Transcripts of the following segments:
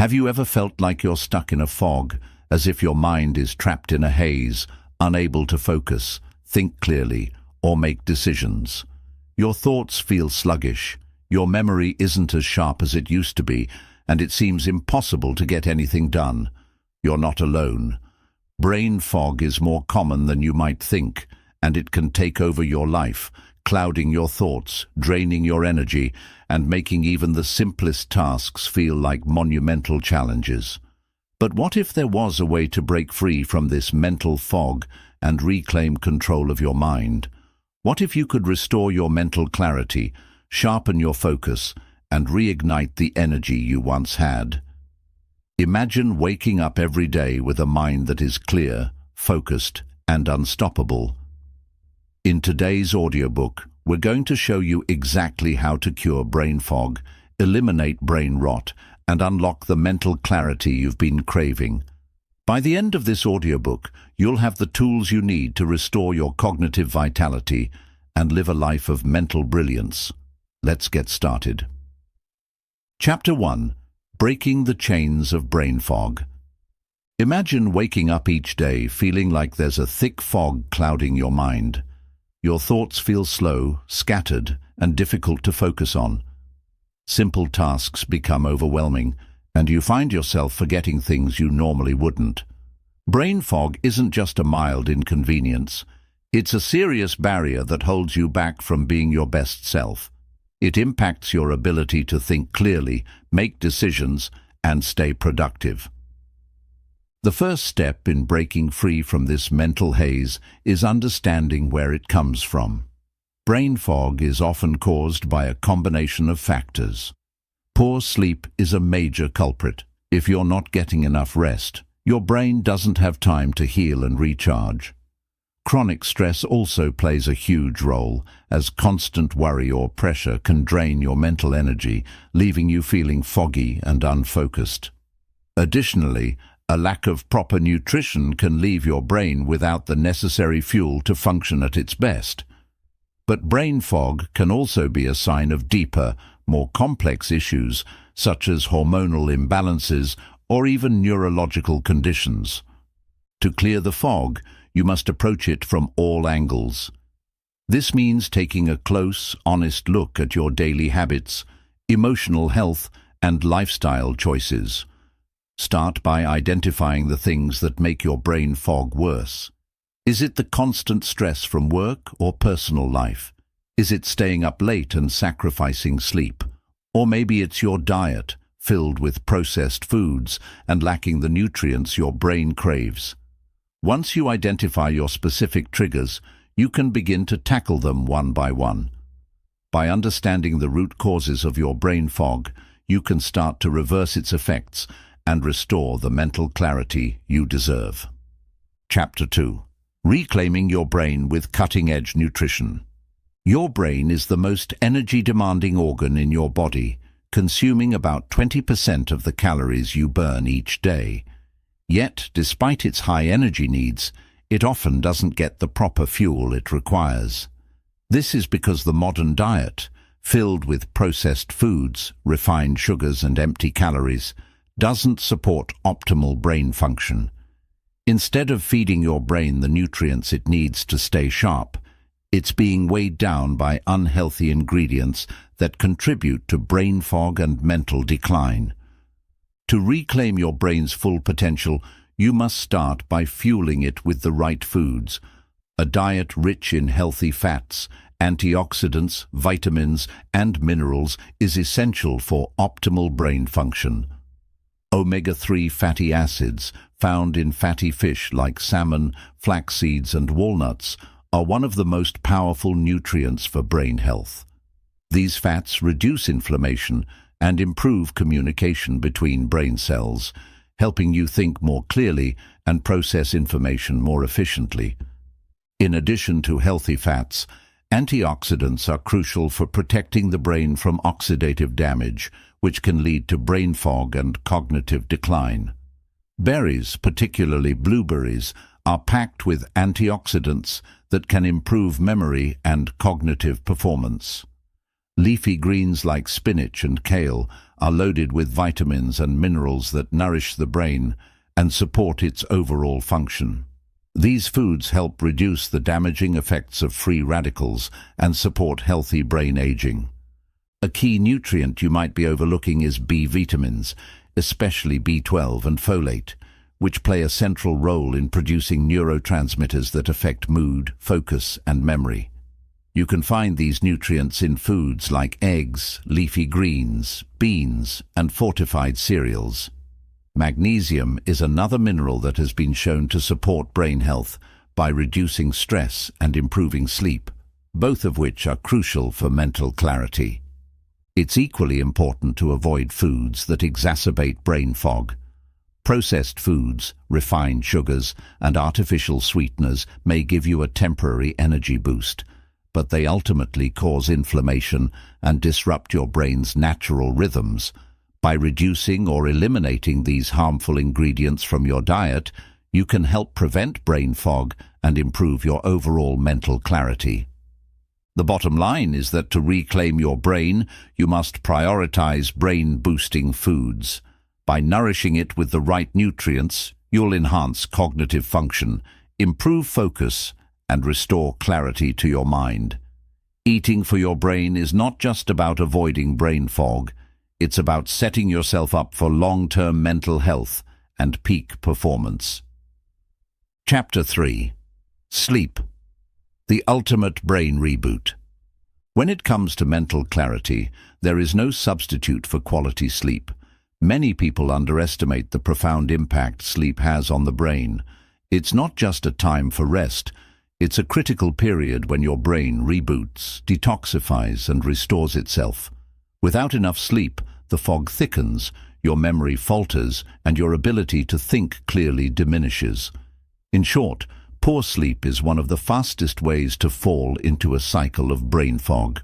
Have you ever felt like you're stuck in a fog, as if your mind is trapped in a haze, unable to focus, think clearly, or make decisions? Your thoughts feel sluggish, your memory isn't as sharp as it used to be, and it seems impossible to get anything done. You're not alone. Brain fog is more common than you might think, and it can take over your life, clouding your thoughts, draining your energy, and making even the simplest tasks feel like monumental challenges. But what if there was a way to break free from this mental fog and reclaim control of your mind? What if you could restore your mental clarity, sharpen your focus, and reignite the energy you once had? Imagine waking up every day with a mind that is clear, focused, and unstoppable. In today's audiobook, we're going to show you exactly how to cure brain fog, eliminate brain rot, and unlock the mental clarity you've been craving. By the end of this audiobook, you'll have the tools you need to restore your cognitive vitality and live a life of mental brilliance. Let's get started. Chapter 1. Breaking the Chains of Brain Fog. Imagine waking up each day feeling like there's a thick fog clouding your mind. Your thoughts feel slow, scattered, and difficult to focus on. Simple tasks become overwhelming, and you find yourself forgetting things you normally wouldn't. Brain fog isn't just a mild inconvenience. It's a serious barrier that holds you back from being your best self. It impacts your ability to think clearly, make decisions, and stay productive. The first step in breaking free from this mental haze is understanding where it comes from. Brain fog is often caused by a combination of factors. Poor sleep is a major culprit. If you're not getting enough rest, your brain doesn't have time to heal and recharge. Chronic stress also plays a huge role, as constant worry or pressure can drain your mental energy, leaving you feeling foggy and unfocused. Additionally, a lack of proper nutrition can leave your brain without the necessary fuel to function at its best. But brain fog can also be a sign of deeper, more complex issues, such as hormonal imbalances or even neurological conditions. To clear the fog, you must approach it from all angles. This means taking a close, honest look at your daily habits, emotional health, and lifestyle choices. Start by identifying the things that make your brain fog worse. Is it the constant stress from work or personal life? Is it staying up late and sacrificing sleep? Or maybe it's your diet, filled with processed foods and lacking the nutrients your brain craves. Once you identify your specific triggers, you can begin to tackle them one by one. By understanding the root causes of your brain fog, you can start to reverse its effects and restore the mental clarity you deserve. Chapter 2. Reclaiming your brain with cutting-edge nutrition. Your brain is the most energy-demanding organ in your body, consuming about 20% of the calories you burn each day. Yet, despite its high energy needs, it often doesn't get the proper fuel it requires. This is because the modern diet, filled with processed foods, refined sugars, and empty calories, doesn't support optimal brain function. Instead of feeding your brain the nutrients it needs to stay sharp, it's being weighed down by unhealthy ingredients that contribute to brain fog and mental decline. To reclaim your brain's full potential, you must start by fueling it with the right foods. A diet rich in healthy fats, antioxidants, vitamins, and minerals is essential for optimal brain function. Omega-3 fatty acids, found in fatty fish like salmon, flax seeds, and walnuts, are one of the most powerful nutrients for brain health. These fats reduce inflammation and improve communication between brain cells, helping you think more clearly and process information more efficiently. In addition to healthy fats, antioxidants are crucial for protecting the brain from oxidative damage, which can lead to brain fog and cognitive decline. Berries, particularly blueberries, are packed with antioxidants that can improve memory and cognitive performance. Leafy greens like spinach and kale are loaded with vitamins and minerals that nourish the brain and support its overall function. These foods help reduce the damaging effects of free radicals and support healthy brain aging. A key nutrient you might be overlooking is B vitamins, especially B12 and folate, which play a central role in producing neurotransmitters that affect mood, focus, and memory. You can find these nutrients in foods like eggs, leafy greens, beans, and fortified cereals. Magnesium is another mineral that has been shown to support brain health by reducing stress and improving sleep, both of which are crucial for mental clarity. It's equally important to avoid foods that exacerbate brain fog. Processed foods, refined sugars, and artificial sweeteners may give you a temporary energy boost, but they ultimately cause inflammation and disrupt your brain's natural rhythms. By reducing or eliminating these harmful ingredients from your diet, you can help prevent brain fog and improve your overall mental clarity. The bottom line is that to reclaim your brain, you must prioritize brain-boosting foods. By nourishing it with the right nutrients, you'll enhance cognitive function, improve focus, and restore clarity to your mind. Eating for your brain is not just about avoiding brain fog. It's about setting yourself up for long-term mental health and peak performance. Chapter 3. Sleep. The ultimate brain reboot. When it comes to mental clarity, there is no substitute for quality sleep. Many people underestimate the profound impact sleep has on the brain. It's not just a time for rest. It's a critical period when your brain reboots, detoxifies, and restores itself. Without enough sleep, the fog thickens, your memory falters, and your ability to think clearly diminishes. In short, poor sleep is one of the fastest ways to fall into a cycle of brain fog.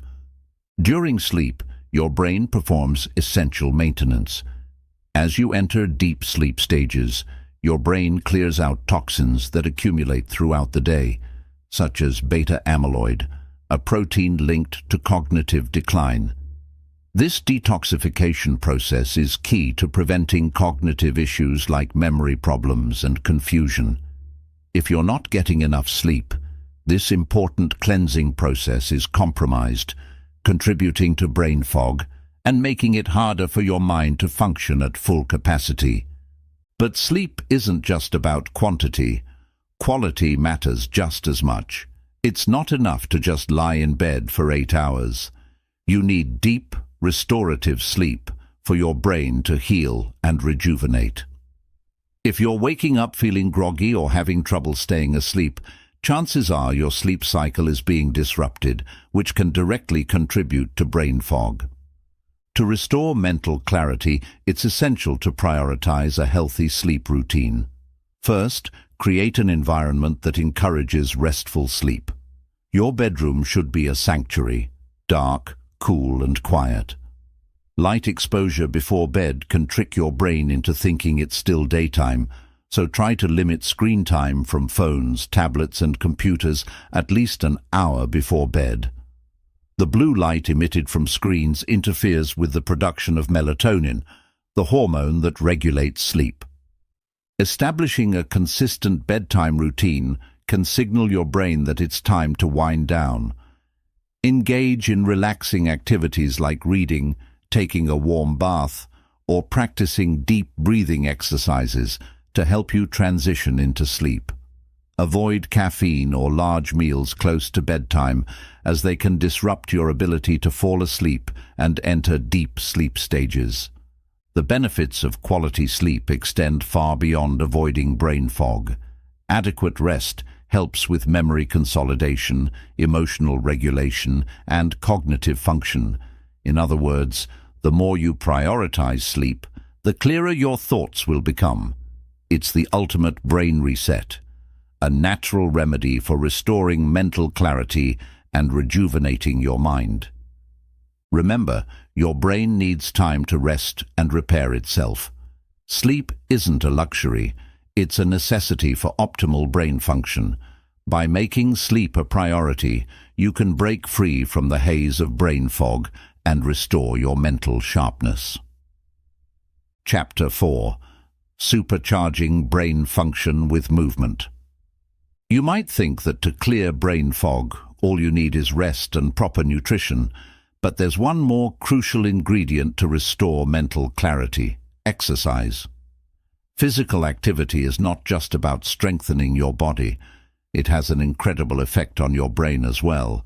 During sleep, your brain performs essential maintenance. As you enter deep sleep stages, your brain clears out toxins that accumulate throughout the day, such as beta amyloid, a protein linked to cognitive decline. This detoxification process is key to preventing cognitive issues like memory problems and confusion. If you're not getting enough sleep, this important cleansing process is compromised, contributing to brain fog and making it harder for your mind to function at full capacity. But sleep isn't just about quantity. Quality matters just as much. It's not enough to just lie in bed for 8 hours. You need deep, restorative sleep for your brain to heal and rejuvenate. If you're waking up feeling groggy or having trouble staying asleep, chances are your sleep cycle is being disrupted, which can directly contribute to brain fog. To restore mental clarity, it's essential to prioritize a healthy sleep routine. First, create an environment that encourages restful sleep. Your bedroom should be a sanctuary, dark, cool, and quiet. Light exposure before bed can trick your brain into thinking it's still daytime, so try to limit screen time from phones, tablets, and computers at least an hour before bed. The blue light emitted from screens interferes with the production of melatonin, the hormone that regulates sleep. Establishing a consistent bedtime routine can signal your brain that it's time to wind down. Engage in relaxing activities like reading, taking a warm bath, or practicing deep breathing exercises to help you transition into sleep. Avoid caffeine or large meals close to bedtime, as they can disrupt your ability to fall asleep and enter deep sleep stages. The benefits of quality sleep extend far beyond avoiding brain fog. Adequate rest helps with memory consolidation, emotional regulation, and cognitive function. In other words, the more you prioritize sleep, the clearer your thoughts will become. It's the ultimate brain reset, a natural remedy for restoring mental clarity and rejuvenating your mind. Remember, your brain needs time to rest and repair itself. Sleep isn't a luxury, it's a necessity for optimal brain function. By making sleep a priority, you can break free from the haze of brain fog and restore your mental sharpness. Chapter 4. Supercharging brain function with movement. You might think that to clear brain fog, all you need is rest and proper nutrition, but there's one more crucial ingredient to restore mental clarity: exercise. Physical activity is not just about strengthening your body. It has an incredible effect on your brain as well.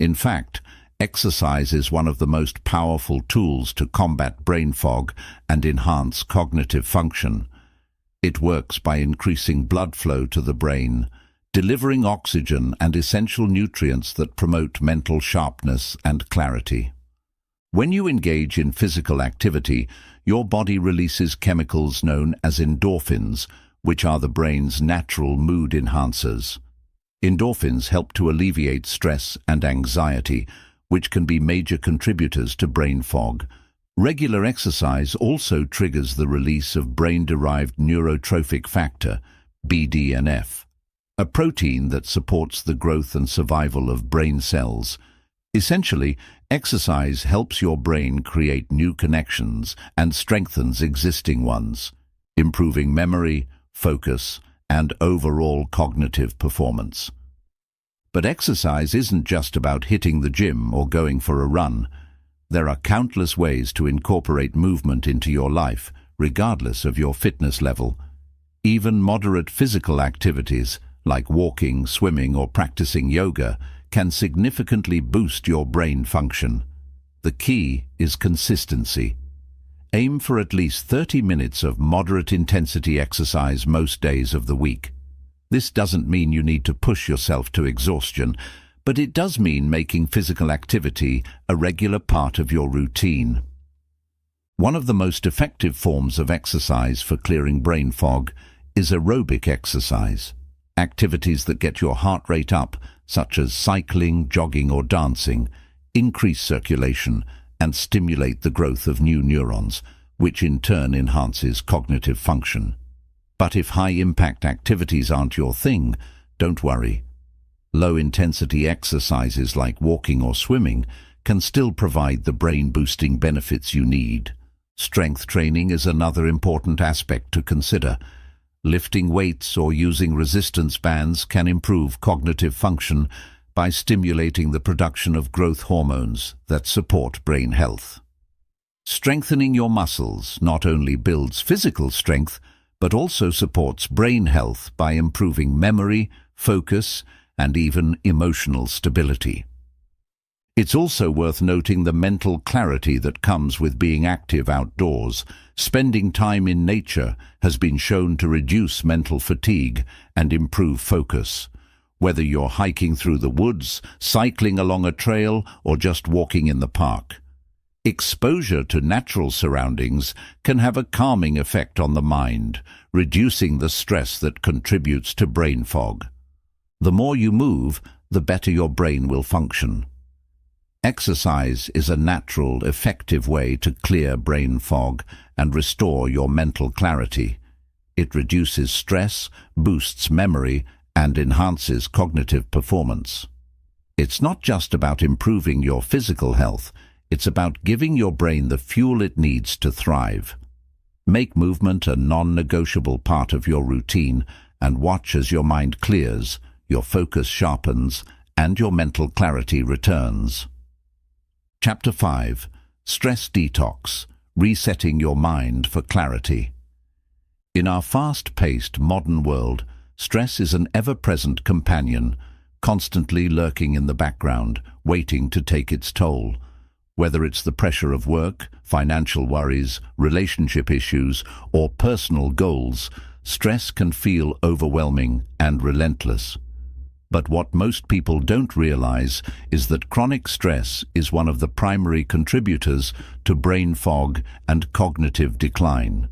In fact, exercise is one of the most powerful tools to combat brain fog and enhance cognitive function. It works by increasing blood flow to the brain, delivering oxygen and essential nutrients that promote mental sharpness and clarity. When you engage in physical activity, your body releases chemicals known as endorphins, which are the brain's natural mood enhancers. Endorphins help to alleviate stress and anxiety, which can be major contributors to brain fog. Regular exercise also triggers the release of brain-derived neurotrophic factor, BDNF, a protein that supports the growth and survival of brain cells. Essentially, exercise helps your brain create new connections and strengthens existing ones, improving memory, focus, and overall cognitive performance. But exercise isn't just about hitting the gym or going for a run. There are countless ways to incorporate movement into your life, regardless of your fitness level. Even moderate physical activities, like walking, swimming, or practicing yoga, can significantly boost your brain function. The key is consistency. Aim for at least 30 minutes of moderate intensity exercise most days of the week. This doesn't mean you need to push yourself to exhaustion, but it does mean making physical activity a regular part of your routine. One of the most effective forms of exercise for clearing brain fog is aerobic exercise. Activities that get your heart rate up, such as cycling, jogging, or dancing, increase circulation and stimulate the growth of new neurons, which in turn enhances cognitive function. But if high-impact activities aren't your thing, don't worry. Low-intensity exercises like walking or swimming can still provide the brain-boosting benefits you need. Strength training is another important aspect to consider. Lifting weights or using resistance bands can improve cognitive function by stimulating the production of growth hormones that support brain health. Strengthening your muscles not only builds physical strength, but also supports brain health by improving memory, focus, and even emotional stability. It's also worth noting the mental clarity that comes with being active outdoors. Spending time in nature has been shown to reduce mental fatigue and improve focus. Whether you're hiking through the woods, cycling along a trail, or just walking in the park, exposure to natural surroundings can have a calming effect on the mind, reducing the stress that contributes to brain fog. The more you move, the better your brain will function. Exercise is a natural, effective way to clear brain fog and restore your mental clarity. It reduces stress, boosts memory, and enhances cognitive performance. It's not just about improving your physical health, it's about giving your brain the fuel it needs to thrive. Make movement a non-negotiable part of your routine and watch as your mind clears, your focus sharpens, and your mental clarity returns. Chapter 5. Stress Detox, Resetting Your Mind for Clarity. In our fast-paced modern world, stress is an ever-present companion, constantly lurking in the background, waiting to take its toll. Whether it's the pressure of work, financial worries, relationship issues, or personal goals, stress can feel overwhelming and relentless. But what most people don't realize is that chronic stress is one of the primary contributors to brain fog and cognitive decline.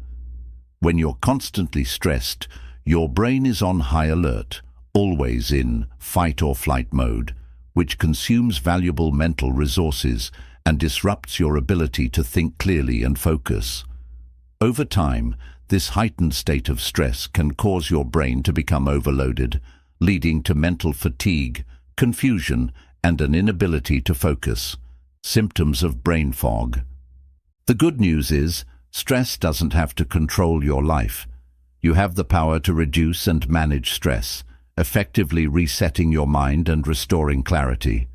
When you're constantly stressed, your brain is on high alert, always in fight or flight mode, which consumes valuable mental resources and disrupts your ability to think clearly and focus. Over time, this heightened state of stress can cause your brain to become overloaded, leading to mental fatigue, confusion, and an inability to focus. Symptoms of brain fog. The good news is, stress doesn't have to control your life. You have the power to reduce and manage stress, effectively resetting your mind and restoring clarity.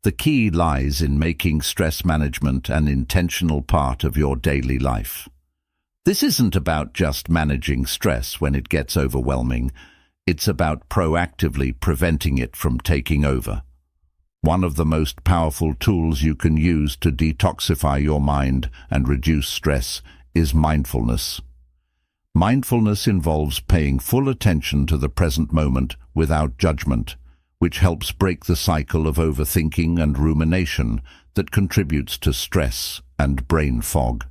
The key lies in making stress management an intentional part of your daily life. This isn't about just managing stress when it gets overwhelming. It's about proactively preventing it from taking over. One of the most powerful tools you can use to detoxify your mind and reduce stress is mindfulness. Mindfulness involves paying full attention to the present moment without judgment, which helps break the cycle of overthinking and rumination that contributes to stress and brain fog.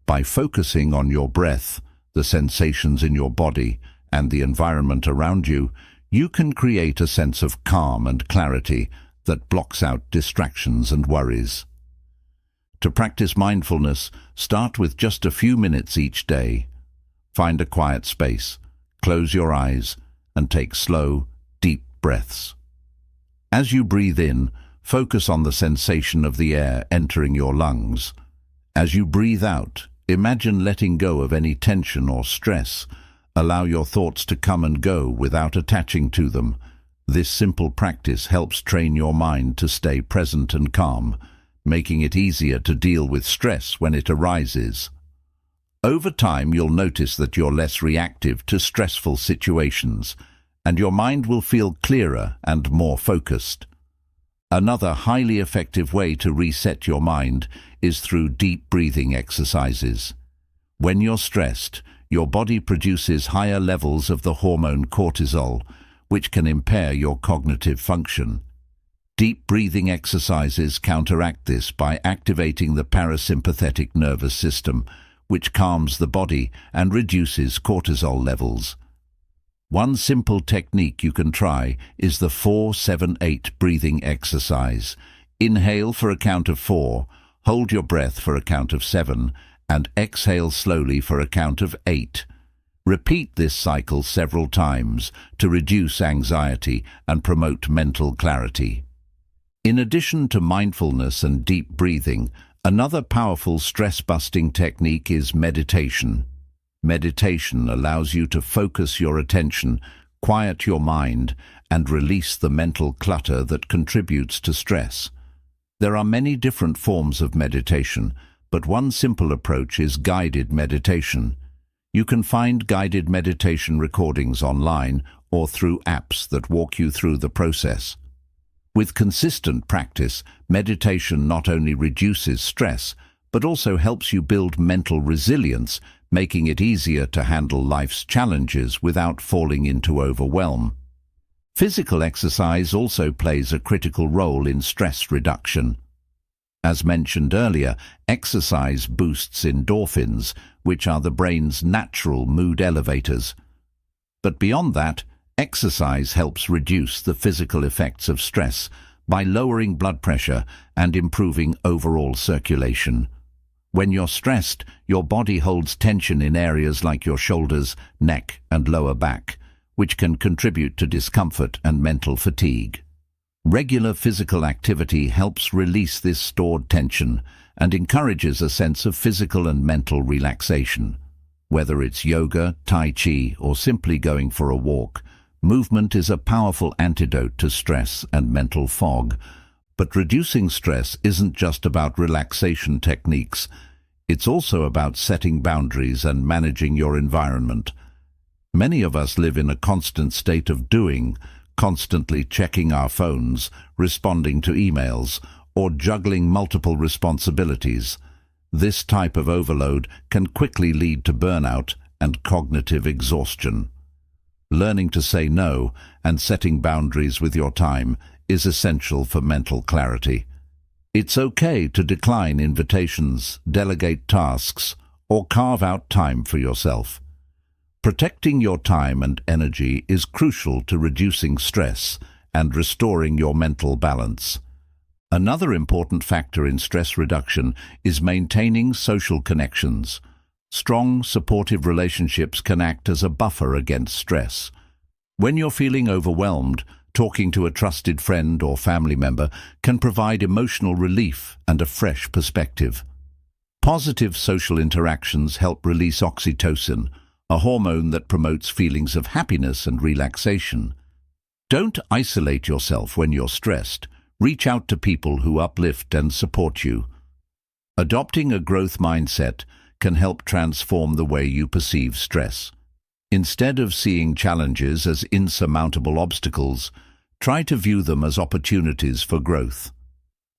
By focusing on your breath, the sensations in your body, and the environment around you, you can create a sense of calm and clarity that blocks out distractions and worries. To practice mindfulness, start with just a few minutes each day. Find a quiet space, close your eyes, and take slow, deep breaths. As you breathe in, focus on the sensation of the air entering your lungs. As you breathe out, imagine letting go of any tension or stress. Allow your thoughts to come and go without attaching to them. This simple practice helps train your mind to stay present and calm, making it easier to deal with stress when it arises. Over time, you'll notice that you're less reactive to stressful situations, and your mind will feel clearer and more focused. Another highly effective way to reset your mind is through deep breathing exercises. When you're stressed, your body produces higher levels of the hormone cortisol, which can impair your cognitive function. Deep breathing exercises counteract this by activating the parasympathetic nervous system, which calms the body and reduces cortisol levels. One simple technique you can try is the 4-7-8 breathing exercise. Inhale for a count of 4, hold your breath for a count of 7, and exhale slowly for a count of 8. Repeat this cycle several times to reduce anxiety and promote mental clarity. In addition to mindfulness and deep breathing, another powerful stress-busting technique is meditation. Meditation allows you to focus your attention, quiet your mind, and release the mental clutter that contributes to stress. There are many different forms of meditation, but one simple approach is guided meditation. You can find guided meditation recordings online or through apps that walk you through the process. With consistent practice, meditation not only reduces stress, but also helps you build mental resilience, making it easier to handle life's challenges without falling into overwhelm. Physical exercise also plays a critical role in stress reduction. As mentioned earlier, exercise boosts endorphins, which are the brain's natural mood elevators. But beyond that, exercise helps reduce the physical effects of stress by lowering blood pressure and improving overall circulation. When you're stressed, your body holds tension in areas like your shoulders, neck, and lower back, which can contribute to discomfort and mental fatigue. Regular physical activity helps release this stored tension and encourages a sense of physical and mental relaxation. Whether it's yoga, tai chi, or simply going for a walk, movement is a powerful antidote to stress and mental fog. But reducing stress isn't just about relaxation techniques. It's also about setting boundaries and managing your environment. Many of us live in a constant state of doing, constantly checking our phones, responding to emails, or juggling multiple responsibilities. This type of overload can quickly lead to burnout and cognitive exhaustion. Learning to say no and setting boundaries with your time is essential for mental clarity. It's okay to decline invitations, delegate tasks, or carve out time for yourself. Protecting your time and energy is crucial to reducing stress and restoring your mental balance. Another important factor in stress reduction is maintaining social connections. Strong, supportive relationships can act as a buffer against stress. When you're feeling overwhelmed, talking to a trusted friend or family member can provide emotional relief and a fresh perspective. Positive social interactions help release oxytocin, a hormone that promotes feelings of happiness and relaxation. Don't isolate yourself when you're stressed. Reach out to people who uplift and support you. Adopting a growth mindset can help transform the way you perceive stress. Instead of seeing challenges as insurmountable obstacles, try to view them as opportunities for growth.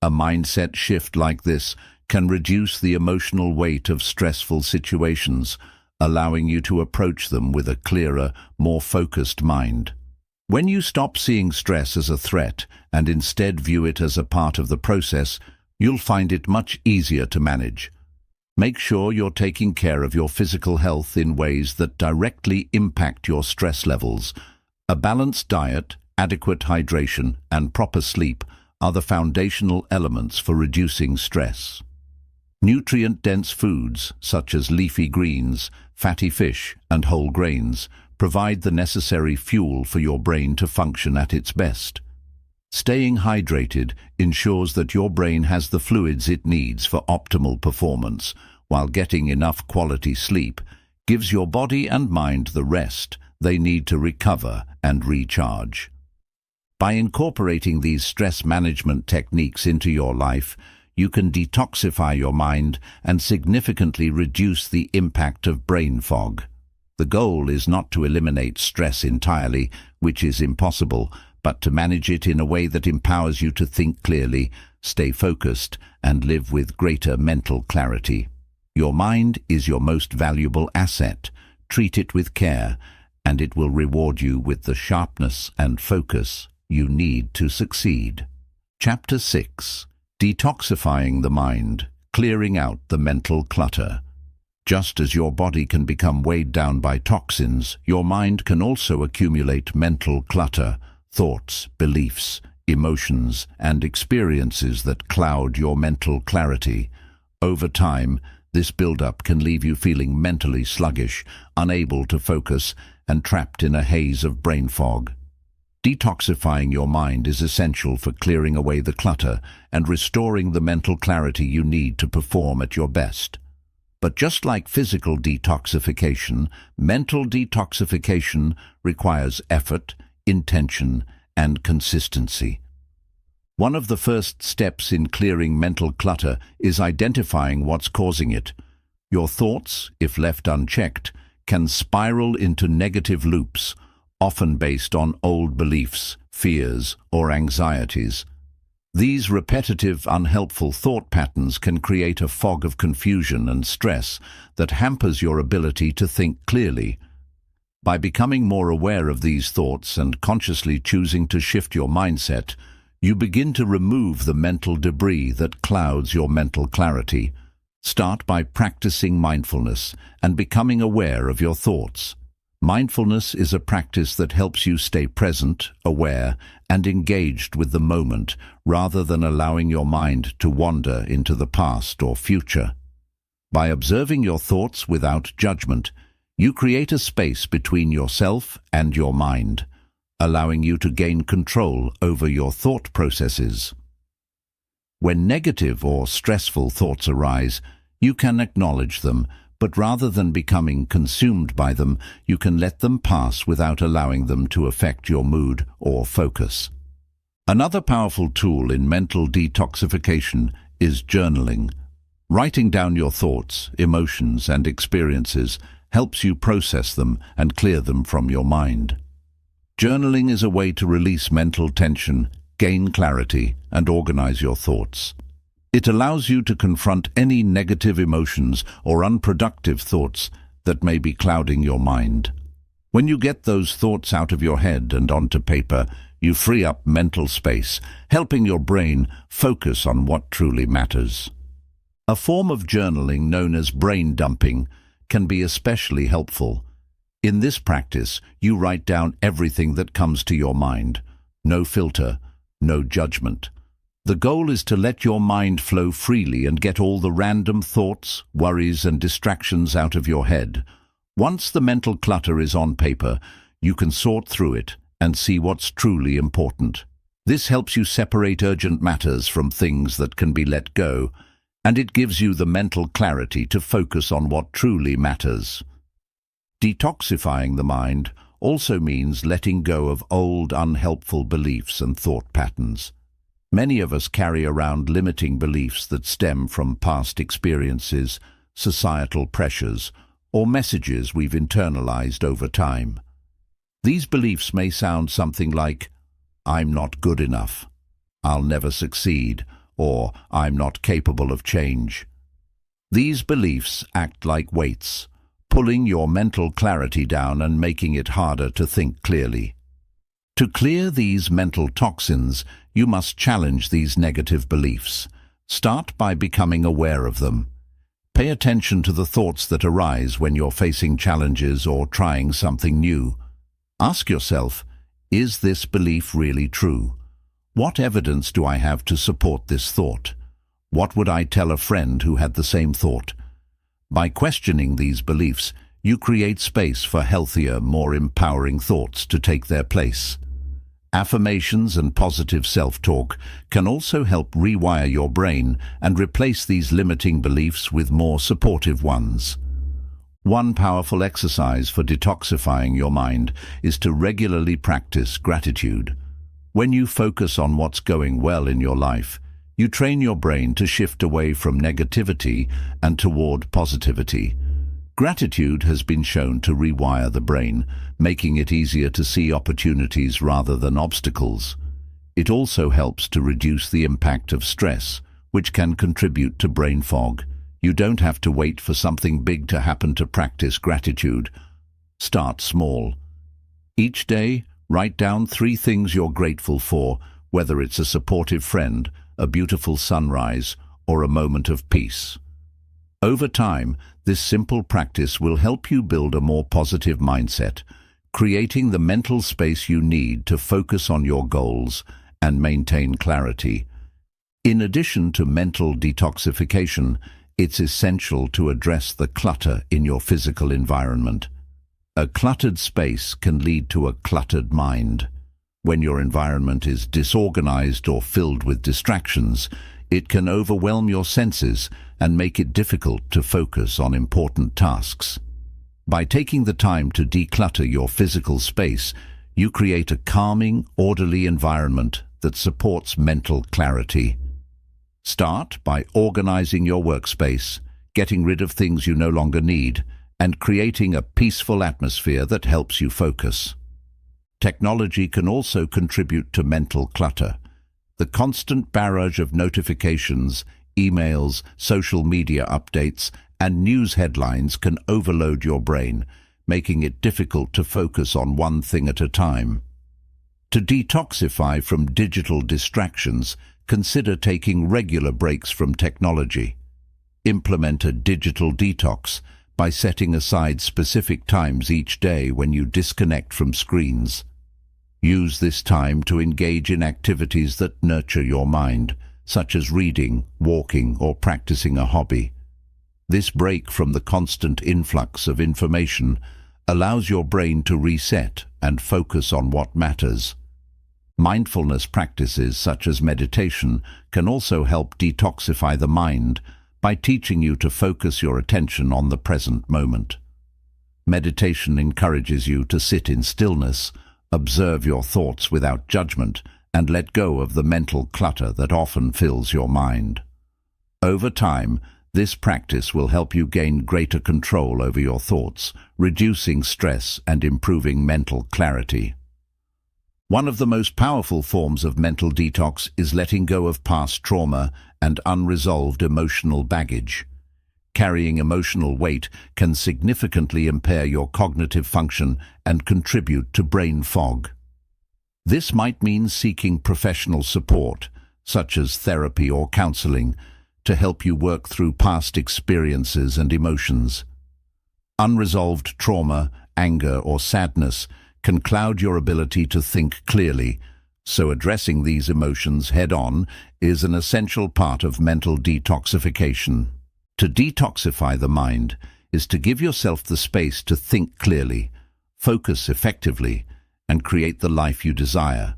A mindset shift like this can reduce the emotional weight of stressful situations, allowing you to approach them with a clearer, more focused mind. When you stop seeing stress as a threat and instead view it as a part of the process, you'll find it much easier to manage. Make sure you're taking care of your physical health in ways that directly impact your stress levels. A balanced diet, adequate hydration, and proper sleep are the foundational elements for reducing stress. Nutrient-dense foods, such as leafy greens, fatty fish, and whole grains, provide the necessary fuel for your brain to function at its best. Staying hydrated ensures that your brain has the fluids it needs for optimal performance, while getting enough quality sleep gives your body and mind the rest they need to recover and recharge. By incorporating these stress management techniques into your life, you can detoxify your mind and significantly reduce the impact of brain fog. The goal is not to eliminate stress entirely, which is impossible, but to manage it in a way that empowers you to think clearly, stay focused, and live with greater mental clarity. Your mind is your most valuable asset. Treat it with care, and it will reward you with the sharpness and focus you need to succeed. Chapter 6. Detoxifying the mind, clearing out the mental clutter. Just as your body can become weighed down by toxins, your mind can also accumulate mental clutter, thoughts, beliefs, emotions, and experiences that cloud your mental clarity. Over time, this buildup can leave you feeling mentally sluggish, unable to focus, and trapped in a haze of brain fog. Detoxifying your mind is essential for clearing away the clutter and restoring the mental clarity you need to perform at your best. But just like physical detoxification, mental detoxification requires effort, intention, and consistency. One of the first steps in clearing mental clutter is identifying what's causing it. Your thoughts, if left unchecked, can spiral into negative loops, often based on old beliefs, fears, or anxieties. These repetitive, unhelpful thought patterns can create a fog of confusion and stress that hampers your ability to think clearly. By becoming more aware of these thoughts and consciously choosing to shift your mindset, you begin to remove the mental debris that clouds your mental clarity. Start by practicing mindfulness and becoming aware of your thoughts. Mindfulness is a practice that helps you stay present, aware, and engaged with the moment, rather than allowing your mind to wander into the past or future. By observing your thoughts without judgment, you create a space between yourself and your mind, allowing you to gain control over your thought processes. When negative or stressful thoughts arise, you can acknowledge them, but rather than becoming consumed by them, you can let them pass without allowing them to affect your mood or focus. Another powerful tool in mental detoxification is journaling. Writing down your thoughts, emotions, and experiences helps you process them and clear them from your mind. Journaling is a way to release mental tension, gain clarity, and organize your thoughts. It allows you to confront any negative emotions or unproductive thoughts that may be clouding your mind. When you get those thoughts out of your head and onto paper, you free up mental space, helping your brain focus on what truly matters. A form of journaling known as brain dumping can be especially helpful. In this practice, you write down everything that comes to your mind. No filter, no judgment. The goal is to let your mind flow freely and get all the random thoughts, worries, and distractions out of your head. Once the mental clutter is on paper, you can sort through it and see what's truly important. This helps you separate urgent matters from things that can be let go, and it gives you the mental clarity to focus on what truly matters. Detoxifying the mind also means letting go of old, unhelpful beliefs and thought patterns. Many of us carry around limiting beliefs that stem from past experiences, societal pressures, or messages we've internalized over time. These beliefs may sound something like, "I'm not good enough," "I'll never succeed," or "I'm not capable of change." These beliefs act like weights, pulling your mental clarity down and making it harder to think clearly. To clear these mental toxins, you must challenge these negative beliefs. Start by becoming aware of them. Pay attention to the thoughts that arise when you're facing challenges or trying something new. Ask yourself, is this belief really true? What evidence do I have to support this thought? What would I tell a friend who had the same thought? By questioning these beliefs, you create space for healthier, more empowering thoughts to take their place. Affirmations and positive self-talk can also help rewire your brain and replace these limiting beliefs with more supportive ones. One powerful exercise for detoxifying your mind is to regularly practice gratitude. When you focus on what's going well in your life, you train your brain to shift away from negativity and toward positivity. Gratitude has been shown to rewire the brain, making it easier to see opportunities rather than obstacles. It also helps to reduce the impact of stress, which can contribute to brain fog. You don't have to wait for something big to happen to practice gratitude. Start small. Each day, write down 3 things you're grateful for, whether it's a supportive friend, a beautiful sunrise, or a moment of peace. Over time, this simple practice will help you build a more positive mindset, creating the mental space you need to focus on your goals and maintain clarity. In addition to mental detoxification, it's essential to address the clutter in your physical environment. A cluttered space can lead to a cluttered mind. When your environment is disorganized or filled with distractions, it can overwhelm your senses and make it difficult to focus on important tasks. By taking the time to declutter your physical space, you create a calming, orderly environment that supports mental clarity. Start by organizing your workspace, getting rid of things you no longer need, and creating a peaceful atmosphere that helps you focus. Technology can also contribute to mental clutter. The constant barrage of notifications, emails, social media updates, and news headlines can overload your brain, making it difficult to focus on one thing at a time. To detoxify from digital distractions, consider taking regular breaks from technology. Implement a digital detox by setting aside specific times each day when you disconnect from screens. Use this time to engage in activities that nurture your mind, such as reading, walking, or practicing a hobby. This break from the constant influx of information allows your brain to reset and focus on what matters. Mindfulness practices such as meditation can also help detoxify the mind by teaching you to focus your attention on the present moment. Meditation encourages you to sit in stillness, observe your thoughts without judgment, and let go of the mental clutter that often fills your mind. Over time, this practice will help you gain greater control over your thoughts, reducing stress and improving mental clarity. One of the most powerful forms of mental detox is letting go of past trauma and unresolved emotional baggage. Carrying emotional weight can significantly impair your cognitive function and contribute to brain fog. This might mean seeking professional support, such as therapy or counseling, to help you work through past experiences and emotions. Unresolved trauma, anger, or sadness can cloud your ability to think clearly, so addressing these emotions head-on is an essential part of mental detoxification. To detoxify the mind is to give yourself the space to think clearly, focus effectively, and create the life you desire.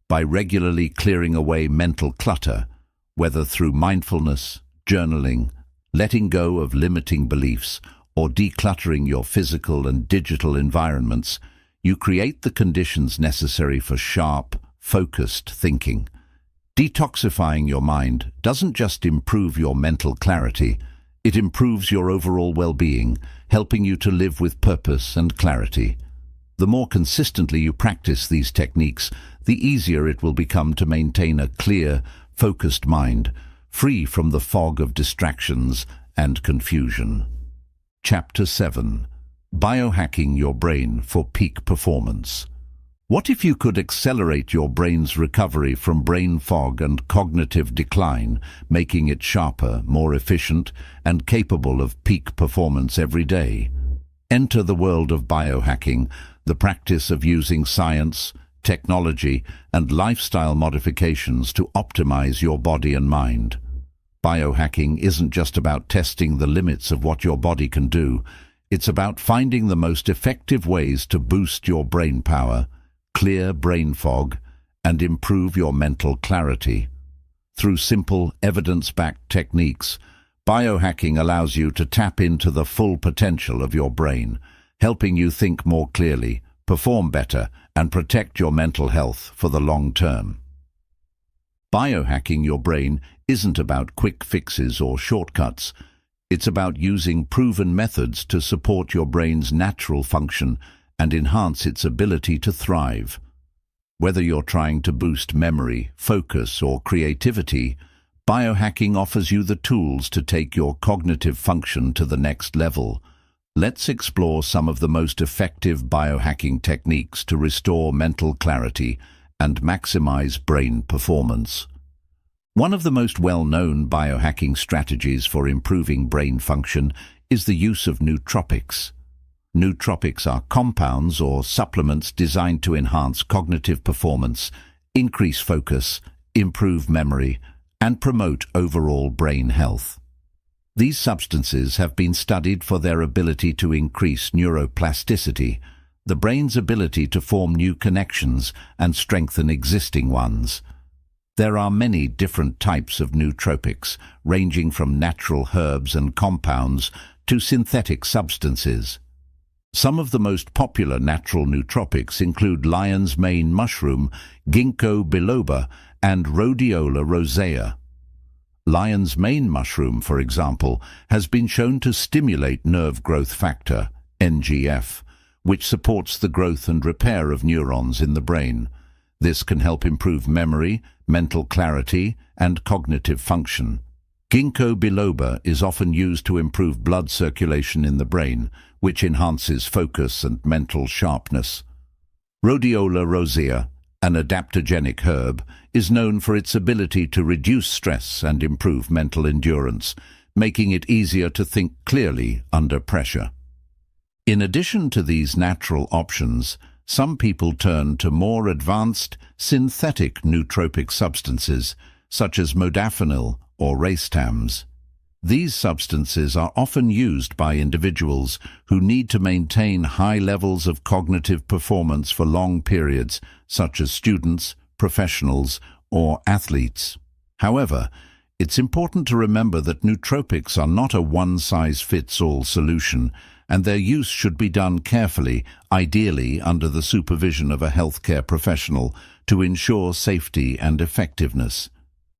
By regularly clearing away mental clutter, whether through mindfulness, journaling, letting go of limiting beliefs, or decluttering your physical and digital environments, you create the conditions necessary for sharp, focused thinking. Detoxifying your mind doesn't just improve your mental clarity, it improves your overall well-being, helping you to live with purpose and clarity. The more consistently you practice these techniques, the easier it will become to maintain a clear, focused mind, free from the fog of distractions and confusion. Chapter 7. Biohacking your brain for peak performance. What if you could accelerate your brain's recovery from brain fog and cognitive decline, making it sharper, more efficient, and capable of peak performance every day? Enter the world of biohacking, the practice of using science, technology, and lifestyle modifications to optimize your body and mind. Biohacking isn't just about testing the limits of what your body can do. It's about finding the most effective ways to boost your brain power, clear brain fog, and improve your mental clarity. Through simple, evidence-backed techniques, biohacking allows you to tap into the full potential of your brain, helping you think more clearly, perform better, and protect your mental health for the long term. Biohacking your brain isn't about quick fixes or shortcuts. It's about using proven methods to support your brain's natural function and enhance its ability to thrive. Whether you're trying to boost memory, focus, or creativity, biohacking offers you the tools to take your cognitive function to the next level. Let's explore some of the most effective biohacking techniques to restore mental clarity and maximize brain performance. One of the most well-known biohacking strategies for improving brain function is the use of nootropics. Nootropics are compounds or supplements designed to enhance cognitive performance, increase focus, improve memory, and promote overall brain health. These substances have been studied for their ability to increase neuroplasticity, the brain's ability to form new connections and strengthen existing ones. There are many different types of nootropics, ranging from natural herbs and compounds to synthetic substances. Some of the most popular natural nootropics include lion's mane mushroom, ginkgo biloba, and rhodiola rosea. Lion's mane mushroom, for example, has been shown to stimulate nerve growth factor, NGF, which supports the growth and repair of neurons in the brain. This can help improve memory, mental clarity, and cognitive function. Ginkgo biloba is often used to improve blood circulation in the brain, which enhances focus and mental sharpness. Rhodiola rosea, an adaptogenic herb, is known for its ability to reduce stress and improve mental endurance, making it easier to think clearly under pressure. In addition to these natural options, some people turn to more advanced synthetic nootropic substances, such as modafinil or racetams. These substances are often used by individuals who need to maintain high levels of cognitive performance for long periods, such as students, professionals, or athletes. However, it's important to remember that nootropics are not a one-size-fits-all solution, and their use should be done carefully, ideally under the supervision of a healthcare professional, to ensure safety and effectiveness.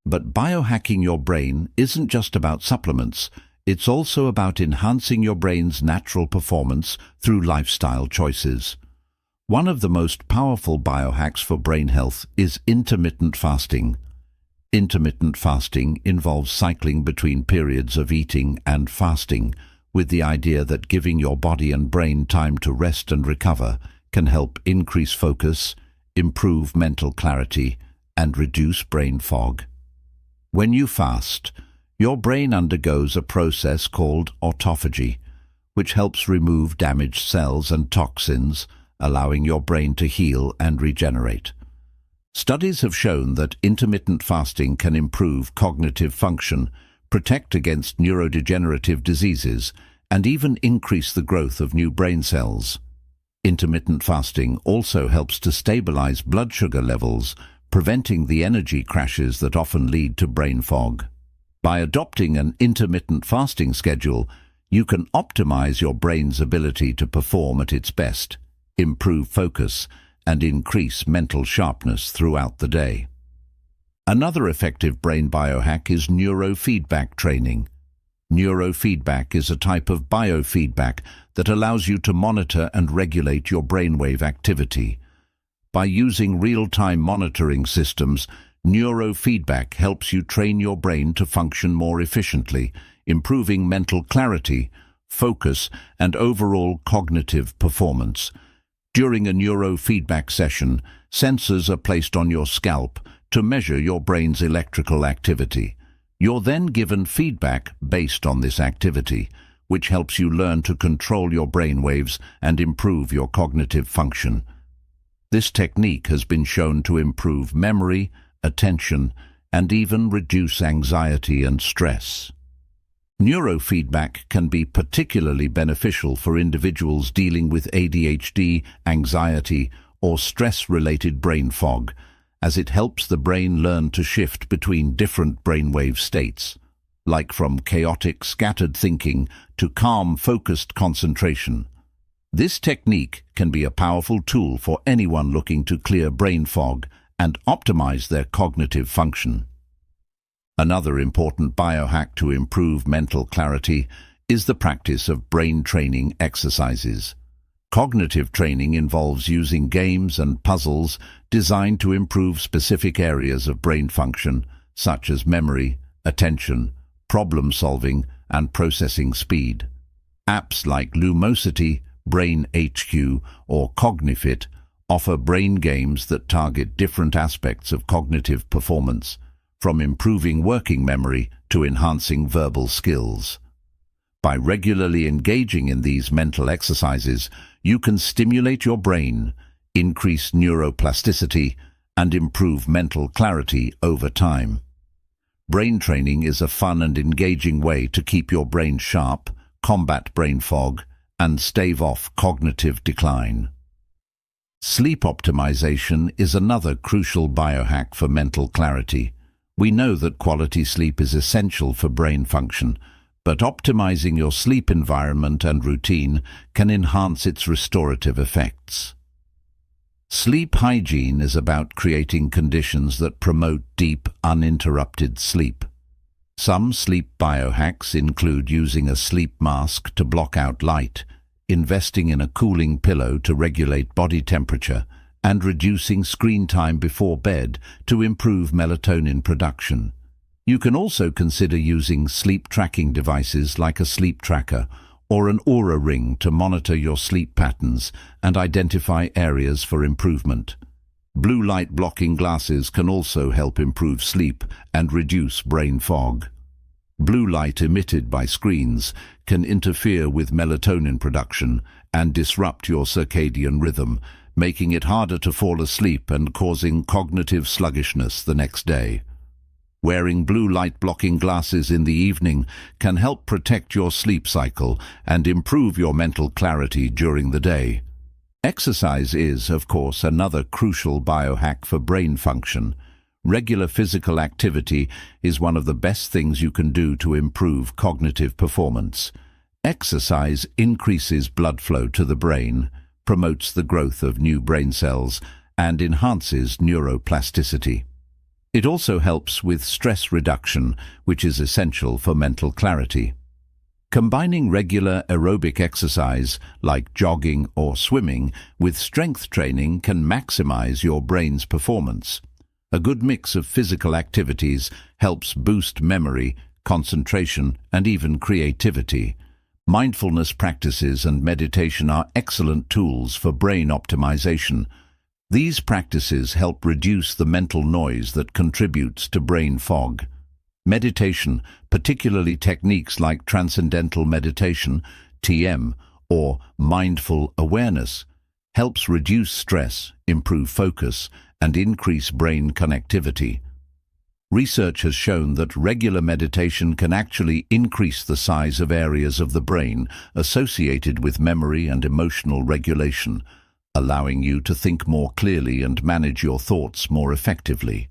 But biohacking your brain isn't just about supplements, it's also about enhancing your brain's natural performance through lifestyle choices. One of the most powerful biohacks for brain health is intermittent fasting. Intermittent fasting involves cycling between periods of eating and fasting, with the idea that giving your body and brain time to rest and recover can help increase focus, improve mental clarity, and reduce brain fog. When you fast, your brain undergoes a process called autophagy, which helps remove damaged cells and toxins, allowing your brain to heal and regenerate. Studies have shown that intermittent fasting can improve cognitive function, protect against neurodegenerative diseases, and even increase the growth of new brain cells. Intermittent fasting also helps to stabilize blood sugar levels, preventing the energy crashes that often lead to brain fog. By adopting an intermittent fasting schedule, you can optimize your brain's ability to perform at its best, improve focus, and increase mental sharpness throughout the day. Another effective brain biohack is neurofeedback training. Neurofeedback is a type of biofeedback that allows you to monitor and regulate your brainwave activity. By using real-time monitoring systems, neurofeedback helps you train your brain to function more efficiently, improving mental clarity, focus, and overall cognitive performance. During a neurofeedback session, sensors are placed on your scalp to measure your brain's electrical activity. You're then given feedback based on this activity, which helps you learn to control your brain waves and improve your cognitive function. This technique has been shown to improve memory, attention, and even reduce anxiety and stress. Neurofeedback can be particularly beneficial for individuals dealing with ADHD, anxiety, or stress-related brain fog, as it helps the brain learn to shift between different brainwave states, like from chaotic, scattered thinking to calm, focused concentration. This technique can be a powerful tool for anyone looking to clear brain fog and optimize their cognitive function. Another important biohack to improve mental clarity is the practice of brain training exercises. Cognitive training involves using games and puzzles designed to improve specific areas of brain function, such as memory, attention, problem-solving, and processing speed. Apps like Lumosity, Brain HQ, or Cognifit offer brain games that target different aspects of cognitive performance, from improving working memory to enhancing verbal skills. By regularly engaging in these mental exercises, you can stimulate your brain, increase neuroplasticity, and improve mental clarity over time. Brain training is a fun and engaging way to keep your brain sharp, combat brain fog, and stave off cognitive decline. Sleep optimization is another crucial biohack for mental clarity. We know that quality sleep is essential for brain function, but optimizing your sleep environment and routine can enhance its restorative effects. Sleep hygiene is about creating conditions that promote deep, uninterrupted sleep. Some sleep biohacks include using a sleep mask to block out light, investing in a cooling pillow to regulate body temperature, and reducing screen time before bed to improve melatonin production. You can also consider using sleep tracking devices like a sleep tracker or an Aura ring to monitor your sleep patterns and identify areas for improvement. Blue light blocking glasses can also help improve sleep and reduce brain fog. Blue light emitted by screens can interfere with melatonin production and disrupt your circadian rhythm, making it harder to fall asleep and causing cognitive sluggishness the next day. Wearing blue light blocking glasses in the evening can help protect your sleep cycle and improve your mental clarity during the day. Exercise is, of course, another crucial biohack for brain function. Regular physical activity is one of the best things you can do to improve cognitive performance. Exercise increases blood flow to the brain, promotes the growth of new brain cells, and enhances neuroplasticity. It also helps with stress reduction, which is essential for mental clarity. Combining regular aerobic exercise, like jogging or swimming, with strength training can maximize your brain's performance. A good mix of physical activities helps boost memory, concentration, and even creativity. Mindfulness practices and meditation are excellent tools for brain optimization. These practices help reduce the mental noise that contributes to brain fog. Meditation, particularly techniques like transcendental meditation, TM, or mindful awareness, helps reduce stress, improve focus, and increase brain connectivity. Research has shown that regular meditation can actually increase the size of areas of the brain associated with memory and emotional regulation, allowing you to think more clearly and manage your thoughts more effectively.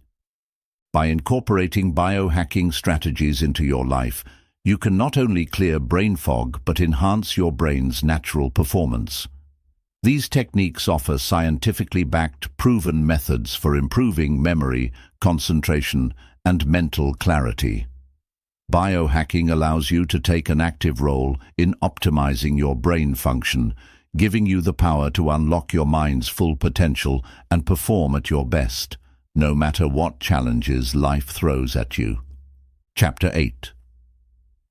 By incorporating biohacking strategies into your life, you can not only clear brain fog but enhance your brain's natural performance. These techniques offer scientifically backed, proven methods for improving memory, concentration, and mental clarity. Biohacking allows you to take an active role in optimizing your brain function, giving you the power to unlock your mind's full potential and perform at your best, no matter what challenges life throws at you. Chapter 8.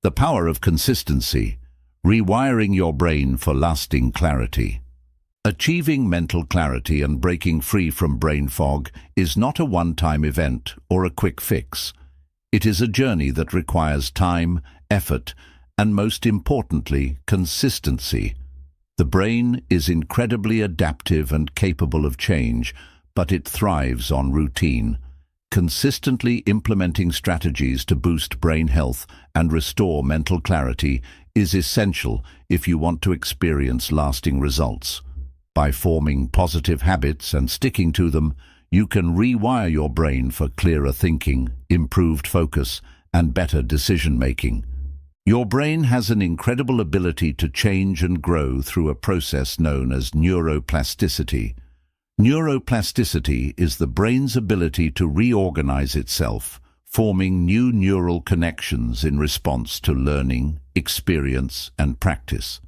The Power of Consistency: Rewiring Your Brain for Lasting Clarity. Achieving mental clarity and breaking free from brain fog is not a one-time event or a quick fix. It is a journey that requires time, effort, and most importantly, consistency. The brain is incredibly adaptive and capable of change, but it thrives on routine. Consistently implementing strategies to boost brain health and restore mental clarity is essential if you want to experience lasting results. By forming positive habits and sticking to them, you can rewire your brain for clearer thinking, improved focus, and better decision-making. Your brain has an incredible ability to change and grow through a process known as neuroplasticity. Neuroplasticity is the brain's ability to reorganize itself, forming new neural connections in response to learning, experience, and practice.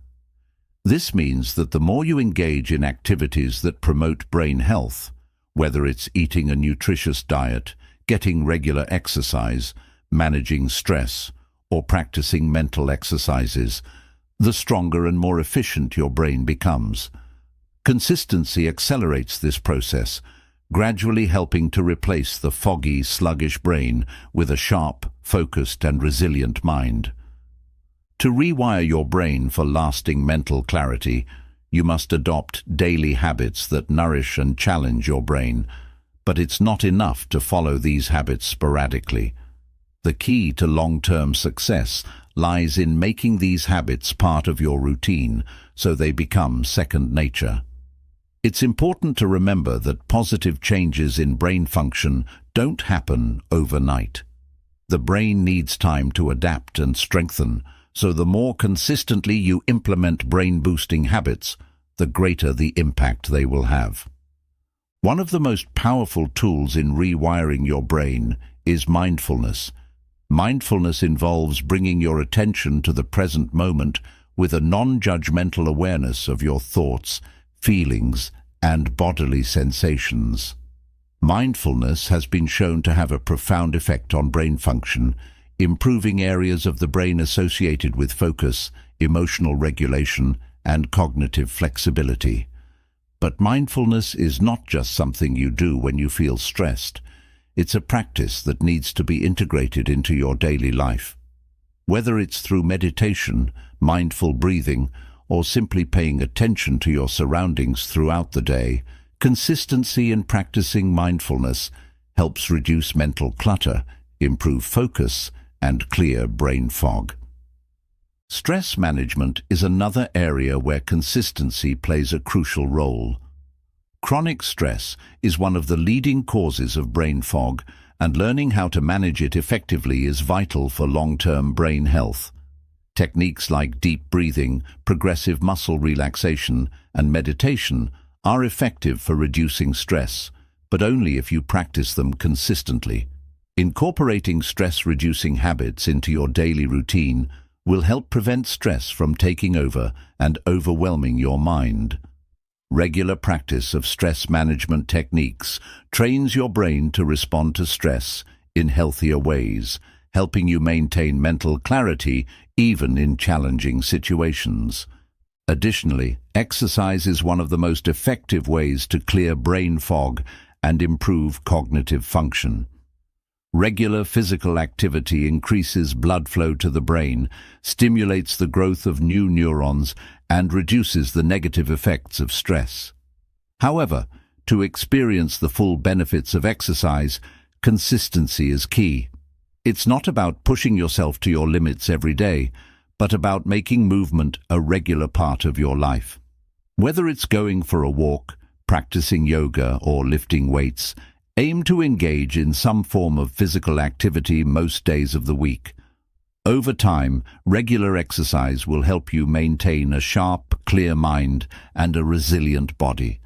This means that the more you engage in activities that promote brain health, whether it's eating a nutritious diet, getting regular exercise, managing stress, or practicing mental exercises, the stronger and more efficient your brain becomes. Consistency accelerates this process, gradually helping to replace the foggy, sluggish brain with a sharp, focused, and resilient mind. To rewire your brain for lasting mental clarity, you must adopt daily habits that nourish and challenge your brain, but it's not enough to follow these habits sporadically. The key to long-term success lies in making these habits part of your routine so they become second nature. It's important to remember that positive changes in brain function don't happen overnight. The brain needs time to adapt and strengthen, so the more consistently you implement brain-boosting habits, the greater the impact they will have. One of the most powerful tools in rewiring your brain is mindfulness. Mindfulness involves bringing your attention to the present moment with a non-judgmental awareness of your thoughts, feelings, and bodily sensations. Mindfulness has been shown to have a profound effect on brain function, improving areas of the brain associated with focus, emotional regulation, and cognitive flexibility. But mindfulness is not just something you do when you feel stressed. It's a practice that needs to be integrated into your daily life. Whether it's through meditation, mindful breathing, or simply paying attention to your surroundings throughout the day, consistency in practicing mindfulness helps reduce mental clutter, improve focus, and clear brain fog. Stress management is another area where consistency plays a crucial role. Chronic stress is one of the leading causes of brain fog, and learning how to manage it effectively is vital for long-term brain health. Techniques like deep breathing, progressive muscle relaxation, and meditation are effective for reducing stress, but only if you practice them consistently. Incorporating stress-reducing habits into your daily routine will help prevent stress from taking over and overwhelming your mind. Regular practice of stress management techniques trains your brain to respond to stress in healthier ways, helping you maintain mental clarity even in challenging situations. Additionally, exercise is one of the most effective ways to clear brain fog and improve cognitive function. Regular physical activity increases blood flow to the brain, stimulates the growth of new neurons, and reduces the negative effects of stress. However, to experience the full benefits of exercise, consistency is key. It's not about pushing yourself to your limits every day, but about making movement a regular part of your life. Whether it's going for a walk, practicing yoga, or lifting weights, aim to engage in some form of physical activity most days of the week. Over time, regular exercise will help you maintain a sharp, clear mind and a resilient body.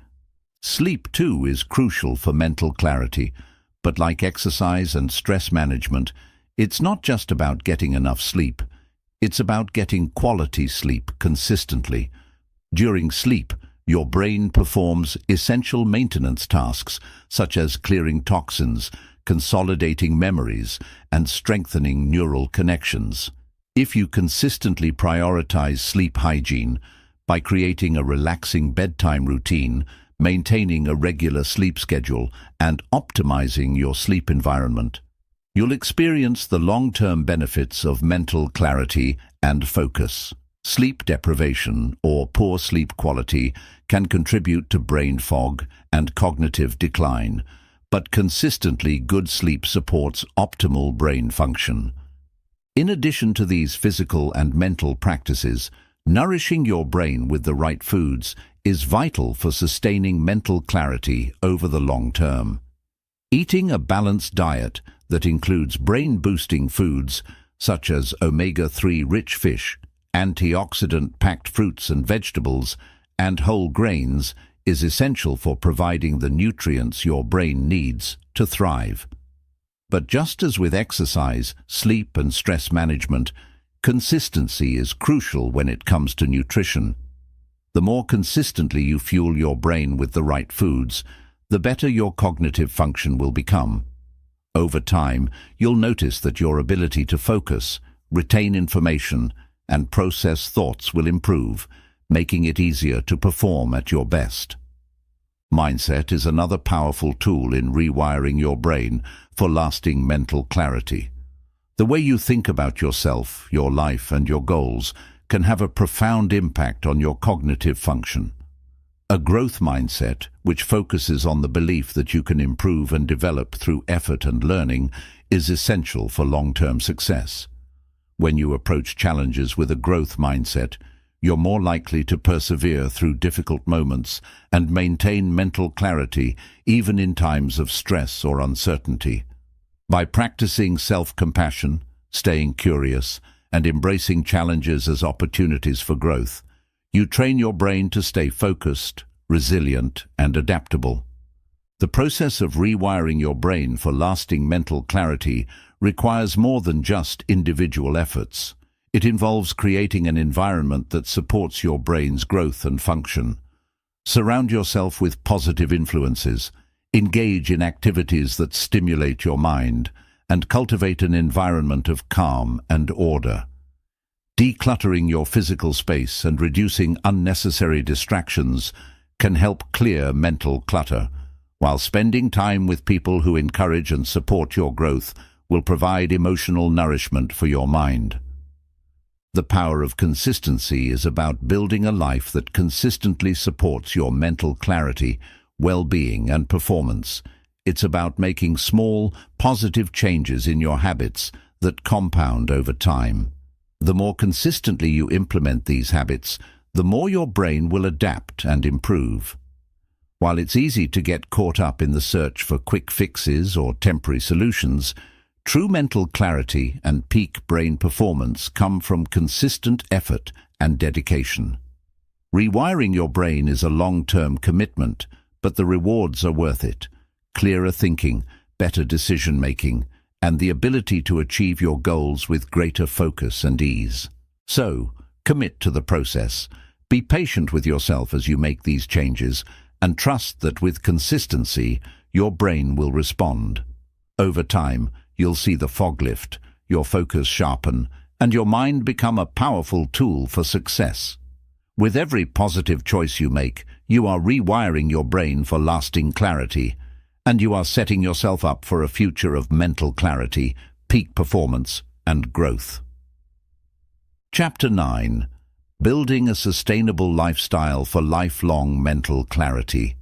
Sleep, too, is crucial for mental clarity, but like exercise and stress management, it's not just about getting enough sleep. It's about getting quality sleep consistently. During sleep, your brain performs essential maintenance tasks such as clearing toxins, consolidating memories, and strengthening neural connections. If you consistently prioritize sleep hygiene by creating a relaxing bedtime routine, maintaining a regular sleep schedule, and optimizing your sleep environment, you'll experience the long-term benefits of mental clarity and focus. Sleep deprivation or poor sleep quality can contribute to brain fog and cognitive decline, but consistently good sleep supports optimal brain function. In addition to these physical and mental practices, nourishing your brain with the right foods is vital for sustaining mental clarity over the long term. Eating a balanced diet that includes brain-boosting foods such as omega-3 rich fish, antioxidant-packed fruits and vegetables, and whole grains is essential for providing the nutrients your brain needs to thrive. But just as with exercise, sleep, and stress management, consistency is crucial when it comes to nutrition. The more consistently you fuel your brain with the right foods, the better your cognitive function will become. Over time, you'll notice that your ability to focus, retain information, and process thoughts will improve, making it easier to perform at your best. Mindset is another powerful tool in rewiring your brain for lasting mental clarity. The way you think about yourself, your life, and your goals can have a profound impact on your cognitive function. A growth mindset, which focuses on the belief that you can improve and develop through effort and learning, is essential for long-term success. When you approach challenges with a growth mindset, you're more likely to persevere through difficult moments and maintain mental clarity even in times of stress or uncertainty. By practicing self-compassion, staying curious, and embracing challenges as opportunities for growth, you train your brain to stay focused, resilient, and adaptable. The process of rewiring your brain for lasting mental clarity requires more than just individual efforts. It involves creating an environment that supports your brain's growth and function. Surround yourself with positive influences, engage in activities that stimulate your mind, and cultivate an environment of calm and order. Decluttering your physical space and reducing unnecessary distractions can help clear mental clutter, while spending time with people who encourage and support your growth will provide emotional nourishment for your mind. The power of consistency is about building a life that consistently supports your mental clarity, well-being, and performance. It's about making small, positive changes in your habits that compound over time. The more consistently you implement these habits, the more your brain will adapt and improve. While it's easy to get caught up in the search for quick fixes or temporary solutions, true mental clarity and peak brain performance come from consistent effort and dedication. Rewiring your brain is a long-term commitment, but the rewards are worth it. Clearer thinking, better decision-making, and the ability to achieve your goals with greater focus and ease. So, commit to the process. Be patient with yourself as you make these changes, and trust that with consistency, your brain will respond. Over time, you'll see the fog lift, your focus sharpen, and your mind become a powerful tool for success. With every positive choice you make, you are rewiring your brain for lasting clarity, and you are setting yourself up for a future of mental clarity, peak performance, and growth. Chapter 9. Building a Sustainable Lifestyle for Lifelong Mental Clarity.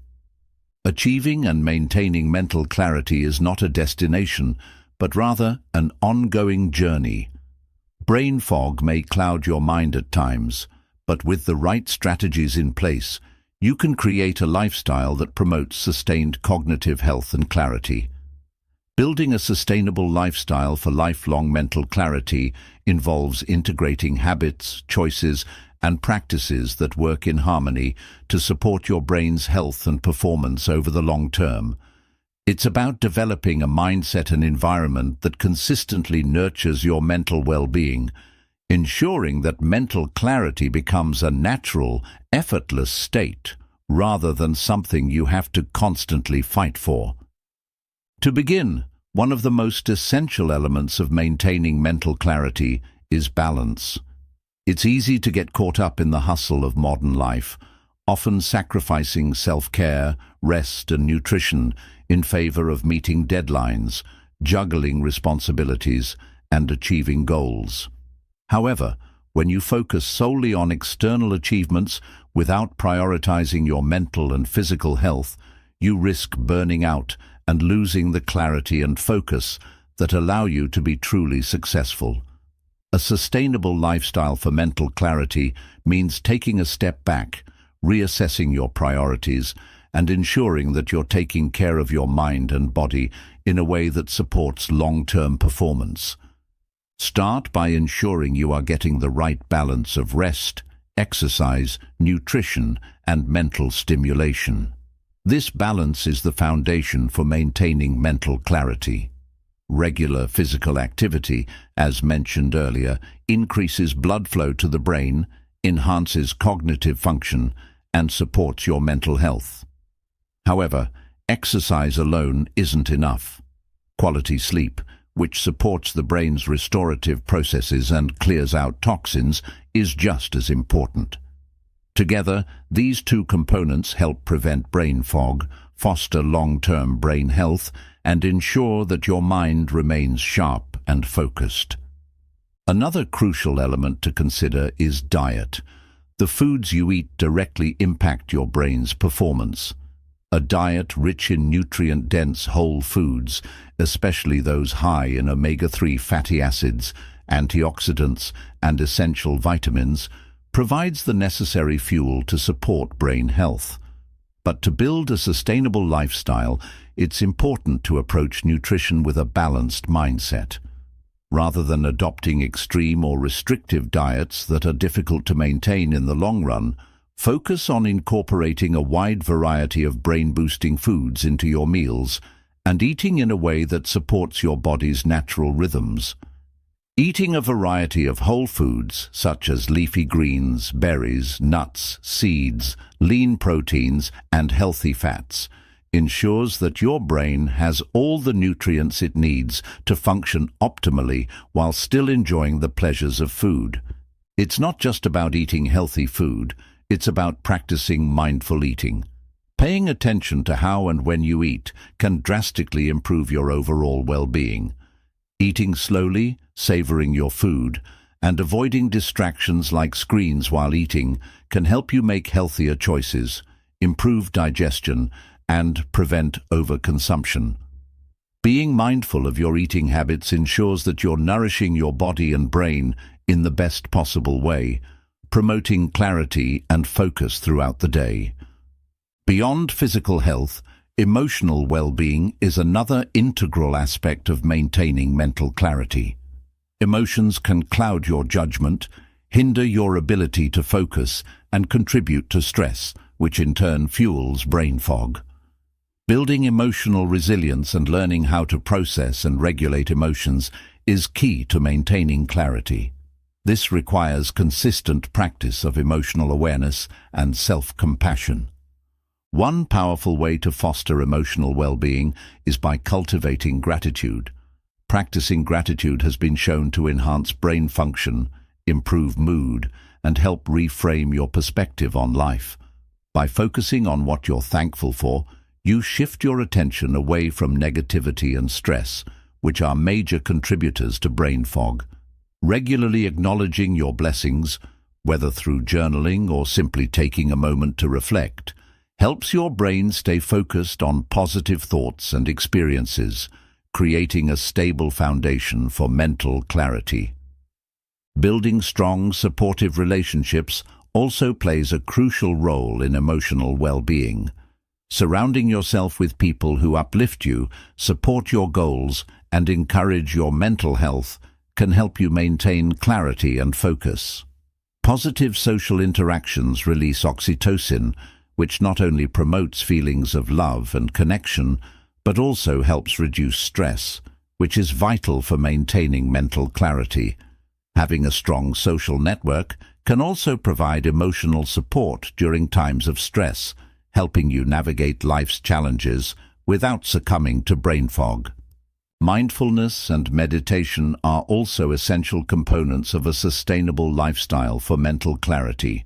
Achieving and maintaining mental clarity is not a destination, but rather an ongoing journey. Brain fog may cloud your mind at times, but with the right strategies in place, you can create a lifestyle that promotes sustained cognitive health and clarity. Building a sustainable lifestyle for lifelong mental clarity involves integrating habits, choices, and practices that work in harmony to support your brain's health and performance over the long term. It's about developing a mindset and environment that consistently nurtures your mental well-being, ensuring that mental clarity becomes a natural, effortless state rather than something you have to constantly fight for. To begin, one of the most essential elements of maintaining mental clarity is balance. It's easy to get caught up in the hustle of modern life, often sacrificing self-care, rest, and nutrition in favor of meeting deadlines, juggling responsibilities, and achieving goals. However, when you focus solely on external achievements without prioritizing your mental and physical health, you risk burning out and losing the clarity and focus that allow you to be truly successful. A sustainable lifestyle for mental clarity means taking a step back, reassessing your priorities, and ensuring that you're taking care of your mind and body in a way that supports long-term performance. Start by ensuring you are getting the right balance of rest, exercise, nutrition, and mental stimulation. This balance is the foundation for maintaining mental clarity. Regular physical activity, as mentioned earlier, increases blood flow to the brain, enhances cognitive function, and supports your mental health. However, exercise alone isn't enough. Quality sleep, which supports the brain's restorative processes and clears out toxins, is just as important. Together, these two components help prevent brain fog, foster long-term brain health, and ensure that your mind remains sharp and focused. Another crucial element to consider is diet. The foods you eat directly impact your brain's performance. A diet rich in nutrient-dense whole foods, especially those high in omega-3 fatty acids, antioxidants, and essential vitamins, provides the necessary fuel to support brain health. But to build a sustainable lifestyle, it's important to approach nutrition with a balanced mindset. Rather than adopting extreme or restrictive diets that are difficult to maintain in the long run, focus on incorporating a wide variety of brain-boosting foods into your meals and eating in a way that supports your body's natural rhythms. Eating a variety of whole foods, such as leafy greens, berries, nuts, seeds, lean proteins, and healthy fats, ensures that your brain has all the nutrients it needs to function optimally while still enjoying the pleasures of food. It's not just about eating healthy food, it's about practicing mindful eating. Paying attention to how and when you eat can drastically improve your overall well-being. Eating slowly, savoring your food, and avoiding distractions like screens while eating can help you make healthier choices, improve digestion, and prevent overconsumption. Being mindful of your eating habits ensures that you're nourishing your body and brain in the best possible way, promoting clarity and focus throughout the day. Beyond physical health, emotional well-being is another integral aspect of maintaining mental clarity. Emotions can cloud your judgment, hinder your ability to focus, and contribute to stress, which in turn fuels brain fog. Building emotional resilience and learning how to process and regulate emotions is key to maintaining clarity. This requires consistent practice of emotional awareness and self-compassion. One powerful way to foster emotional well-being is by cultivating gratitude. Practicing gratitude has been shown to enhance brain function, improve mood, and help reframe your perspective on life. By focusing on what you're thankful for, you shift your attention away from negativity and stress, which are major contributors to brain fog. Regularly acknowledging your blessings, whether through journaling or simply taking a moment to reflect, helps your brain stay focused on positive thoughts and experiences, creating a stable foundation for mental clarity. Building strong, supportive relationships also plays a crucial role in emotional well-being. Surrounding yourself with people who uplift you, support your goals, and encourage your mental health can help you maintain clarity and focus. Positive social interactions release oxytocin, which not only promotes feelings of love and connection, but also helps reduce stress, which is vital for maintaining mental clarity. Having a strong social network can also provide emotional support during times of stress, helping you navigate life's challenges without succumbing to brain fog. Mindfulness and meditation are also essential components of a sustainable lifestyle for mental clarity.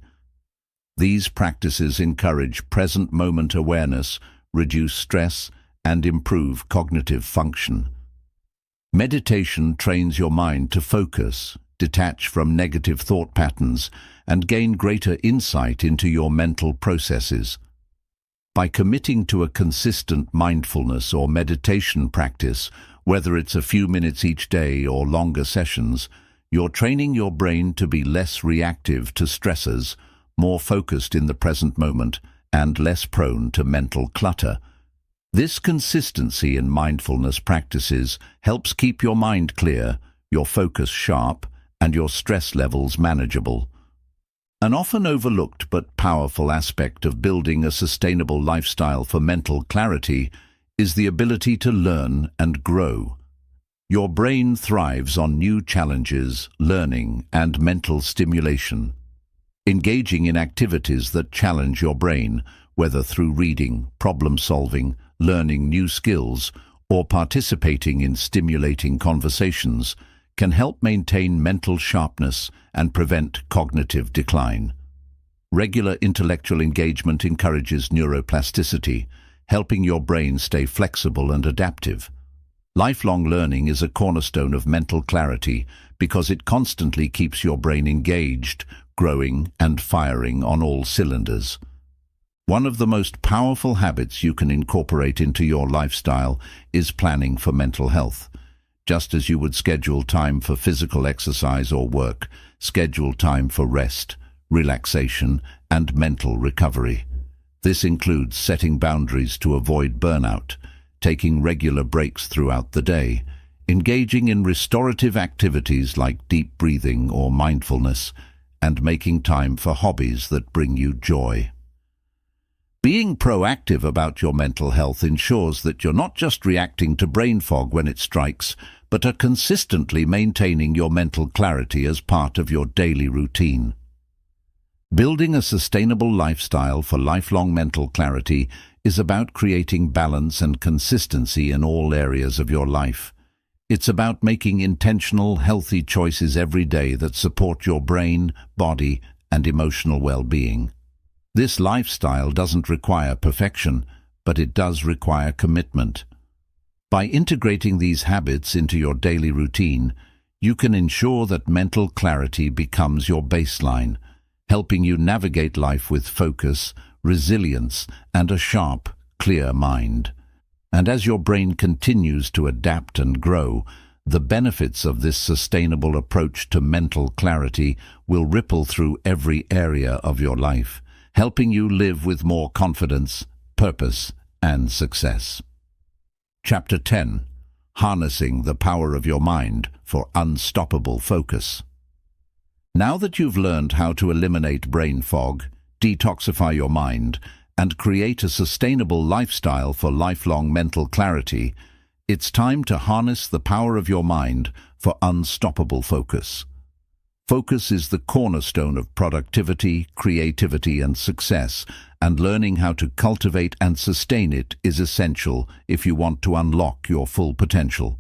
These practices encourage present-moment awareness, reduce stress, and improve cognitive function. Meditation trains your mind to focus, detach from negative thought patterns, and gain greater insight into your mental processes. By committing to a consistent mindfulness or meditation practice, whether it's a few minutes each day or longer sessions, you're training your brain to be less reactive to stressors, more focused in the present moment, and less prone to mental clutter. This consistency in mindfulness practices helps keep your mind clear, your focus sharp, and your stress levels manageable. An often overlooked but powerful aspect of building a sustainable lifestyle for mental clarity is the ability to learn and grow. Your brain thrives on new challenges, learning, and mental stimulation. Engaging in activities that challenge your brain, whether through reading, problem-solving, learning new skills, or participating in stimulating conversations, can help maintain mental sharpness and prevent cognitive decline. Regular intellectual engagement encourages neuroplasticity, helping your brain stay flexible and adaptive. Lifelong learning is a cornerstone of mental clarity because it constantly keeps your brain engaged, growing, and firing on all cylinders. One of the most powerful habits you can incorporate into your lifestyle is planning for mental health. Just as you would schedule time for physical exercise or work, schedule time for rest, relaxation, and mental recovery. This includes setting boundaries to avoid burnout, taking regular breaks throughout the day, engaging in restorative activities like deep breathing or mindfulness, and making time for hobbies that bring you joy. Being proactive about your mental health ensures that you're not just reacting to brain fog when it strikes, but are consistently maintaining your mental clarity as part of your daily routine. Building a sustainable lifestyle for lifelong mental clarity is about creating balance and consistency in all areas of your life. It's about making intentional, healthy choices every day that support your brain, body, and emotional well-being. This lifestyle doesn't require perfection, but it does require commitment. By integrating these habits into your daily routine, you can ensure that mental clarity becomes your baseline, helping you navigate life with focus, resilience, and a sharp, clear mind. And as your brain continues to adapt and grow, the benefits of this sustainable approach to mental clarity will ripple through every area of your life, helping you live with more confidence, purpose, and success. Chapter 10. Harnessing the Power of Your Mind for Unstoppable Focus. Now that you've learned how to eliminate brain fog, detoxify your mind, and create a sustainable lifestyle for lifelong mental clarity, it's time to harness the power of your mind for unstoppable focus. Focus is the cornerstone of productivity, creativity, and success, and learning how to cultivate and sustain it is essential if you want to unlock your full potential.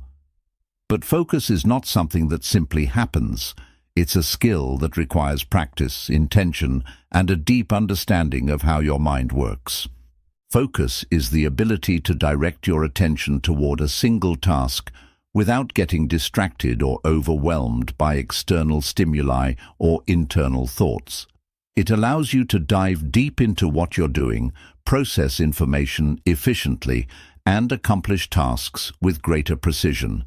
But focus is not something that simply happens. It's a skill that requires practice, intention, and a deep understanding of how your mind works. Focus is the ability to direct your attention toward a single task without getting distracted or overwhelmed by external stimuli or internal thoughts. It allows you to dive deep into what you're doing, process information efficiently, and accomplish tasks with greater precision.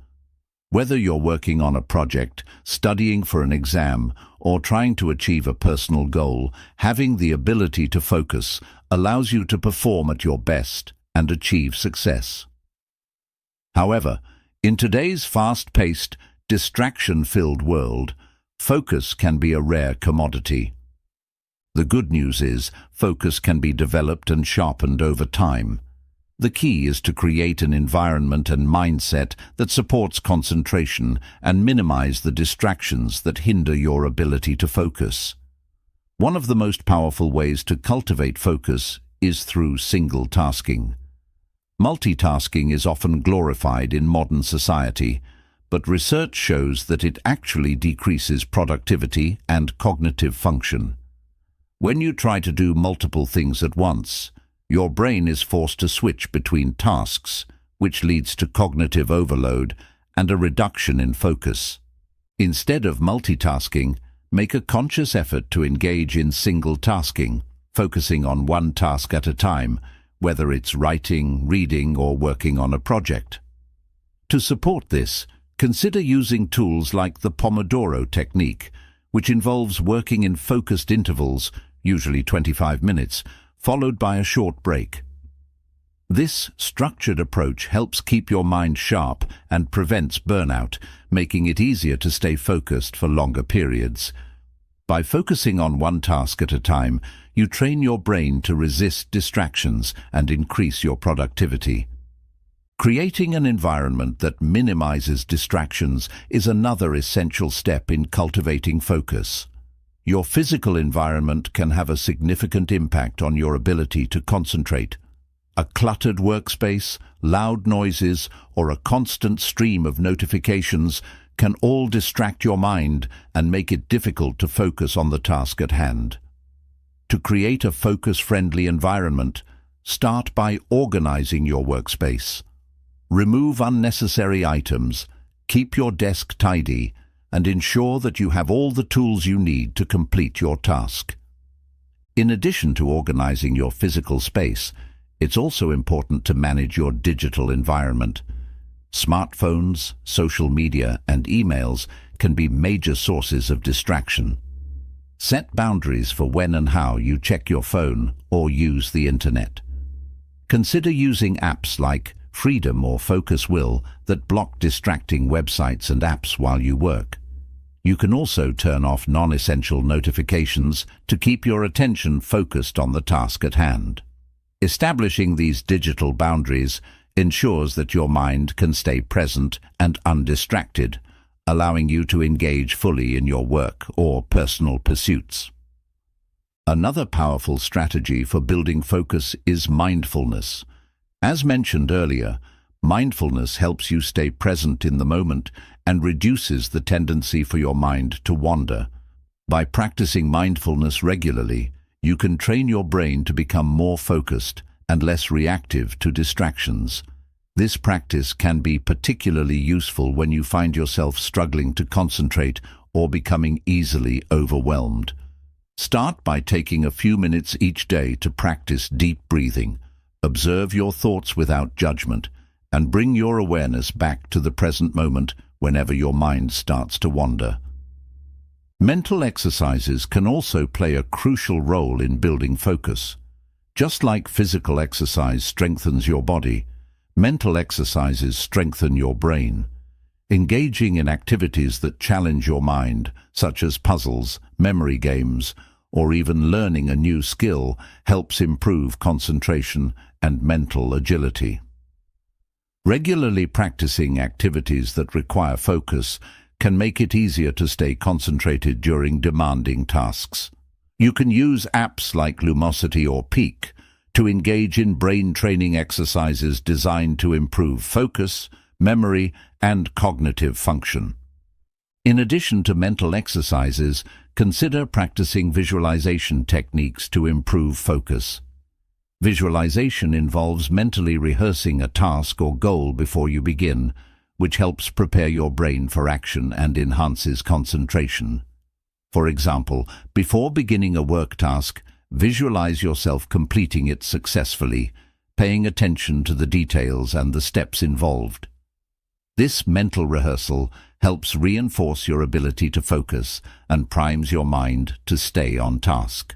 Whether you're working on a project, studying for an exam, or trying to achieve a personal goal, having the ability to focus allows you to perform at your best and achieve success. However, in today's fast-paced, distraction-filled world, focus can be a rare commodity. The good news is, focus can be developed and sharpened over time. The key is to create an environment and mindset that supports concentration and minimize the distractions that hinder your ability to focus. One of the most powerful ways to cultivate focus is through single tasking. Multitasking is often glorified in modern society, but research shows that it actually decreases productivity and cognitive function. When you try to do multiple things at once, your brain is forced to switch between tasks, which leads to cognitive overload and a reduction in focus. Instead of multitasking, make a conscious effort to engage in single tasking, focusing on one task at a time, whether it's writing, reading, or working on a project. To support this, consider using tools like the Pomodoro technique, which involves working in focused intervals, usually 25 minutes, followed by a short break. This structured approach helps keep your mind sharp and prevents burnout, making it easier to stay focused for longer periods. By focusing on one task at a time, you train your brain to resist distractions and increase your productivity. Creating an environment that minimizes distractions is another essential step in cultivating focus. Your physical environment can have a significant impact on your ability to concentrate. A cluttered workspace, loud noises, or a constant stream of notifications can all distract your mind and make it difficult to focus on the task at hand. To create a focus-friendly environment, start by organizing your workspace. Remove unnecessary items, keep your desk tidy, and ensure that you have all the tools you need to complete your task. In addition to organizing your physical space, it's also important to manage your digital environment. Smartphones, social media, and emails can be major sources of distraction. Set boundaries for when and how you check your phone or use the internet. Consider using apps like Freedom or Focus Will that block distracting websites and apps while you work. You can also turn off non-essential notifications to keep your attention focused on the task at hand. Establishing these digital boundaries ensures that your mind can stay present and undistracted, allowing you to engage fully in your work or personal pursuits. Another powerful strategy for building focus is mindfulness. As mentioned earlier, mindfulness helps you stay present in the moment and reduces the tendency for your mind to wander. By practicing mindfulness regularly, you can train your brain to become more focused and less reactive to distractions. This practice can be particularly useful when you find yourself struggling to concentrate or becoming easily overwhelmed. Start by taking a few minutes each day to practice deep breathing. Observe your thoughts without judgment, and bring your awareness back to the present moment whenever your mind starts to wander. Mental exercises can also play a crucial role in building focus. Just like physical exercise strengthens your body, mental exercises strengthen your brain. Engaging in activities that challenge your mind, such as puzzles, memory games, or even learning a new skill, helps improve concentration and mental agility. Regularly practicing activities that require focus can make it easier to stay concentrated during demanding tasks. You can use apps like Lumosity or Peak to engage in brain training exercises designed to improve focus, memory, and cognitive function. In addition to mental exercises, consider practicing visualization techniques to improve focus. Visualization involves mentally rehearsing a task or goal before you begin, which helps prepare your brain for action and enhances concentration. For example, before beginning a work task, visualize yourself completing it successfully, paying attention to the details and the steps involved. This mental rehearsal helps reinforce your ability to focus and primes your mind to stay on task.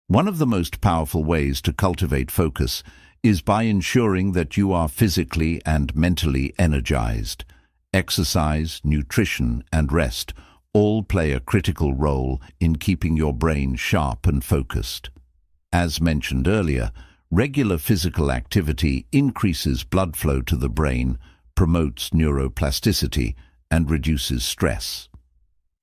One of the most powerful ways to cultivate focus is by ensuring that you are physically and mentally energized. Exercise, nutrition, and rest all play a critical role in keeping your brain sharp and focused. As mentioned earlier, regular physical activity increases blood flow to the brain, promotes neuroplasticity, and reduces stress.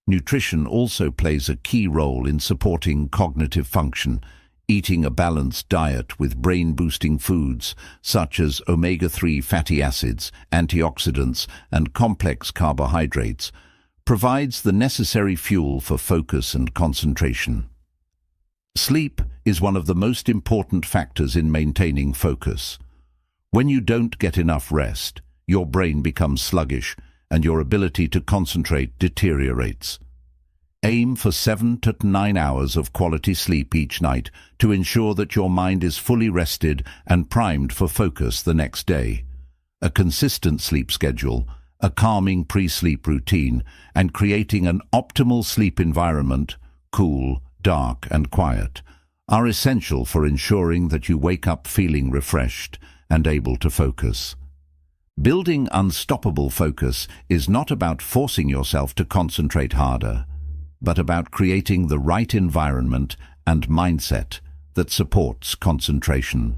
Nutrition also plays a key role in supporting cognitive function. Eating a balanced diet with brain-boosting foods such as omega-3 fatty acids, antioxidants, and complex carbohydrates provides the necessary fuel for focus and concentration. Sleep is one of the most important factors in maintaining focus. When you don't get enough rest, your brain becomes sluggish and your ability to concentrate deteriorates. Aim for 7 to 9 hours of quality sleep each night to ensure that your mind is fully rested and primed for focus the next day. A consistent sleep schedule, a calming pre-sleep routine, and creating an optimal sleep environment, cool, dark, and quiet, are essential for ensuring that you wake up feeling refreshed and able to focus. Building unstoppable focus is not about forcing yourself to concentrate harder, but about creating the right environment and mindset that supports concentration.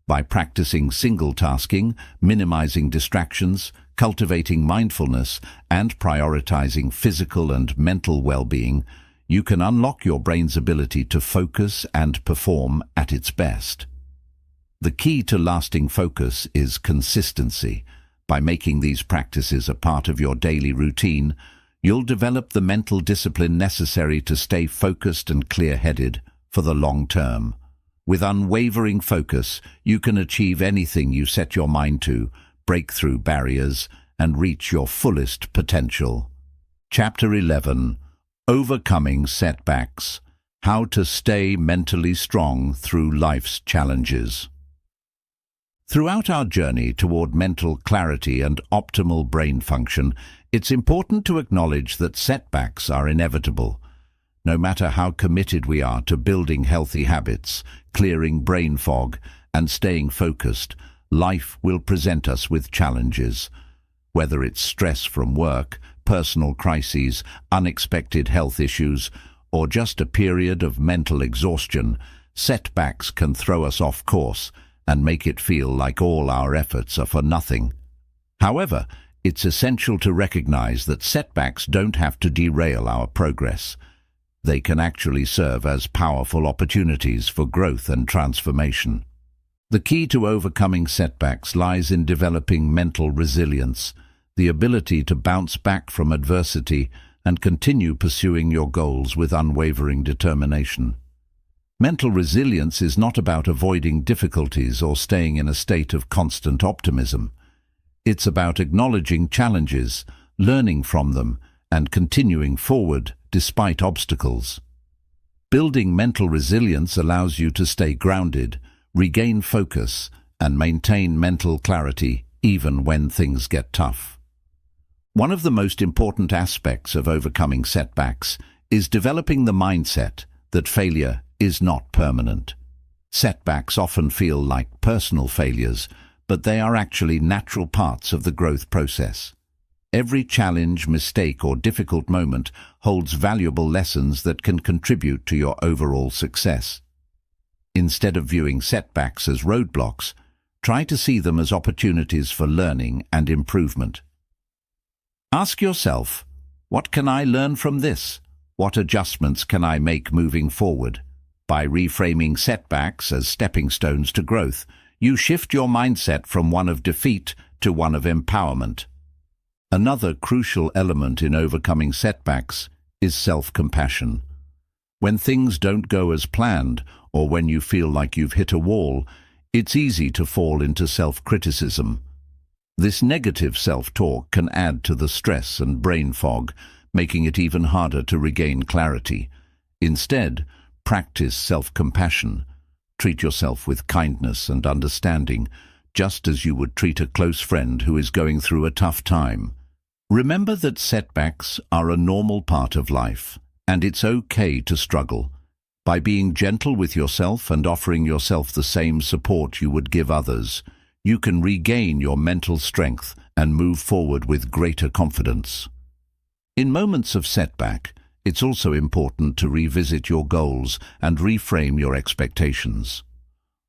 By practicing single-tasking, minimizing distractions, cultivating mindfulness, and prioritizing physical and mental well-being, you can unlock your brain's ability to focus and perform at its best. The key to lasting focus is consistency. By making these practices a part of your daily routine, you'll develop the mental discipline necessary to stay focused and clear-headed for the long term. With unwavering focus, you can achieve anything you set your mind to, break through barriers, and reach your fullest potential. Chapter 11. Overcoming Setbacks. How to stay mentally strong through life's challenges. Throughout our journey toward mental clarity and optimal brain function, it's important to acknowledge that setbacks are inevitable. No matter how committed we are to building healthy habits, clearing brain fog, and staying focused, life will present us with challenges. Whether it's stress from work, personal crises, unexpected health issues, or just a period of mental exhaustion, setbacks can throw us off course and make it feel like all our efforts are for nothing. However, it's essential to recognize that setbacks don't have to derail our progress. They can actually serve as powerful opportunities for growth and transformation. The key to overcoming setbacks lies in developing mental resilience, the ability to bounce back from adversity and continue pursuing your goals with unwavering determination. Mental resilience is not about avoiding difficulties or staying in a state of constant optimism. It's about acknowledging challenges, learning from them, and continuing forward despite obstacles. Building mental resilience allows you to stay grounded, regain focus, and maintain mental clarity even when things get tough. One of the most important aspects of overcoming setbacks is developing the mindset that failure is not permanent. Setbacks often feel like personal failures, but they are actually natural parts of the growth process. Every challenge, mistake, or difficult moment holds valuable lessons that can contribute to your overall success. Instead of viewing setbacks as roadblocks, try to see them as opportunities for learning and improvement. Ask yourself, what can I learn from this? What adjustments can I make moving forward? By reframing setbacks as stepping stones to growth, you shift your mindset from one of defeat to one of empowerment. Another crucial element in overcoming setbacks is self-compassion. When things don't go as planned, or when you feel like you've hit a wall, it's easy to fall into self-criticism. This negative self-talk can add to the stress and brain fog, making it even harder to regain clarity. Instead, Practice self-compassion. Treat yourself with kindness and understanding, just as you would treat a close friend who is going through a tough time. Remember that setbacks are a normal part of life, and it's okay to struggle. By being gentle with yourself and offering yourself the same support you would give others, you can regain your mental strength and move forward with greater confidence. In moments of setback, it's also important to revisit your goals and reframe your expectations.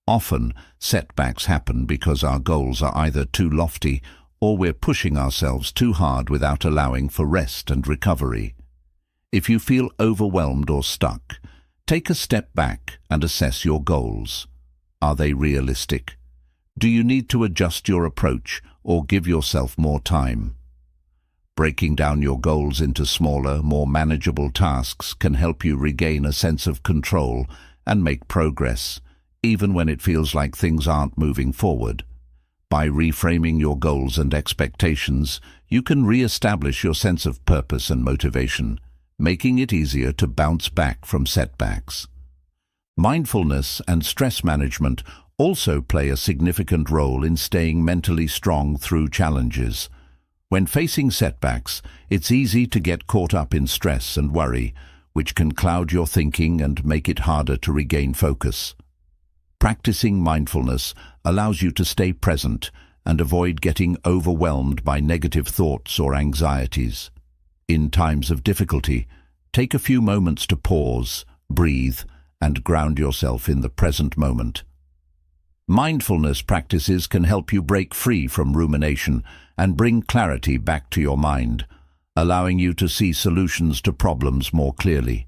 Often, setbacks happen because our goals are either too lofty or we're pushing ourselves too hard without allowing for rest and recovery. If you feel overwhelmed or stuck, take a step back and assess your goals. Are they realistic? Do you need to adjust your approach or give yourself more time? Breaking down your goals into smaller, more manageable tasks can help you regain a sense of control and make progress, even when it feels like things aren't moving forward. By reframing your goals and expectations, you can re-establish your sense of purpose and motivation, making it easier to bounce back from setbacks. Mindfulness and stress management also play a significant role in staying mentally strong through challenges. When facing setbacks, it's easy to get caught up in stress and worry, which can cloud your thinking and make it harder to regain focus. Practicing mindfulness allows you to stay present and avoid getting overwhelmed by negative thoughts or anxieties. In times of difficulty, take a few moments to pause, breathe, and ground yourself in the present moment. Mindfulness practices can help you break free from rumination and bring clarity back to your mind, allowing you to see solutions to problems more clearly.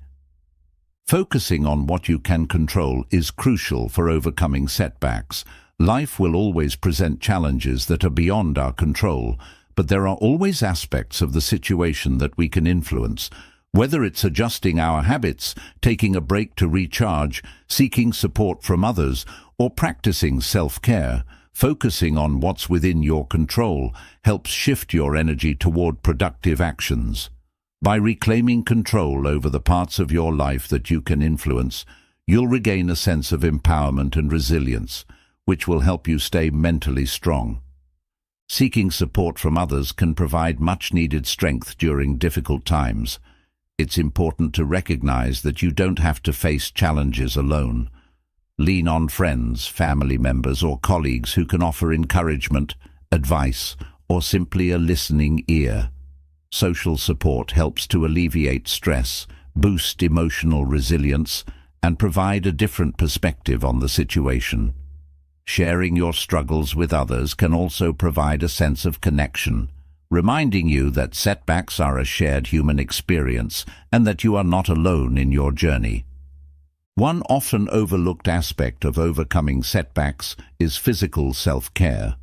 Focusing on what you can control is crucial for overcoming setbacks. Life will always present challenges that are beyond our control, but there are always aspects of the situation that we can influence. Whether it's adjusting our habits, taking a break to recharge, seeking support from others, or practicing self-care, focusing on what's within your control helps shift your energy toward productive actions. By reclaiming control over the parts of your life that you can influence, you'll regain a sense of empowerment and resilience, which will help you stay mentally strong. Seeking support from others can provide much-needed strength during difficult times. It's important to recognize that you don't have to face challenges alone. Lean on friends, family members, or colleagues who can offer encouragement, advice, or simply a listening ear. Social support helps to alleviate stress, boost emotional resilience, and provide a different perspective on the situation. Sharing your struggles with others can also provide a sense of connection, reminding you that setbacks are a shared human experience and that you are not alone in your journey. One often overlooked aspect of overcoming setbacks is physical self-care.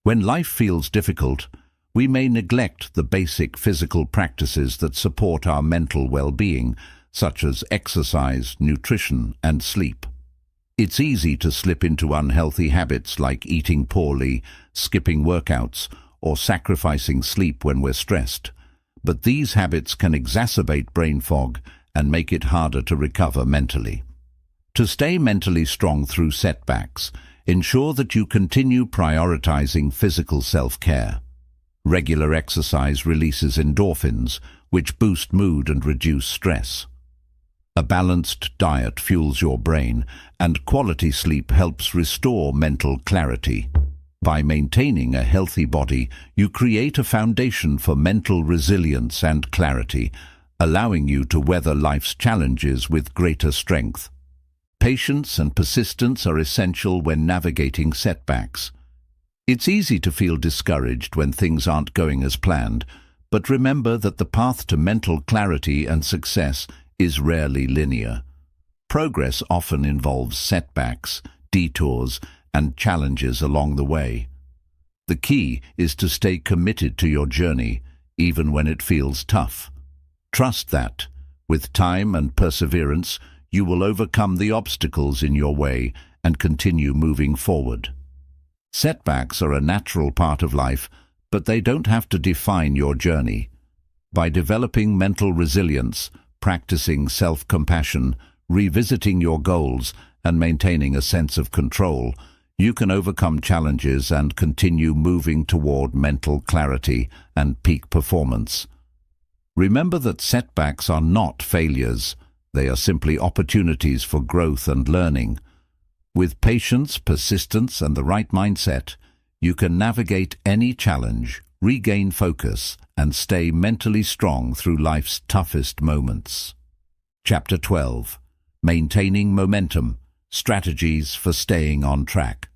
When life feels difficult, we may neglect the basic physical practices that support our mental well-being, such as exercise, nutrition, and sleep. It's easy to slip into unhealthy habits like eating poorly, skipping workouts, or sacrificing sleep when we're stressed. But these habits can exacerbate brain fog and make it harder to recover mentally. To stay mentally strong through setbacks, ensure that you continue prioritizing physical self-care. Regular exercise releases endorphins, which boost mood and reduce stress. A balanced diet fuels your brain, and quality sleep helps restore mental clarity. By maintaining a healthy body, you create a foundation for mental resilience and clarity, allowing you to weather life's challenges with greater strength. Patience and persistence are essential when navigating setbacks. It's easy to feel discouraged when things aren't going as planned, but remember that the path to mental clarity and success is rarely linear. Progress often involves setbacks, detours, and challenges along the way. The key is to stay committed to your journey, even when it feels tough. Trust that, with time and perseverance, you will overcome the obstacles in your way and continue moving forward. Setbacks are a natural part of life, but they don't have to define your journey. By developing mental resilience, practicing self-compassion, revisiting your goals, and maintaining a sense of control, you can overcome challenges and continue moving toward mental clarity and peak performance. Remember that setbacks are not failures. They are simply opportunities for growth and learning. With patience, persistence, and the right mindset, you can navigate any challenge, regain focus, and stay mentally strong through life's toughest moments. Chapter 12. Maintaining Momentum. Strategies for Staying on Track.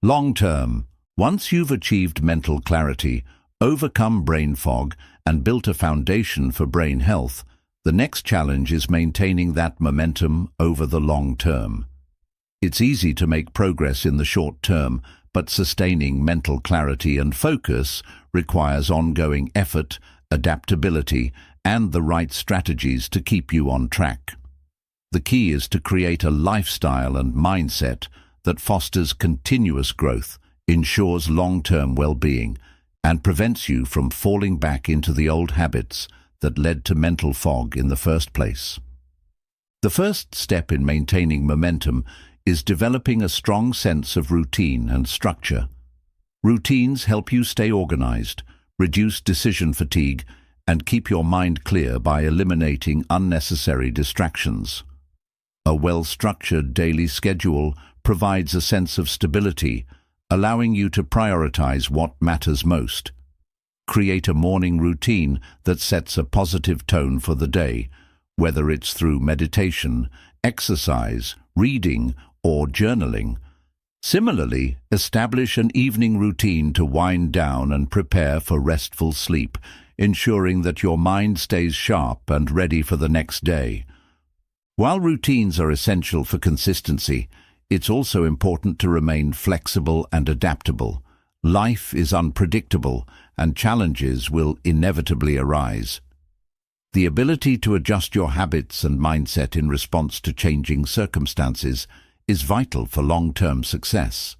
Long term. Once you've achieved mental clarity, overcome brain fog, and built a foundation for brain health, the next challenge is maintaining that momentum over the long term. It's easy to make progress in the short term, but sustaining mental clarity and focus requires ongoing effort, adaptability, and the right strategies to keep you on track. The key is to create a lifestyle and mindset that fosters continuous growth, ensures long-term well-being, and prevents you from falling back into the old habits that led to mental fog in the first place. The first step in maintaining momentum is developing a strong sense of routine and structure. Routines help you stay organized, reduce decision fatigue, and keep your mind clear by eliminating unnecessary distractions. A well-structured daily schedule provides a sense of stability, allowing you to prioritize what matters most. Create a morning routine that sets a positive tone for the day, whether it's through meditation, exercise, reading, or journaling. Similarly, establish an evening routine to wind down and prepare for restful sleep, ensuring that your mind stays sharp and ready for the next day. While routines are essential for consistency, it's also important to remain flexible and adaptable. Life is unpredictable, and challenges will inevitably arise. The ability to adjust your habits and mindset in response to changing circumstances is vital for long-term success.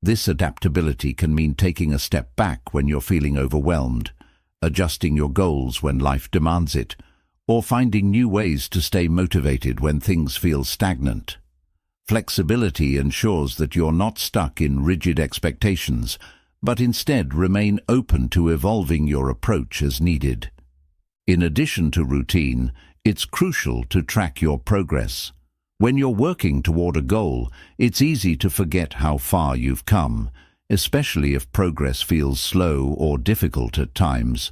This adaptability can mean taking a step back when you're feeling overwhelmed, adjusting your goals when life demands it, or finding new ways to stay motivated when things feel stagnant. Flexibility ensures that you're not stuck in rigid expectations, but instead remain open to evolving your approach as needed. In addition to routine, it's crucial to track your progress. When you're working toward a goal, it's easy to forget how far you've come, especially if progress feels slow or difficult at times.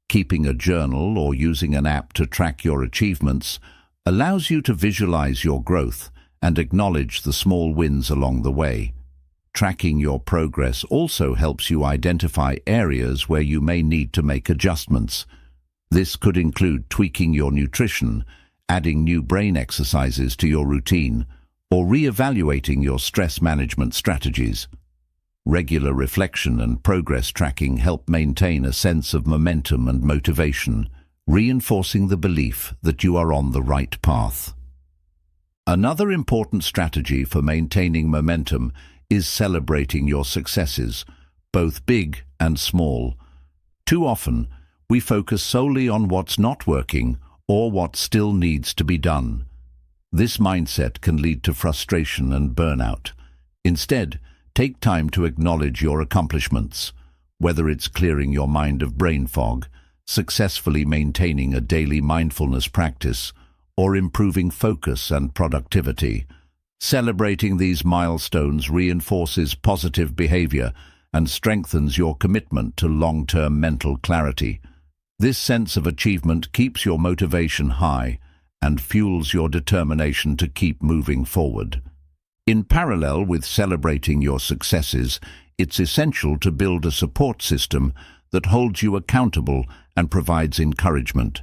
Keeping a journal or using an app to track your achievements allows you to visualize your growth and acknowledge the small wins along the way. Tracking your progress also helps you identify areas where you may need to make adjustments. This could include tweaking your nutrition, adding new brain exercises to your routine, or re-evaluating your stress management strategies. Regular reflection and progress tracking help maintain a sense of momentum and motivation, reinforcing the belief that you are on the right path. Another important strategy for maintaining momentum is celebrating your successes, both big and small. Too often, we focus solely on what's not working or what still needs to be done. This mindset can lead to frustration and burnout. Instead, take time to acknowledge your accomplishments, whether it's clearing your mind of brain fog, successfully maintaining a daily mindfulness practice, or improving focus and productivity. Celebrating these milestones reinforces positive behavior and strengthens your commitment to long-term mental clarity. This sense of achievement keeps your motivation high and fuels your determination to keep moving forward. In parallel with celebrating your successes, it's essential to build a support system that holds you accountable and provides encouragement.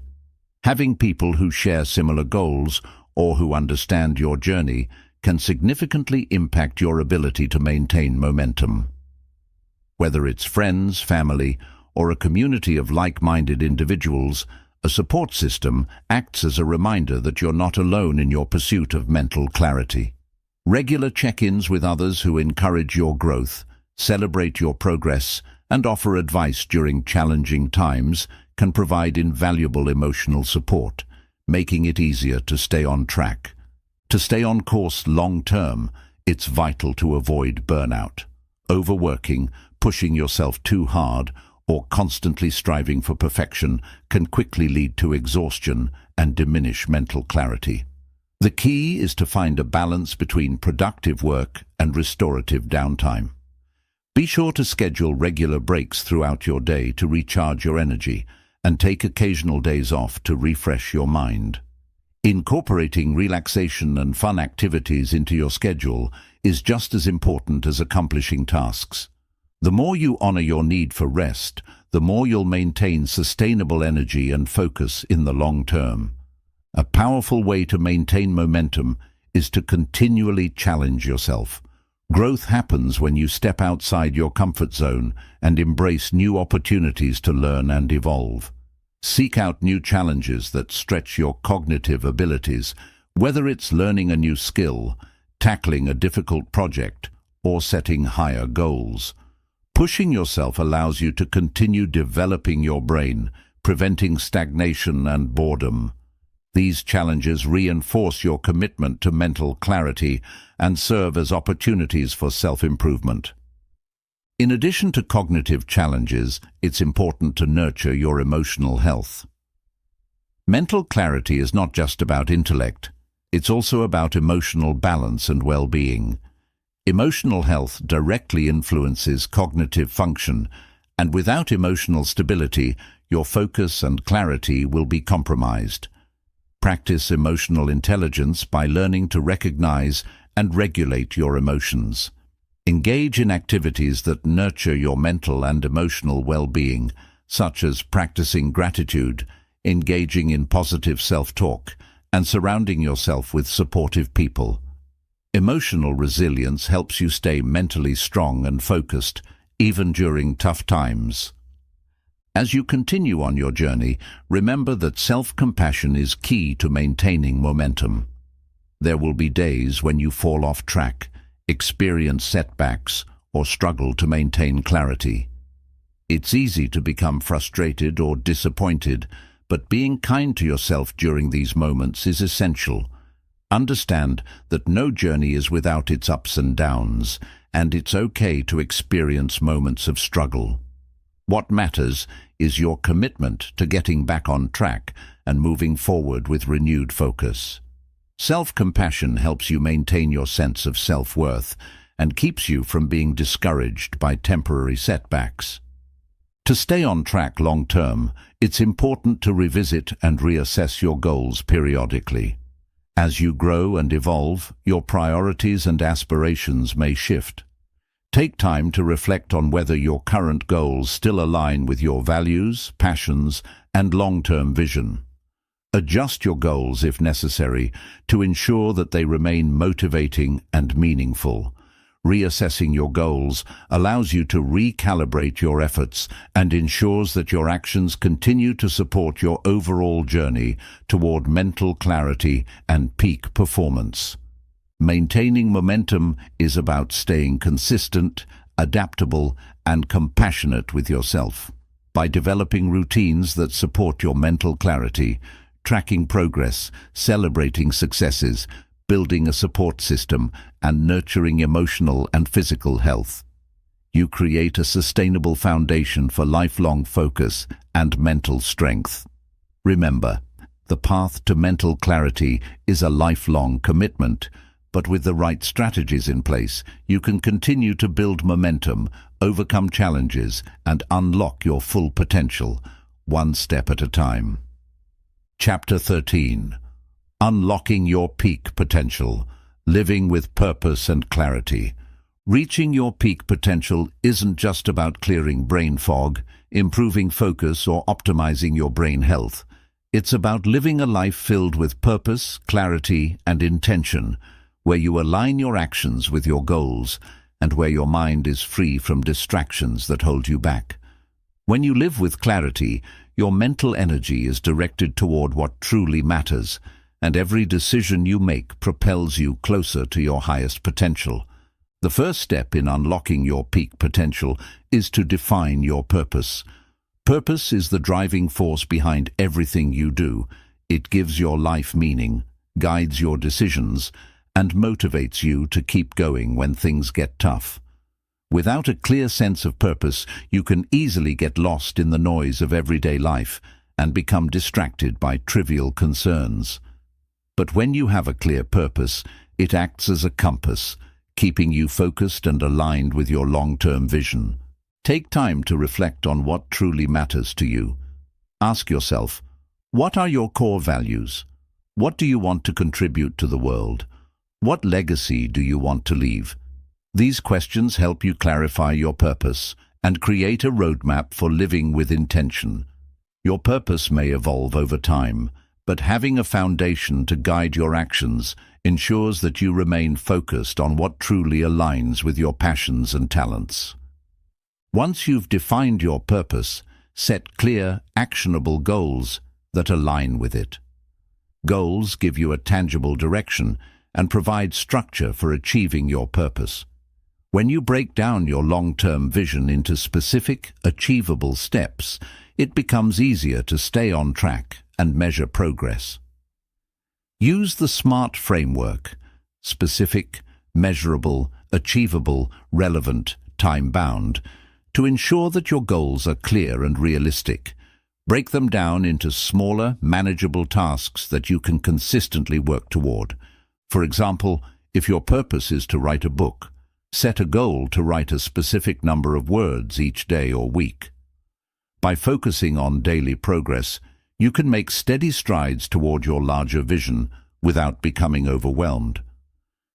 Having people who share similar goals or who understand your journey can significantly impact your ability to maintain momentum. Whether it's friends, family, or a community of like-minded individuals, a support system acts as a reminder that you're not alone in your pursuit of mental clarity. Regular check-ins with others who encourage your growth, celebrate your progress, and offer advice during challenging times can provide invaluable emotional support, making it easier to stay on track. To stay on course long-term, it's vital to avoid burnout. Overworking, pushing yourself too hard, or constantly striving for perfection can quickly lead to exhaustion and diminish mental clarity. The key is to find a balance between productive work and restorative downtime. Be sure to schedule regular breaks throughout your day to recharge your energy and take occasional days off to refresh your mind. Incorporating relaxation and fun activities into your schedule is just as important as accomplishing tasks. The more you honor your need for rest, the more you'll maintain sustainable energy and focus in the long term. A powerful way to maintain momentum is to continually challenge yourself. Growth happens when you step outside your comfort zone and embrace new opportunities to learn and evolve. Seek out new challenges that stretch your cognitive abilities, whether it's learning a new skill, tackling a difficult project, or setting higher goals. Pushing yourself allows you to continue developing your brain, preventing stagnation and boredom. These challenges reinforce your commitment to mental clarity and serve as opportunities for self-improvement. In addition to cognitive challenges, it's important to nurture your emotional health. Mental clarity is not just about intellect, it's also about emotional balance and well-being. Emotional health directly influences cognitive function, and without emotional stability, your focus and clarity will be compromised. Practice emotional intelligence by learning to recognize and regulate your emotions. Engage in activities that nurture your mental and emotional well-being, such as practicing gratitude, engaging in positive self-talk, and surrounding yourself with supportive people. Emotional resilience helps you stay mentally strong and focused, even during tough times. As you continue on your journey, remember that self-compassion is key to maintaining momentum. There will be days when you fall off track, experience setbacks, or struggle to maintain clarity. It's easy to become frustrated or disappointed, but being kind to yourself during these moments is essential. Understand that no journey is without its ups and downs, and it's okay to experience moments of struggle. What matters is your commitment to getting back on track and moving forward with renewed focus. Self-compassion helps you maintain your sense of self-worth and keeps you from being discouraged by temporary setbacks. To stay on track long-term, it's important to revisit and reassess your goals periodically. As you grow and evolve, your priorities and aspirations may shift. Take time to reflect on whether your current goals still align with your values, passions, and long-term vision. Adjust your goals if necessary to ensure that they remain motivating and meaningful. Reassessing your goals allows you to recalibrate your efforts and ensures that your actions continue to support your overall journey toward mental clarity and peak performance. Maintaining momentum is about staying consistent, adaptable, and compassionate with yourself. By developing routines that support your mental clarity, tracking progress, celebrating successes, building a support system, and nurturing emotional and physical health, you create a sustainable foundation for lifelong focus and mental strength. Remember, the path to mental clarity is a lifelong commitment, but with the right strategies in place, you can continue to build momentum, overcome challenges, and unlock your full potential, one step at a time. Chapter 13. Unlocking your peak potential, living with purpose and clarity. Reaching your peak potential isn't just about clearing brain fog, improving focus, or optimizing your brain health. It's about living a life filled with purpose, clarity, and intention, where you align your actions with your goals and where your mind is free from distractions that hold you back. When you live with clarity, your mental energy is directed toward what truly matters, and every decision you make propels you closer to your highest potential. The first step in unlocking your peak potential is to define your purpose. Purpose is the driving force behind everything you do. It gives your life meaning, guides your decisions, and motivates you to keep going when things get tough. Without a clear sense of purpose, you can easily get lost in the noise of everyday life and become distracted by trivial concerns. But when you have a clear purpose, it acts as a compass, keeping you focused and aligned with your long-term vision. Take time to reflect on what truly matters to you. Ask yourself, what are your core values? What do you want to contribute to the world? What legacy do you want to leave? These questions help you clarify your purpose and create a roadmap for living with intention. Your purpose may evolve over time, but having a foundation to guide your actions ensures that you remain focused on what truly aligns with your passions and talents. Once you've defined your purpose, set clear, actionable goals that align with it. Goals give you a tangible direction and provide structure for achieving your purpose. When you break down your long-term vision into specific, achievable steps, it becomes easier to stay on track and measure progress. Use the SMART framework: specific, measurable, achievable, relevant, time-bound, to ensure that your goals are clear and realistic. Break them down into smaller, manageable tasks that you can consistently work toward. For example, if your purpose is to write a book, set a goal to write a specific number of words each day or week. By focusing on daily progress, you can make steady strides toward your larger vision without becoming overwhelmed.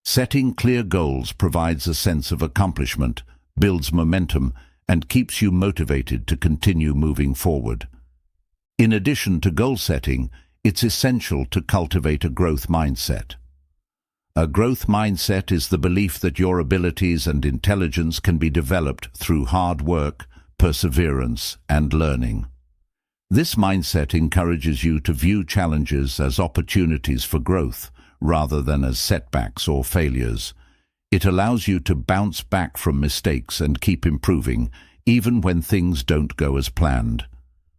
Setting clear goals provides a sense of accomplishment, builds momentum, and keeps you motivated to continue moving forward. In addition to goal setting, it's essential to cultivate a growth mindset. A growth mindset is the belief that your abilities and intelligence can be developed through hard work, perseverance, and learning. This mindset encourages you to view challenges as opportunities for growth, rather than as setbacks or failures. It allows you to bounce back from mistakes and keep improving, even when things don't go as planned.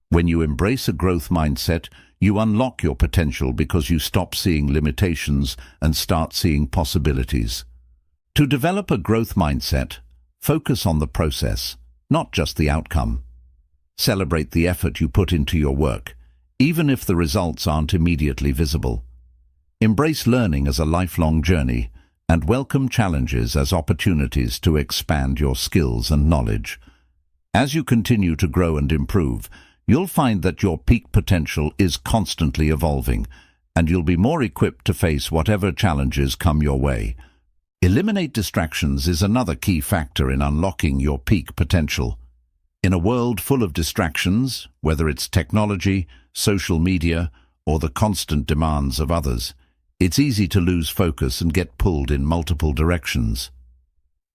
When you embrace a growth mindset, you unlock your potential because you stop seeing limitations and start seeing possibilities. To develop a growth mindset, focus on the process, not just the outcome. Celebrate the effort you put into your work, even if the results aren't immediately visible. Embrace learning as a lifelong journey and welcome challenges as opportunities to expand your skills and knowledge. As you continue to grow and improve, you'll find that your peak potential is constantly evolving, and you'll be more equipped to face whatever challenges come your way. Eliminate distractions is another key factor in unlocking your peak potential. In a world full of distractions, whether it's technology, social media, or the constant demands of others, it's easy to lose focus and get pulled in multiple directions.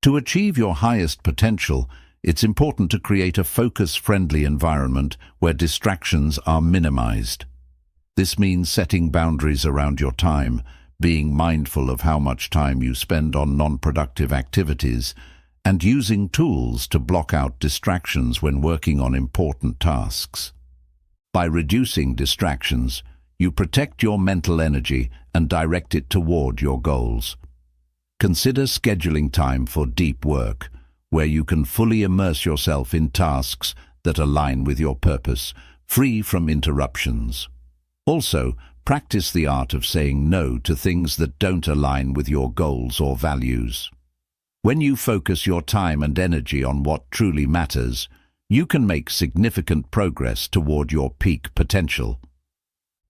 To achieve your highest potential, it's important to create a focus-friendly environment where distractions are minimized. This means setting boundaries around your time, being mindful of how much time you spend on non-productive activities, and using tools to block out distractions when working on important tasks. By reducing distractions, you protect your mental energy and direct it toward your goals. Consider scheduling time for deep work, where you can fully immerse yourself in tasks that align with your purpose, free from interruptions. Also, practice the art of saying no to things that don't align with your goals or values. When you focus your time and energy on what truly matters, you can make significant progress toward your peak potential.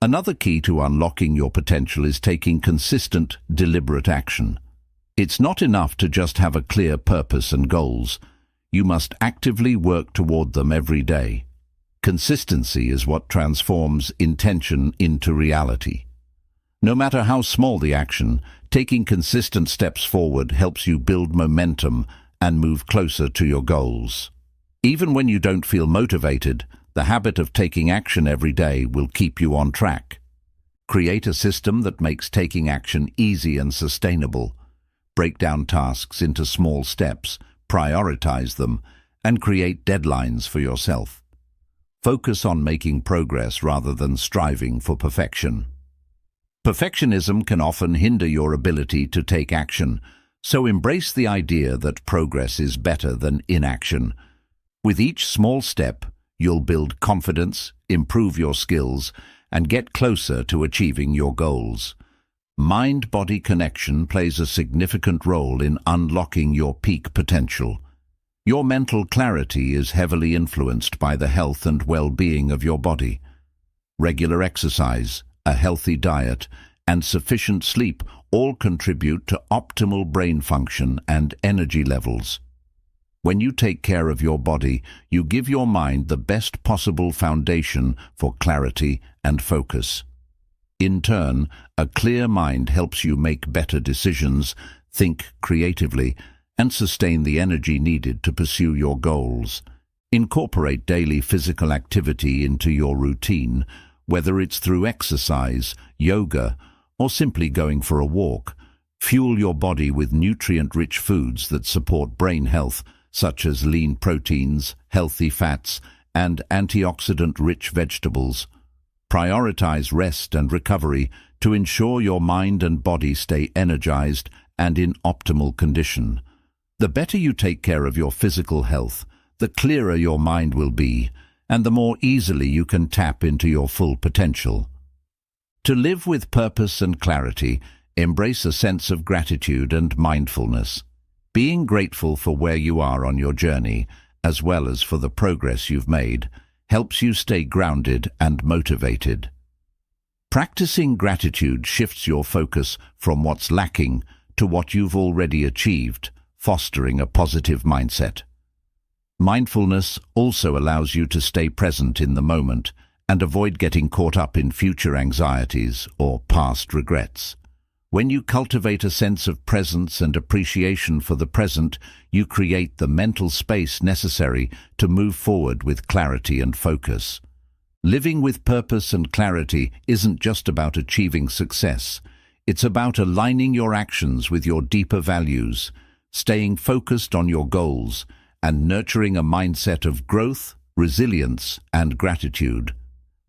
Another key to unlocking your potential is taking consistent, deliberate action. It's not enough to just have a clear purpose and goals. You must actively work toward them every day. Consistency is what transforms intention into reality. No matter how small the action, taking consistent steps forward helps you build momentum and move closer to your goals. Even when you don't feel motivated, the habit of taking action every day will keep you on track. Create a system that makes taking action easy and sustainable. Break down tasks into small steps, prioritize them, and create deadlines for yourself. Focus on making progress rather than striving for perfection. Perfectionism can often hinder your ability to take action, so embrace the idea that progress is better than inaction. With each small step, you'll build confidence, improve your skills, and get closer to achieving your goals. Mind-body connection plays a significant role in unlocking your peak potential. Your mental clarity is heavily influenced by the health and well-being of your body. Regular exercise, a healthy diet, and sufficient sleep all contribute to optimal brain function and energy levels. When you take care of your body, you give your mind the best possible foundation for clarity and focus. In turn, a clear mind helps you make better decisions, think creatively, and sustain the energy needed to pursue your goals. Incorporate daily physical activity into your routine, whether it's through exercise, yoga, or simply going for a walk. Fuel your body with nutrient-rich foods that support brain health, such as lean proteins, healthy fats, and antioxidant-rich vegetables. Prioritize rest and recovery to ensure your mind and body stay energized and in optimal condition. The better you take care of your physical health, the clearer your mind will be, and the more easily you can tap into your full potential. To live with purpose and clarity, embrace a sense of gratitude and mindfulness. Being grateful for where you are on your journey, as well as for the progress you've made, helps you stay grounded and motivated. Practicing gratitude shifts your focus from what's lacking to what you've already achieved, fostering a positive mindset. Mindfulness also allows you to stay present in the moment and avoid getting caught up in future anxieties or past regrets. When you cultivate a sense of presence and appreciation for the present, you create the mental space necessary to move forward with clarity and focus. Living with purpose and clarity isn't just about achieving success. It's about aligning your actions with your deeper values, staying focused on your goals, and nurturing a mindset of growth, resilience, and gratitude.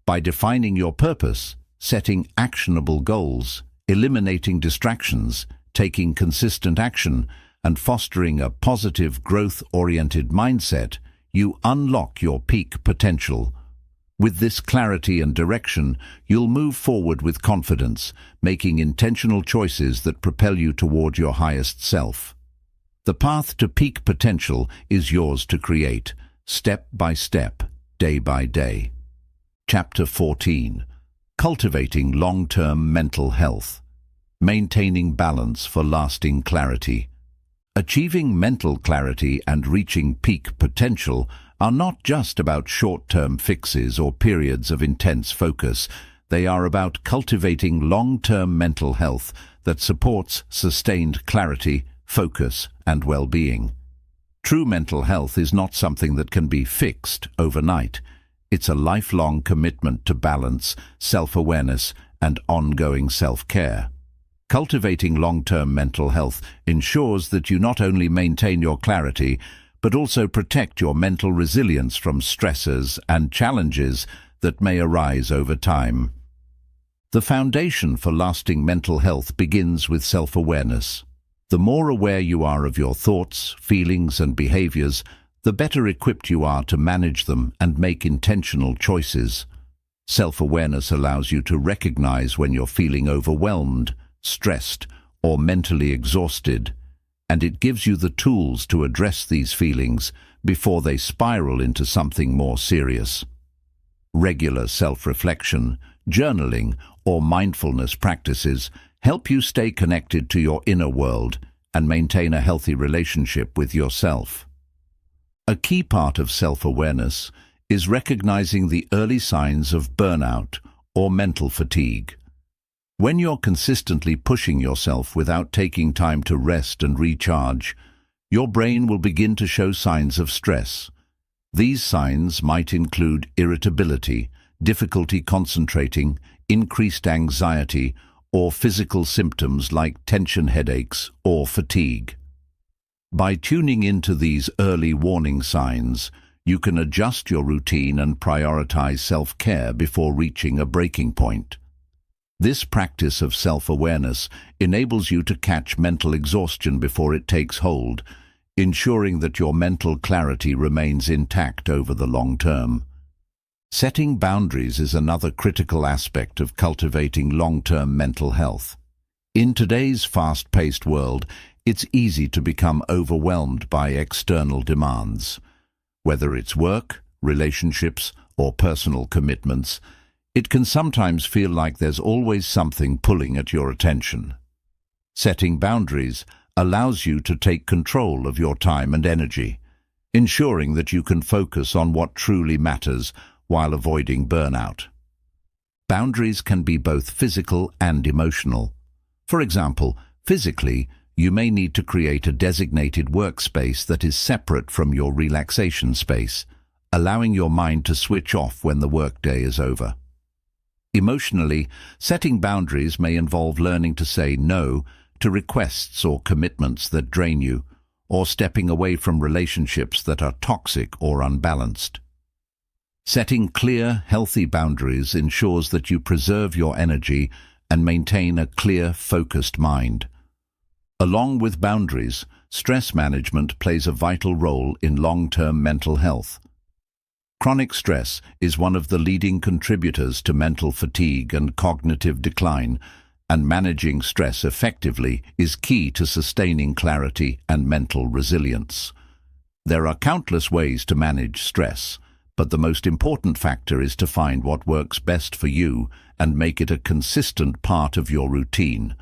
By defining your purpose, setting actionable goals, eliminating distractions, taking consistent action, and fostering a positive, growth-oriented mindset, you unlock your peak potential. With this clarity and direction, you'll move forward with confidence, making intentional choices that propel you toward your highest self. The path to peak potential is yours to create, step by step, day by day. Chapter 14. Cultivating long-term mental health. Maintaining balance for lasting clarity. Achieving mental clarity and reaching peak potential are not just about short-term fixes or periods of intense focus. They are about cultivating long-term mental health that supports sustained clarity, focus, and well-being. True mental health is not something that can be fixed overnight. It's a lifelong commitment to balance, self-awareness, and ongoing self-care. Cultivating long-term mental health ensures that you not only maintain your clarity, but also protect your mental resilience from stressors and challenges that may arise over time. The foundation for lasting mental health begins with self-awareness. The more aware you are of your thoughts, feelings, and behaviors, the better equipped you are to manage them and make intentional choices. Self-awareness allows you to recognize when you're feeling overwhelmed, stressed, or mentally exhausted, and it gives you the tools to address these feelings before they spiral into something more serious. Regular self-reflection, journaling, or mindfulness practices help you stay connected to your inner world and maintain a healthy relationship with yourself. A key part of self-awareness is recognizing the early signs of burnout or mental fatigue. When you're consistently pushing yourself without taking time to rest and recharge, your brain will begin to show signs of stress. These signs might include irritability, difficulty concentrating, increased anxiety, or physical symptoms like tension headaches or fatigue. By tuning into these early warning signs, you can adjust your routine and prioritize self-care before reaching a breaking point. This practice of self-awareness enables you to catch mental exhaustion before it takes hold, ensuring that your mental clarity remains intact over the long term. Setting boundaries is another critical aspect of cultivating long-term mental health. In today's fast-paced world, it's easy to become overwhelmed by external demands. Whether it's work, relationships, or personal commitments, it can sometimes feel like there's always something pulling at your attention. Setting boundaries allows you to take control of your time and energy, ensuring that you can focus on what truly matters while avoiding burnout. Boundaries can be both physical and emotional. For example, physically, you may need to create a designated workspace that is separate from your relaxation space, allowing your mind to switch off when the workday is over. Emotionally, setting boundaries may involve learning to say no to requests or commitments that drain you, or stepping away from relationships that are toxic or unbalanced. Setting clear, healthy boundaries ensures that you preserve your energy and maintain a clear, focused mind. Along with boundaries, stress management plays a vital role in long-term mental health. Chronic stress is one of the leading contributors to mental fatigue and cognitive decline, and managing stress effectively is key to sustaining clarity and mental resilience. There are countless ways to manage stress, but the most important factor is to find what works best for you and make it a consistent part of your routine.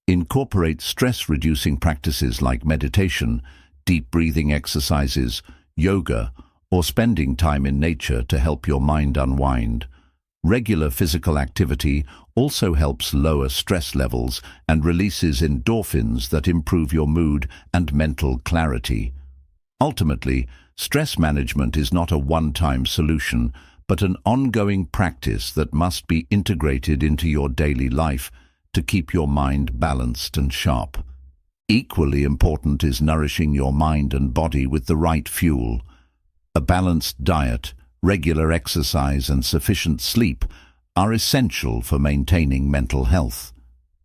Incorporate stress-reducing practices like meditation, deep breathing exercises, yoga, or spending time in nature to help your mind unwind. Regular physical activity also helps lower stress levels and releases endorphins that improve your mood and mental clarity. Ultimately, stress management is not a one-time solution, but an ongoing practice that must be integrated into your daily life to keep your mind balanced and sharp. Equally important is nourishing your mind and body with the right fuel. A balanced diet, regular exercise, and sufficient sleep are essential for maintaining mental health.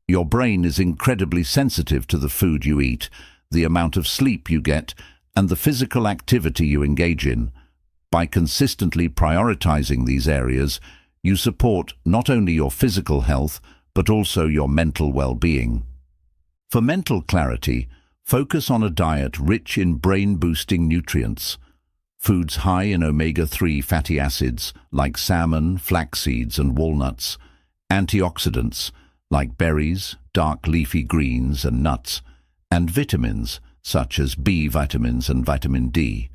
Your brain is incredibly sensitive to the food you eat, the amount of sleep you get, and the physical activity you engage in. By consistently prioritizing these areas, you support not only your physical health, but also your mental well-being. For mental clarity, focus on a diet rich in brain-boosting nutrients. Foods high in omega-3 fatty acids like salmon, flax seeds, and walnuts, antioxidants like berries, dark leafy greens, and nuts, and vitamins such as B vitamins and vitamin D.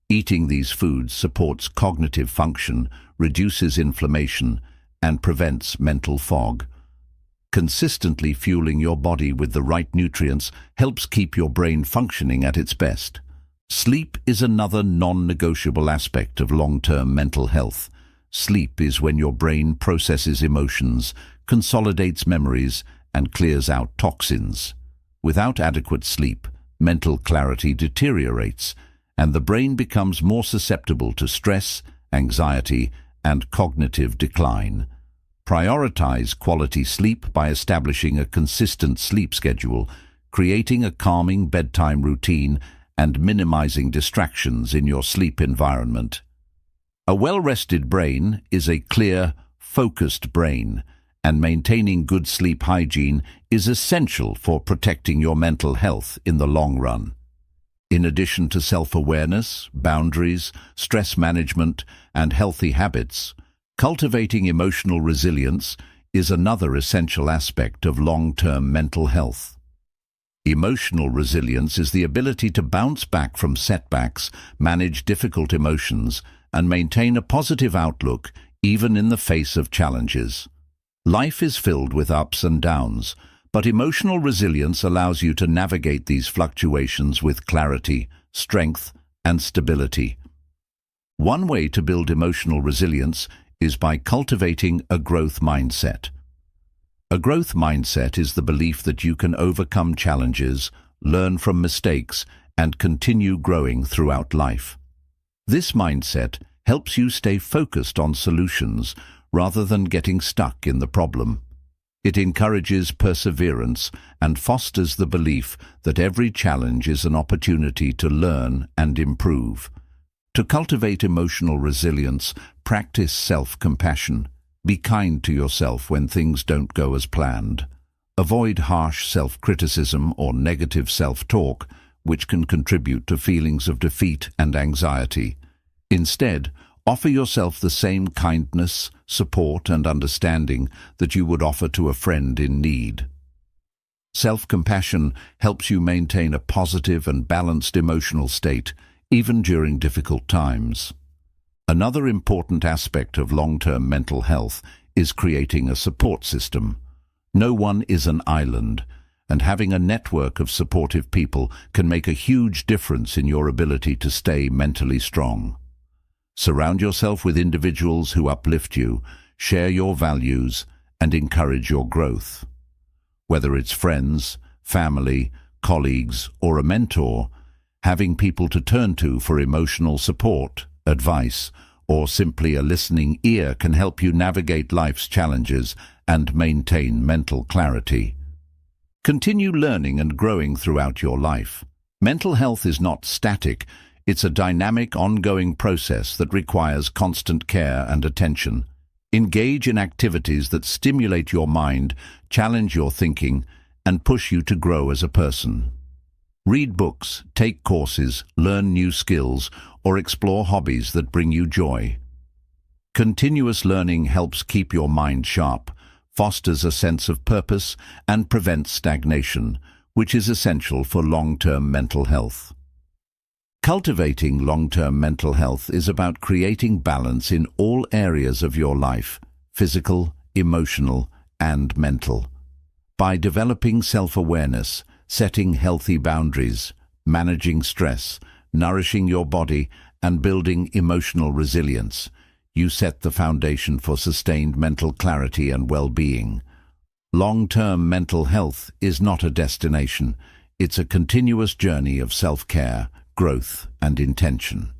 Eating these foods supports cognitive function, reduces inflammation, and prevents mental fog. Consistently fueling your body with the right nutrients helps keep your brain functioning at its best. Sleep is another non-negotiable aspect of long-term mental health. Sleep is when your brain processes emotions, consolidates memories, and clears out toxins. Without adequate sleep, mental clarity deteriorates, and the brain becomes more susceptible to stress, anxiety, and cognitive decline. Prioritize quality sleep by establishing a consistent sleep schedule, creating a calming bedtime routine, and minimizing distractions in your sleep environment. A well-rested brain is a clear, focused brain, and maintaining good sleep hygiene is essential for protecting your mental health in the long run. In addition to self-awareness, boundaries, stress management, and healthy habits, cultivating emotional resilience is another essential aspect of long-term mental health. Emotional resilience is the ability to bounce back from setbacks, manage difficult emotions, and maintain a positive outlook even in the face of challenges. Life is filled with ups and downs, but emotional resilience allows you to navigate these fluctuations with clarity, strength, and stability. One way to build emotional resilience is by cultivating a growth mindset. A growth mindset is the belief that you can overcome challenges, learn from mistakes, and continue growing throughout life. This mindset helps you stay focused on solutions rather than getting stuck in the problem. It encourages perseverance and fosters the belief that every challenge is an opportunity to learn and improve. To cultivate emotional resilience, practice self-compassion. Be kind to yourself when things don't go as planned. Avoid harsh self-criticism or negative self-talk, which can contribute to feelings of defeat and anxiety. Instead, offer yourself the same kindness, support, and understanding that you would offer to a friend in need. Self-compassion helps you maintain a positive and balanced emotional state, even during difficult times. Another important aspect of long-term mental health is creating a support system. No one is an island, and having a network of supportive people can make a huge difference in your ability to stay mentally strong. Surround yourself with individuals who uplift you, share your values, and encourage your growth. Whether it's friends, family, colleagues, or a mentor, having people to turn to for emotional support, advice, or simply a listening ear can help you navigate life's challenges and maintain mental clarity. Continue learning and growing throughout your life. Mental health is not static. It's a dynamic, ongoing process that requires constant care and attention. Engage in activities that stimulate your mind, challenge your thinking, and push you to grow as a person. Read books, take courses, learn new skills, or explore hobbies that bring you joy. Continuous learning helps keep your mind sharp, fosters a sense of purpose, and prevents stagnation, which is essential for long-term mental health. Cultivating long-term mental health is about creating balance in all areas of your life, physical, emotional, and mental. By developing self-awareness, setting healthy boundaries, managing stress, nourishing your body, and building emotional resilience, you set the foundation for sustained mental clarity and well-being. Long-term mental health is not a destination. It's a continuous journey of self-care, growth, and intention.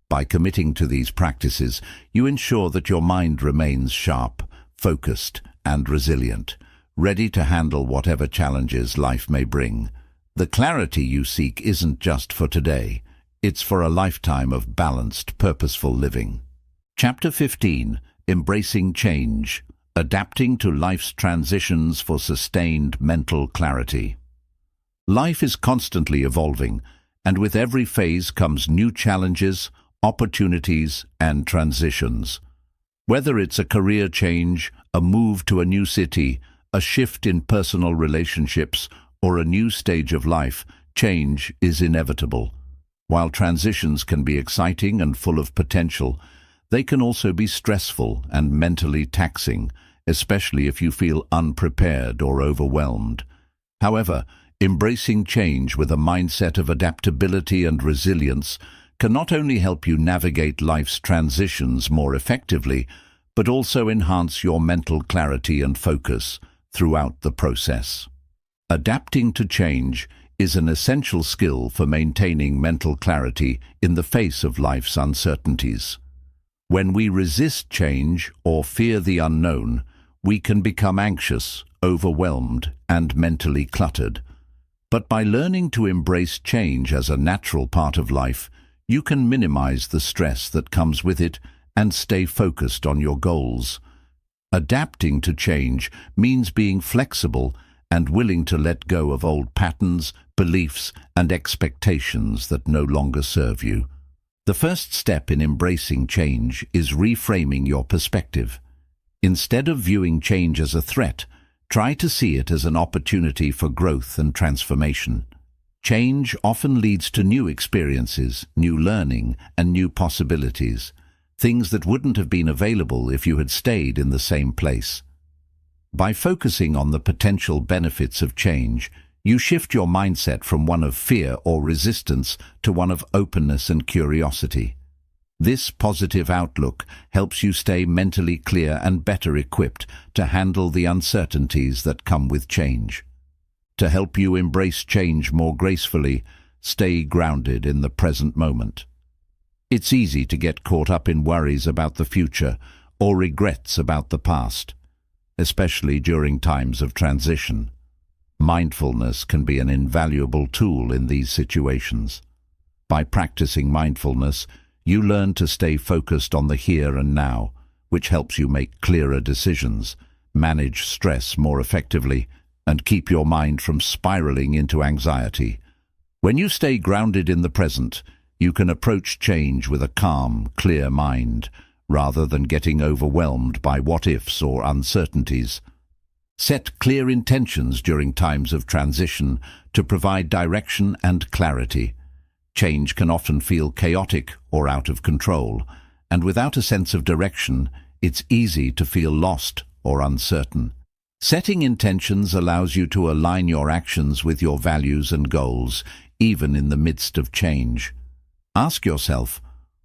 By committing to these practices, you ensure that your mind remains sharp, focused, and resilient, ready to handle whatever challenges life may bring. The clarity you seek isn't just for today. It's for a lifetime of balanced, purposeful living. Chapter 15. Embracing Change. Adapting to life's transitions for sustained mental clarity. Life is constantly evolving, and with every phase comes new challenges, opportunities, and transitions. Whether it's a career change, a move to a new city, a shift in personal relationships, or a new stage of life, change is inevitable. While transitions can be exciting and full of potential, they can also be stressful and mentally taxing, especially if you feel unprepared or overwhelmed. However, embracing change with a mindset of adaptability and resilience can not only help you navigate life's transitions more effectively, but also enhance your mental clarity and focus throughout the process. Adapting to change is an essential skill for maintaining mental clarity in the face of life's uncertainties. When we resist change or fear the unknown, we can become anxious, overwhelmed, and mentally cluttered. But by learning to embrace change as a natural part of life, you can minimize the stress that comes with it and stay focused on your goals. Adapting to change means being flexible and willing to let go of old patterns, beliefs, and expectations that no longer serve you. The first step in embracing change is reframing your perspective. Instead of viewing change as a threat, try to see it as an opportunity for growth and transformation. Change often leads to new experiences, new learning, and new possibilities, things that wouldn't have been available if you had stayed in the same place. By focusing on the potential benefits of change, you shift your mindset from one of fear or resistance to one of openness and curiosity. This positive outlook helps you stay mentally clear and better equipped to handle the uncertainties that come with change. To help you embrace change more gracefully, stay grounded in the present moment. It's easy to get caught up in worries about the future or regrets about the past, especially during times of transition. Mindfulness can be an invaluable tool in these situations. By practicing mindfulness, you learn to stay focused on the here and now, which helps you make clearer decisions, manage stress more effectively, and keep your mind from spiraling into anxiety. When you stay grounded in the present, you can approach change with a calm, clear mind, rather than getting overwhelmed by what-ifs or uncertainties. Set clear intentions during times of transition to provide direction and clarity. Change can often feel chaotic or out of control, and without a sense of direction, it's easy to feel lost or uncertain. Setting intentions allows you to align your actions with your values and goals, even in the midst of change. Ask yourself,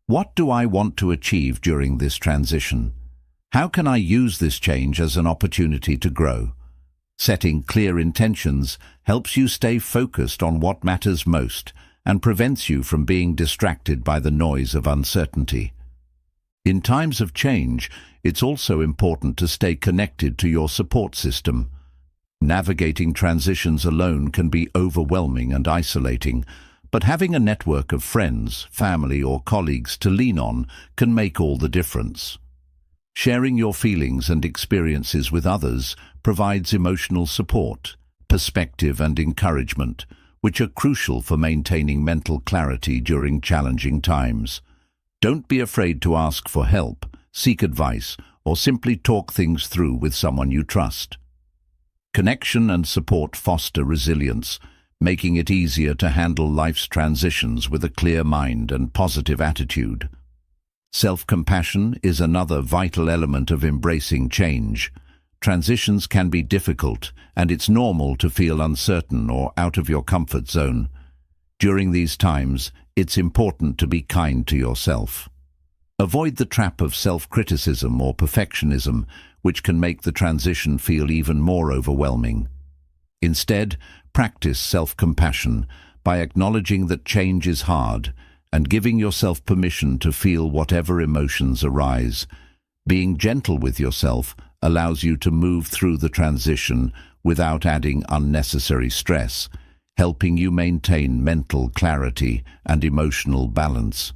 what do I want to achieve during this transition? How can I use this change as an opportunity to grow? Setting clear intentions helps you stay focused on what matters most and prevents you from being distracted by the noise of uncertainty. In times of change, it's also important to stay connected to your support system. Navigating transitions alone can be overwhelming and isolating, but having a network of friends, family, or colleagues to lean on can make all the difference. Sharing your feelings and experiences with others provides emotional support, perspective, and encouragement, which are crucial for maintaining mental clarity during challenging times. Don't be afraid to ask for help, seek advice, or simply talk things through with someone you trust. Connection and support foster resilience, making it easier to handle life's transitions with a clear mind and positive attitude. Self-compassion is another vital element of embracing change. Transitions can be difficult, and it's normal to feel uncertain or out of your comfort zone. During these times, it's important to be kind to yourself. Avoid the trap of self-criticism or perfectionism, which can make the transition feel even more overwhelming. Instead, practice self-compassion by acknowledging that change is hard and giving yourself permission to feel whatever emotions arise. Being gentle with yourself allows you to move through the transition without adding unnecessary stress, helping you maintain mental clarity and emotional balance.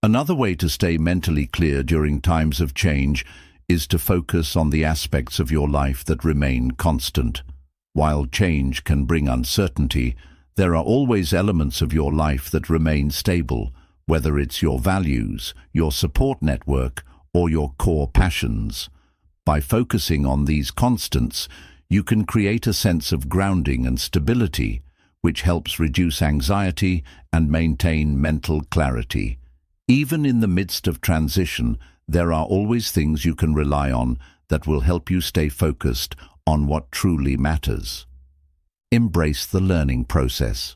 Another way to stay mentally clear during times of change is to focus on the aspects of your life that remain constant. While change can bring uncertainty, there are always elements of your life that remain stable, whether it's your values, your support network, or your core passions. By focusing on these constants, you can create a sense of grounding and stability, which helps reduce anxiety and maintain mental clarity. Even in the midst of transition, there are always things you can rely on that will help you stay focused on what truly matters. Embrace the learning process.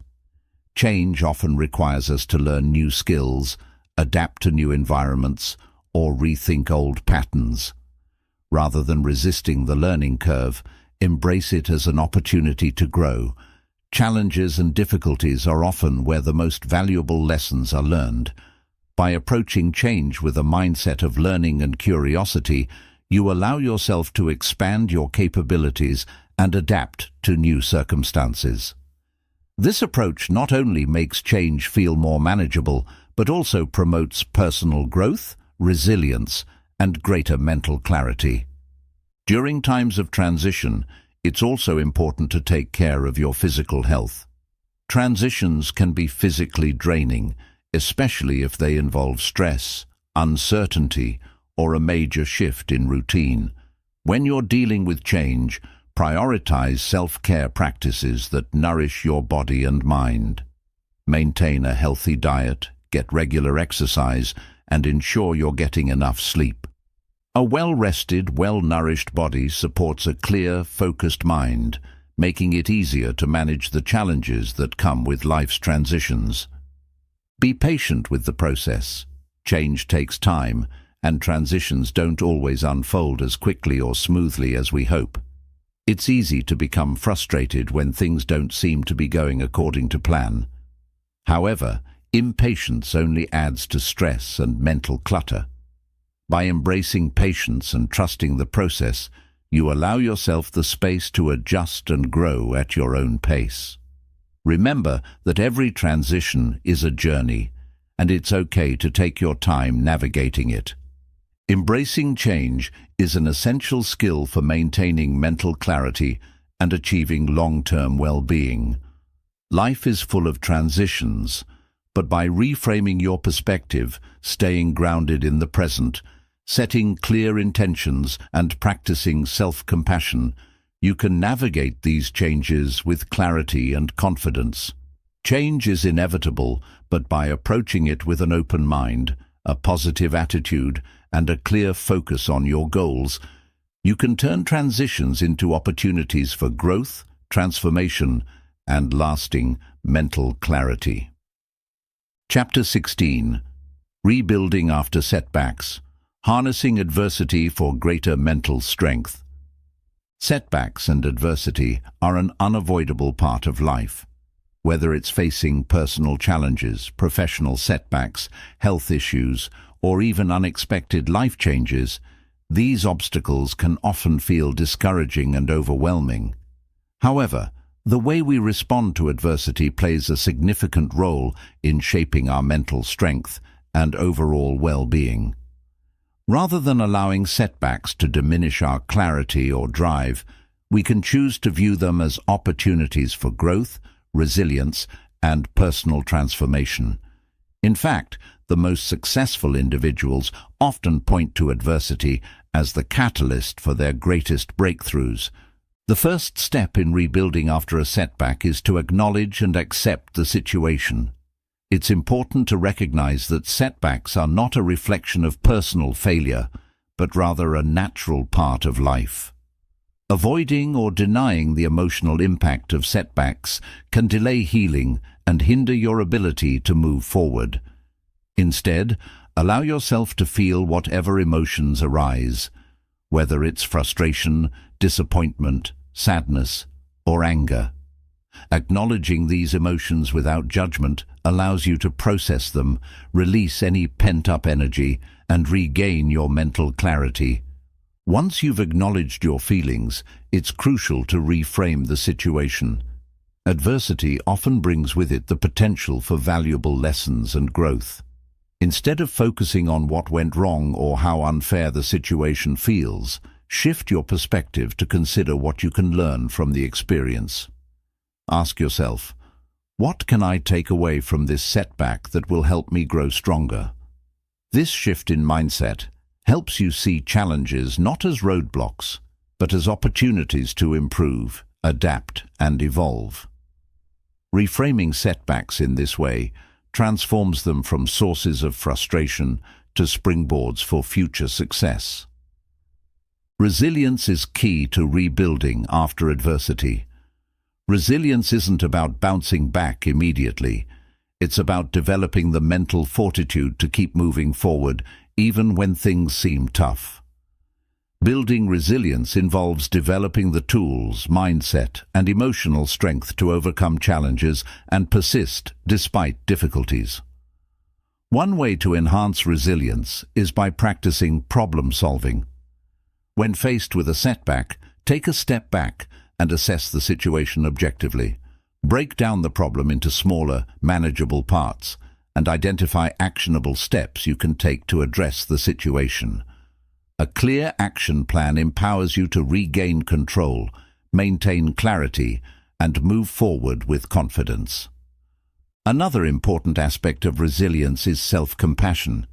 Change often requires us to learn new skills, adapt to new environments, or rethink old patterns. Rather than resisting the learning curve, embrace it as an opportunity to grow. Challenges and difficulties are often where the most valuable lessons are learned. By approaching change with a mindset of learning and curiosity, you allow yourself to expand your capabilities and adapt to new circumstances. This approach not only makes change feel more manageable, but also promotes personal growth, resilience, and greater mental clarity. During times of transition, it's also important to take care of your physical health. Transitions can be physically draining, especially if they involve stress, uncertainty, or a major shift in routine. When you're dealing with change, prioritize self-care practices that nourish your body and mind. Maintain a healthy diet, get regular exercise, and ensure you're getting enough sleep. A well-rested, well-nourished body supports a clear, focused mind, making it easier to manage the challenges that come with life's transitions. Be patient with the process. Change takes time, and transitions don't always unfold as quickly or smoothly as we hope. It's easy to become frustrated when things don't seem to be going according to plan. However, Impatience only adds to stress and mental clutter. By embracing patience and trusting the process, you allow yourself the space to adjust and grow at your own pace. Remember that every transition is a journey, and it's okay to take your time navigating it. Embracing change is an essential skill for maintaining mental clarity and achieving long-term well-being. Life is full of transitions, but by reframing your perspective, staying grounded in the present, setting clear intentions, and practicing self-compassion, you can navigate these changes with clarity and confidence. Change is inevitable, but by approaching it with an open mind, a positive attitude, and a clear focus on your goals, you can turn transitions into opportunities for growth, transformation, and lasting mental clarity. Chapter 16. Rebuilding After Setbacks. Harnessing Adversity for Greater Mental Strength. Setbacks and adversity are an unavoidable part of life. Whether it's facing personal challenges, professional setbacks, health issues, or even unexpected life changes, these obstacles can often feel discouraging and overwhelming. However, the way we respond to adversity plays a significant role in shaping our mental strength and overall well-being. Rather than allowing setbacks to diminish our clarity or drive, we can choose to view them as opportunities for growth, resilience, and personal transformation. In fact, the most successful individuals often point to adversity as the catalyst for their greatest breakthroughs. The first step in rebuilding after a setback is to acknowledge and accept the situation. It's important to recognize that setbacks are not a reflection of personal failure, but rather a natural part of life. Avoiding or denying the emotional impact of setbacks can delay healing and hinder your ability to move forward. Instead, allow yourself to feel whatever emotions arise, whether it's frustration, disappointment, sadness, or anger. Acknowledging these emotions without judgment allows you to process them, release any pent-up energy, and regain your mental clarity. Once you've acknowledged your feelings, it's crucial to reframe the situation. Adversity often brings with it the potential for valuable lessons and growth. Instead of focusing on what went wrong or how unfair the situation feels, shift your perspective to consider what you can learn from the experience. Ask yourself, what can I take away from this setback that will help me grow stronger? This shift in mindset helps you see challenges not as roadblocks, but as opportunities to improve, adapt, and evolve. Reframing setbacks in this way transforms them from sources of frustration to springboards for future success. Resilience is key to rebuilding after adversity. Resilience isn't about bouncing back immediately. It's about developing the mental fortitude to keep moving forward even when things seem tough. Building resilience involves developing the tools, mindset, and emotional strength to overcome challenges and persist despite difficulties. One way to enhance resilience is by practicing problem solving. When faced with a setback, take a step back and assess the situation objectively. Break down the problem into smaller, manageable parts and identify actionable steps you can take to address the situation. A clear action plan empowers you to regain control, maintain clarity, and move forward with confidence. Another important aspect of resilience is self-compassion.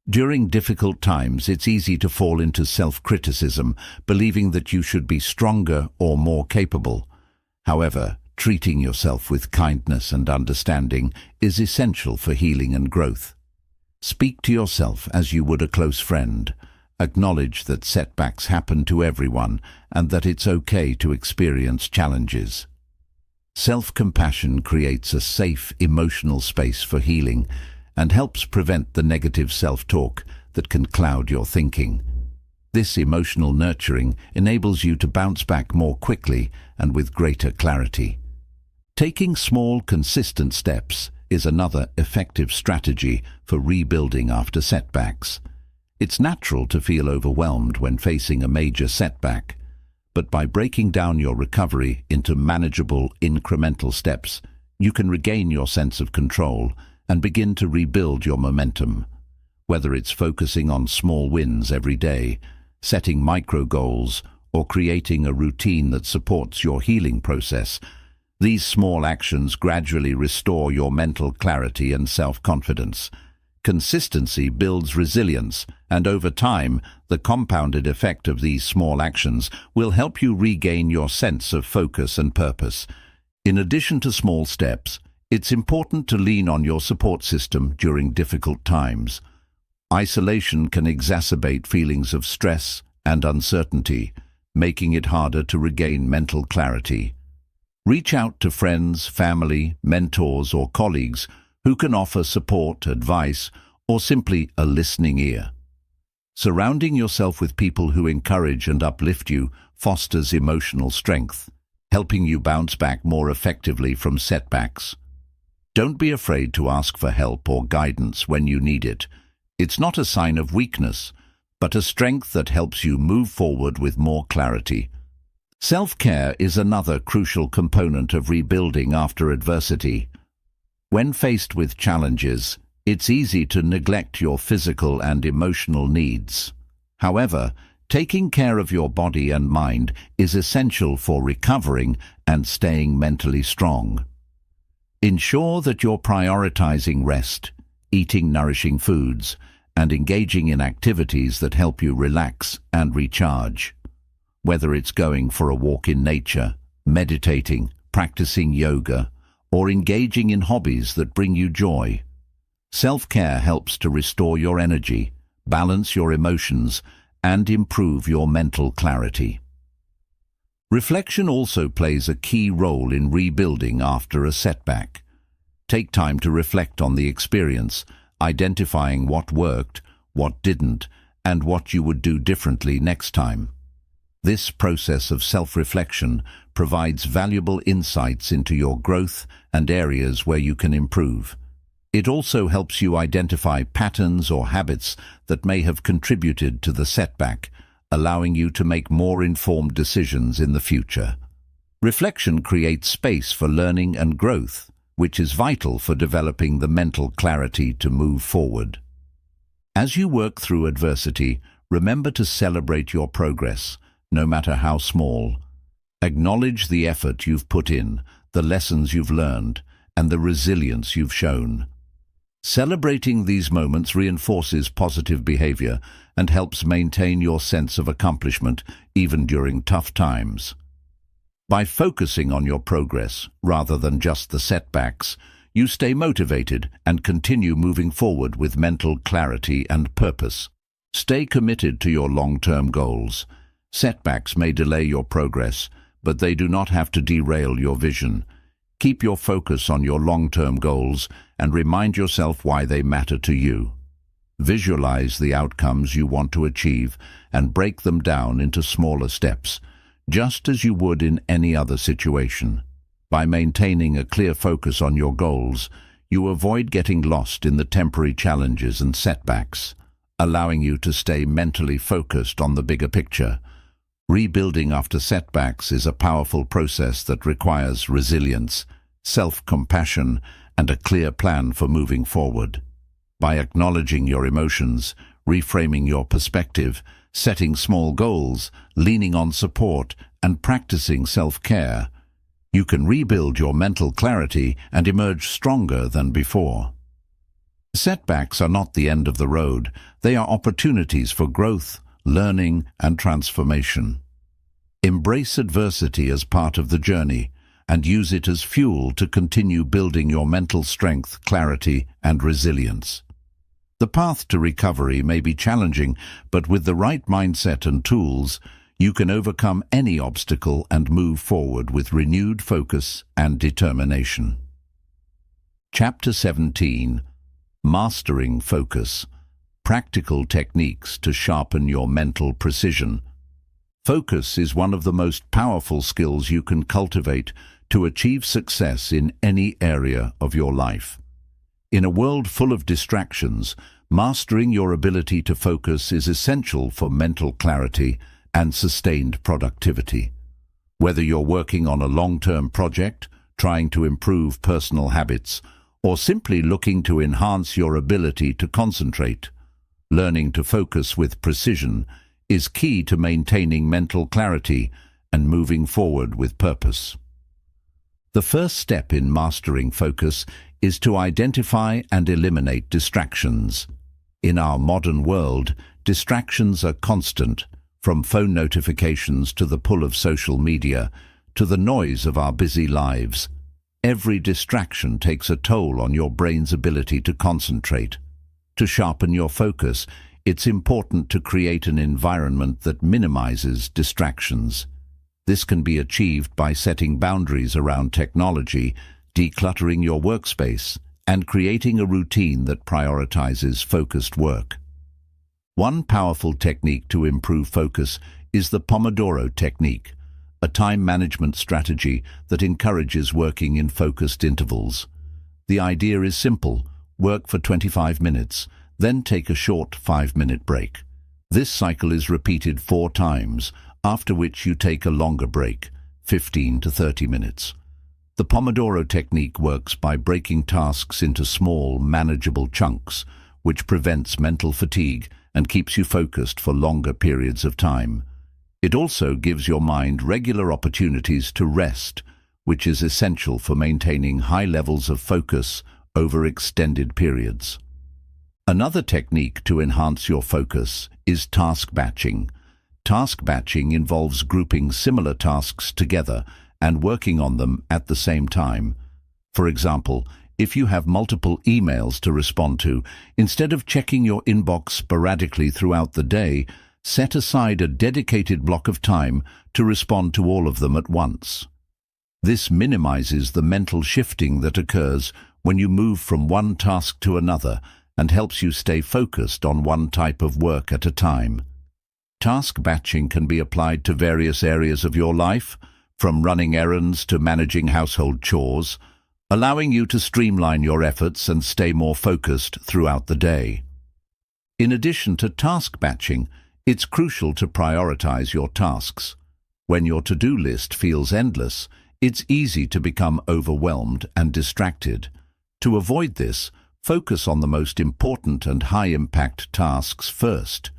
During difficult times, it's easy to fall into self-criticism, believing that you should be stronger or more capable. However, treating yourself with kindness and understanding is essential for healing and growth. Speak to yourself as you would a close friend. Acknowledge that setbacks happen to everyone and that it's okay to experience challenges. Self-compassion creates a safe, emotional space for healing and helps prevent the negative self-talk that can cloud your thinking. This emotional nurturing enables you to bounce back more quickly and with greater clarity. Taking small, consistent steps is another effective strategy for rebuilding after setbacks. It's natural to feel overwhelmed when facing a major setback, but by breaking down your recovery into manageable, incremental steps, you can regain your sense of control and begin to rebuild your momentum. Whether it's focusing on small wins every day, setting micro goals, or creating a routine that supports your healing process, these small actions gradually restore your mental clarity and self-confidence. Consistency builds resilience, and over time, the compounded effect of these small actions will help you regain your sense of focus and purpose. In addition to small steps, it's important to lean on your support system during difficult times. Isolation can exacerbate feelings of stress and uncertainty, making it harder to regain mental clarity. Reach out to friends, family, mentors, or colleagues who can offer support, advice, or simply a listening ear. Surrounding yourself with people who encourage and uplift you fosters emotional strength, helping you bounce back more effectively from setbacks. Don't be afraid to ask for help or guidance when you need it. It's not a sign of weakness, but a strength that helps you move forward with more clarity. Self-care is another crucial component of rebuilding after adversity. When faced with challenges, it's easy to neglect your physical and emotional needs. However, taking care of your body and mind is essential for recovering and staying mentally strong. Ensure that you're prioritizing rest, eating nourishing foods, and engaging in activities that help you relax and recharge. Whether it's going for a walk in nature, meditating, practicing yoga, or engaging in hobbies that bring you joy, self-care helps to restore your energy, balance your emotions, and improve your mental clarity. Reflection also plays a key role in rebuilding after a setback. Take time to reflect on the experience, identifying what worked, what didn't, and what you would do differently next time. This process of self-reflection provides valuable insights into your growth and areas where you can improve. It also helps you identify patterns or habits that may have contributed to the setback, allowing you to make more informed decisions in the future. Reflection creates space for learning and growth, which is vital for developing the mental clarity to move forward. As you work through adversity, remember to celebrate your progress, no matter how small. Acknowledge the effort you've put in, the lessons you've learned, and the resilience you've shown. Celebrating these moments reinforces positive behavior and helps maintain your sense of accomplishment even during tough times. By focusing on your progress rather than just the setbacks, you stay motivated and continue moving forward with mental clarity and purpose. Stay committed to your long-term goals. Setbacks may delay your progress, but they do not have to derail your vision. Keep your focus on your long-term goals and remind yourself why they matter to you. Visualize the outcomes you want to achieve and break them down into smaller steps, just as you would in any other situation. By maintaining a clear focus on your goals, you avoid getting lost in the temporary challenges and setbacks, allowing you to stay mentally focused on the bigger picture. Rebuilding after setbacks is a powerful process that requires resilience, self-compassion, and a clear plan for moving forward. By acknowledging your emotions, reframing your perspective, setting small goals, leaning on support, and practicing self-care, you can rebuild your mental clarity and emerge stronger than before. Setbacks are not the end of the road. They are opportunities for growth, learning, and transformation. Embrace adversity as part of the journey and use it as fuel to continue building your mental strength, clarity, and resilience. The path to recovery may be challenging, but with the right mindset and tools, you can overcome any obstacle and move forward with renewed focus and determination. Chapter 17. Mastering Focus. Practical techniques to sharpen your mental precision. Focus is one of the most powerful skills you can cultivate to achieve success in any area of your life. In a world full of distractions, mastering your ability to focus is essential for mental clarity and sustained productivity. Whether you're working on a long-term project, trying to improve personal habits, or simply looking to enhance your ability to concentrate, learning to focus with precision is key to maintaining mental clarity and moving forward with purpose. The first step in mastering focus is to identify and eliminate distractions. In our modern world, distractions are constant, from phone notifications to the pull of social media, to the noise of our busy lives. Every distraction takes a toll on your brain's ability to concentrate. To sharpen your focus, it's important to create an environment that minimizes distractions. This can be achieved by setting boundaries around technology, decluttering your workspace, and creating a routine that prioritizes focused work. One powerful technique to improve focus is the Pomodoro technique, a time management strategy that encourages working in focused intervals. The idea is simple: work for 25 minutes, then take a short 5-minute break. This cycle is repeated 4 times, after which you take a longer break, 15 to 30 minutes. The Pomodoro technique works by breaking tasks into small, manageable chunks, which prevents mental fatigue and keeps you focused for longer periods of time. It also gives your mind regular opportunities to rest, which is essential for maintaining high levels of focus over extended periods. Another technique to enhance your focus is task batching. Task batching involves grouping similar tasks together and working on them at the same time. For example, if you have multiple emails to respond to, instead of checking your inbox sporadically throughout the day, set aside a dedicated block of time to respond to all of them at once. This minimizes the mental shifting that occurs when you move from one task to another and helps you stay focused on one type of work at a time. Task batching can be applied to various areas of your life, from running errands to managing household chores, allowing you to streamline your efforts and stay more focused throughout the day. In addition to task batching, it's crucial to prioritize your tasks. When your to-do list feels endless, it's easy to become overwhelmed and distracted. To avoid this, focus on the most important and high-impact tasks first.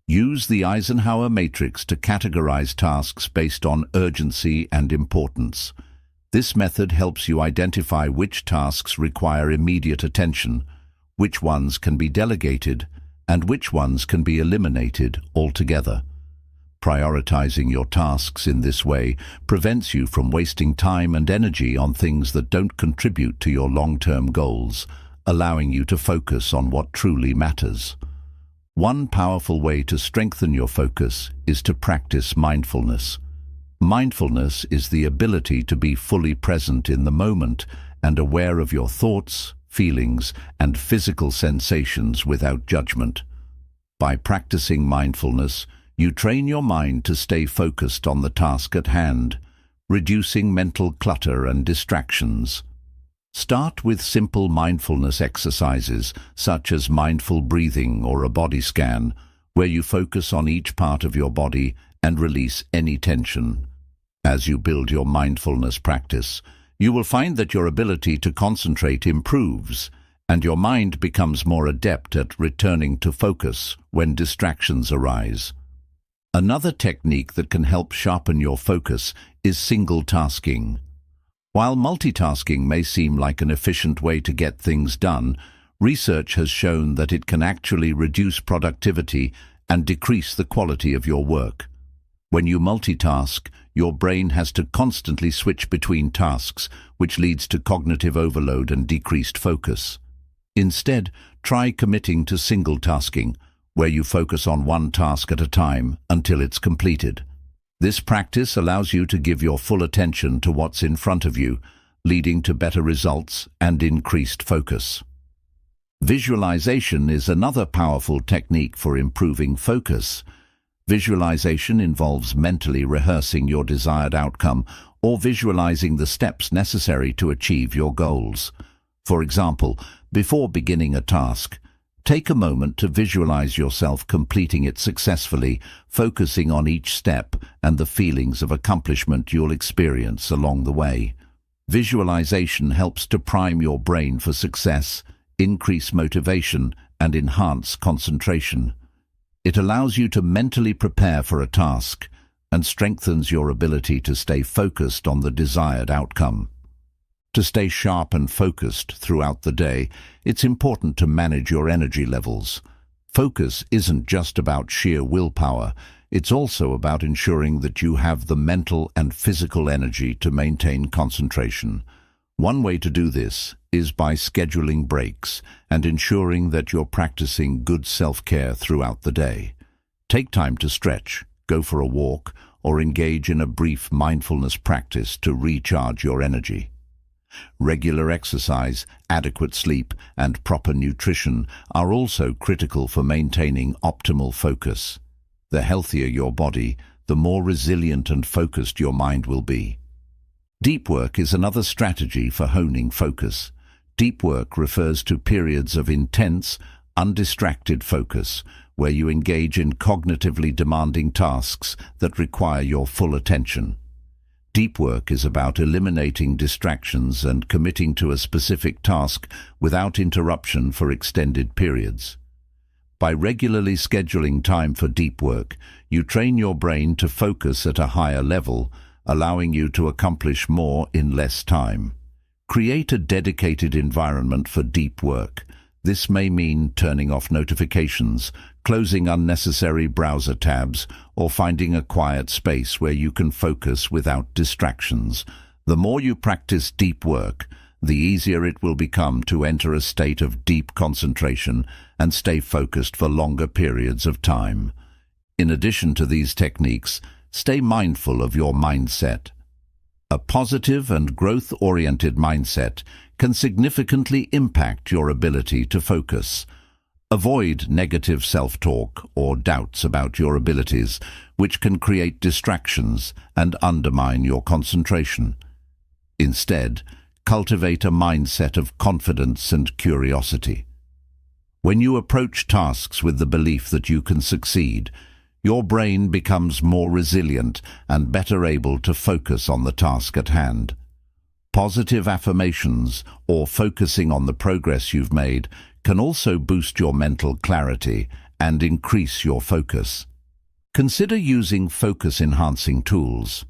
Use the Eisenhower matrix to categorize tasks based on urgency and importance. This method helps you identify which tasks require immediate attention, which ones can be delegated, and which ones can be eliminated altogether. Prioritizing your tasks in this way prevents you from wasting time and energy on things that don't contribute to your long-term goals, allowing you to focus on what truly matters. One powerful way to strengthen your focus is to practice mindfulness. Mindfulness is the ability to be fully present in the moment and aware of your thoughts, feelings, and physical sensations without judgment. By practicing mindfulness, you train your mind to stay focused on the task at hand, reducing mental clutter and distractions. Start with simple mindfulness exercises, such as mindful breathing or a body scan, where you focus on each part of your body and release any tension. As you build your mindfulness practice, you will find that your ability to concentrate improves, and your mind becomes more adept at returning to focus when distractions arise. Another technique that can help sharpen your focus is single tasking. While multitasking may seem like an efficient way to get things done, research has shown that it can actually reduce productivity and decrease the quality of your work. When you multitask, your brain has to constantly switch between tasks, which leads to cognitive overload and decreased focus. Instead, try committing to single tasking, where you focus on one task at a time until it's completed. This practice allows you to give your full attention to what's in front of you, leading to better results and increased focus. Visualization is another powerful technique for improving focus. Visualization involves mentally rehearsing your desired outcome or visualizing the steps necessary to achieve your goals. For example, Before beginning a task, take a moment to visualize yourself completing it successfully, focusing on each step and the feelings of accomplishment you'll experience along the way. Visualization helps to prime your brain for success, increase motivation, and enhance concentration. It allows you to mentally prepare for a task and strengthens your ability to stay focused on the desired outcome. To stay sharp and focused throughout the day, it's important to manage your energy levels. Focus isn't just about sheer willpower, it's also about ensuring that you have the mental and physical energy to maintain concentration. One way to do this is by scheduling breaks and ensuring that you're practicing good self-care throughout the day. Take time to stretch, go for a walk, or engage in a brief mindfulness practice to recharge your energy. Regular exercise, adequate sleep, and proper nutrition are also critical for maintaining optimal focus. The healthier your body, the more resilient and focused your mind will be. Deep work is another strategy for honing focus. Deep work refers to periods of intense, undistracted focus, where you engage in cognitively demanding tasks that require your full attention. Deep work is about eliminating distractions and committing to a specific task without interruption for extended periods. By regularly scheduling time for deep work, you train your brain to focus at a higher level, allowing you to accomplish more in less time. Create a dedicated environment for deep work. This may mean turning off notifications, closing unnecessary browser tabs, or finding a quiet space where you can focus without distractions. The more you practice deep work, the easier it will become to enter a state of deep concentration and stay focused for longer periods of time. In addition to these techniques, stay mindful of your mindset. A positive and growth-oriented mindset can significantly impact your ability to focus. Avoid negative self-talk or doubts about your abilities, which can create distractions and undermine your concentration. Instead, cultivate a mindset of confidence and curiosity. When you approach tasks with the belief that you can succeed, your brain becomes more resilient and better able to focus on the task at hand. Positive affirmations or focusing on the progress you've made can also boost your mental clarity and increase your focus. Consider using focus-enhancing tools.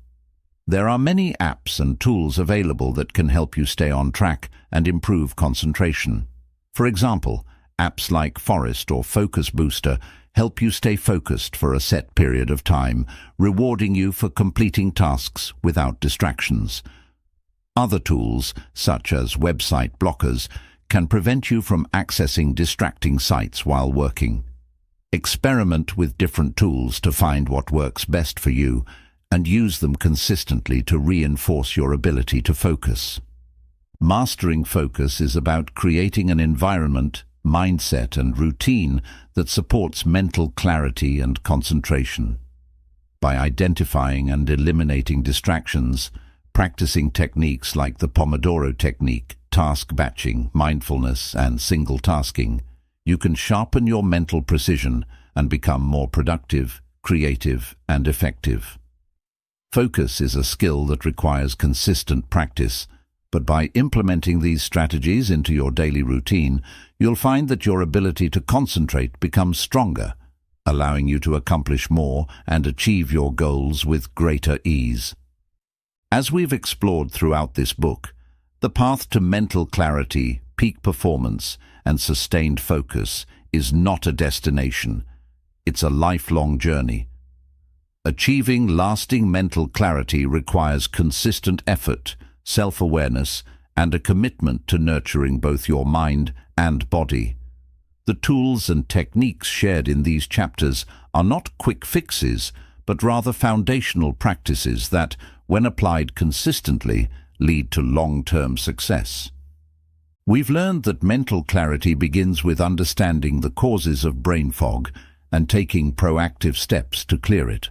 There are many apps and tools available that can help you stay on track and improve concentration. For example, apps like Forest or Focus Booster help you stay focused for a set period of time, rewarding you for completing tasks without distractions. Other tools, such as website blockers, can prevent you from accessing distracting sites while working. Experiment with different tools to find what works best for you and use them consistently to reinforce your ability to focus. Mastering focus is about creating an environment, mindset, and routine that supports mental clarity and concentration. By identifying and eliminating distractions, practicing techniques like the Pomodoro technique, task batching, mindfulness, and single tasking, you can sharpen your mental precision and become more productive, creative, and effective. Focus is a skill that requires consistent practice, but by implementing these strategies into your daily routine, you'll find that your ability to concentrate becomes stronger, allowing you to accomplish more and achieve your goals with greater ease. As we've explored throughout this book, the path to mental clarity, peak performance, and sustained focus is not a destination. It's a lifelong journey. Achieving lasting mental clarity requires consistent effort, self-awareness, and a commitment to nurturing both your mind and body. The tools and techniques shared in these chapters are not quick fixes, but rather foundational practices that, when applied consistently, lead to long-term success. We've learned that mental clarity begins with understanding the causes of brain fog and taking proactive steps to clear it.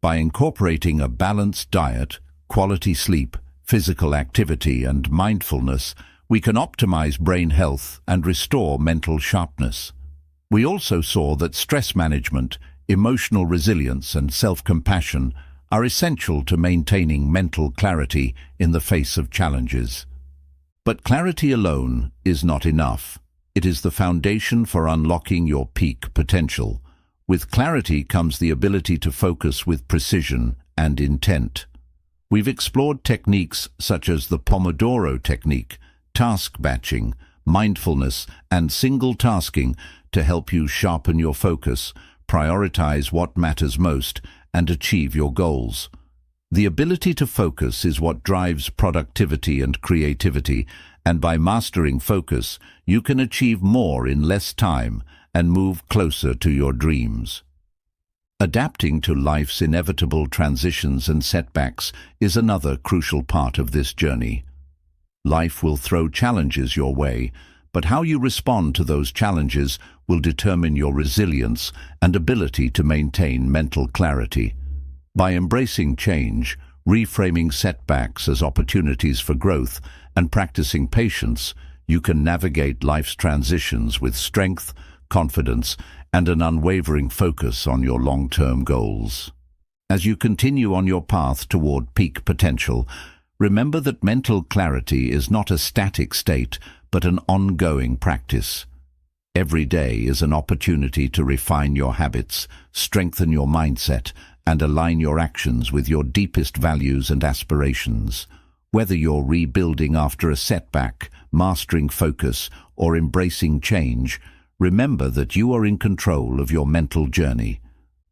By incorporating a balanced diet, quality sleep, physical activity, and mindfulness, we can optimize brain health and restore mental sharpness. We also saw that stress management, emotional resilience, and self-compassion are essential to maintaining mental clarity in the face of challenges. But clarity alone is not enough. It is the foundation for unlocking your peak potential. With clarity comes the ability to focus with precision and intent. We've explored techniques such as the Pomodoro technique, task batching, mindfulness, and single tasking to help you sharpen your focus, prioritize what matters most, and achieve your goals. The ability to focus is what drives productivity and creativity, and by mastering focus, you can achieve more in less time and move closer to your dreams. Adapting to life's inevitable transitions and setbacks is another crucial part of this journey. Life will throw challenges your way, but how you respond to those challenges will determine your resilience and ability to maintain mental clarity. By embracing change, reframing setbacks as opportunities for growth, and practicing patience, you can navigate life's transitions with strength, confidence, and an unwavering focus on your long-term goals. As you continue on your path toward peak potential, remember that mental clarity is not a static state, but an ongoing practice. Every day is an opportunity to refine your habits, strengthen your mindset, and align your actions with your deepest values and aspirations. Whether you're rebuilding after a setback, mastering focus, or embracing change, remember that you are in control of your mental journey.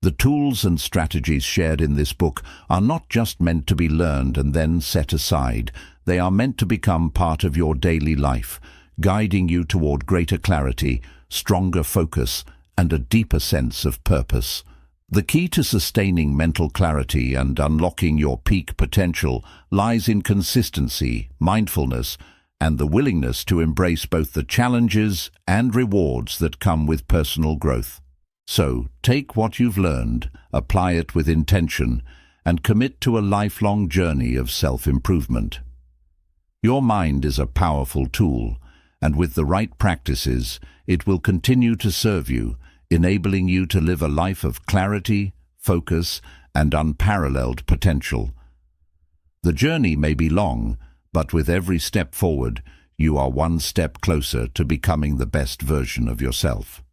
The tools and strategies shared in this book are not just meant to be learned and then set aside. They are meant to become part of your daily life, guiding you toward greater clarity, stronger focus, and a deeper sense of purpose. The key to sustaining mental clarity and unlocking your peak potential lies in consistency, mindfulness, and the willingness to embrace both the challenges and rewards that come with personal growth. So, take what you've learned, apply it with intention, and commit to a lifelong journey of self-improvement. Your mind is a powerful tool, and with the right practices, it will continue to serve you, enabling you to live a life of clarity, focus, and unparalleled potential. The journey may be long, but with every step forward, you are one step closer to becoming the best version of yourself.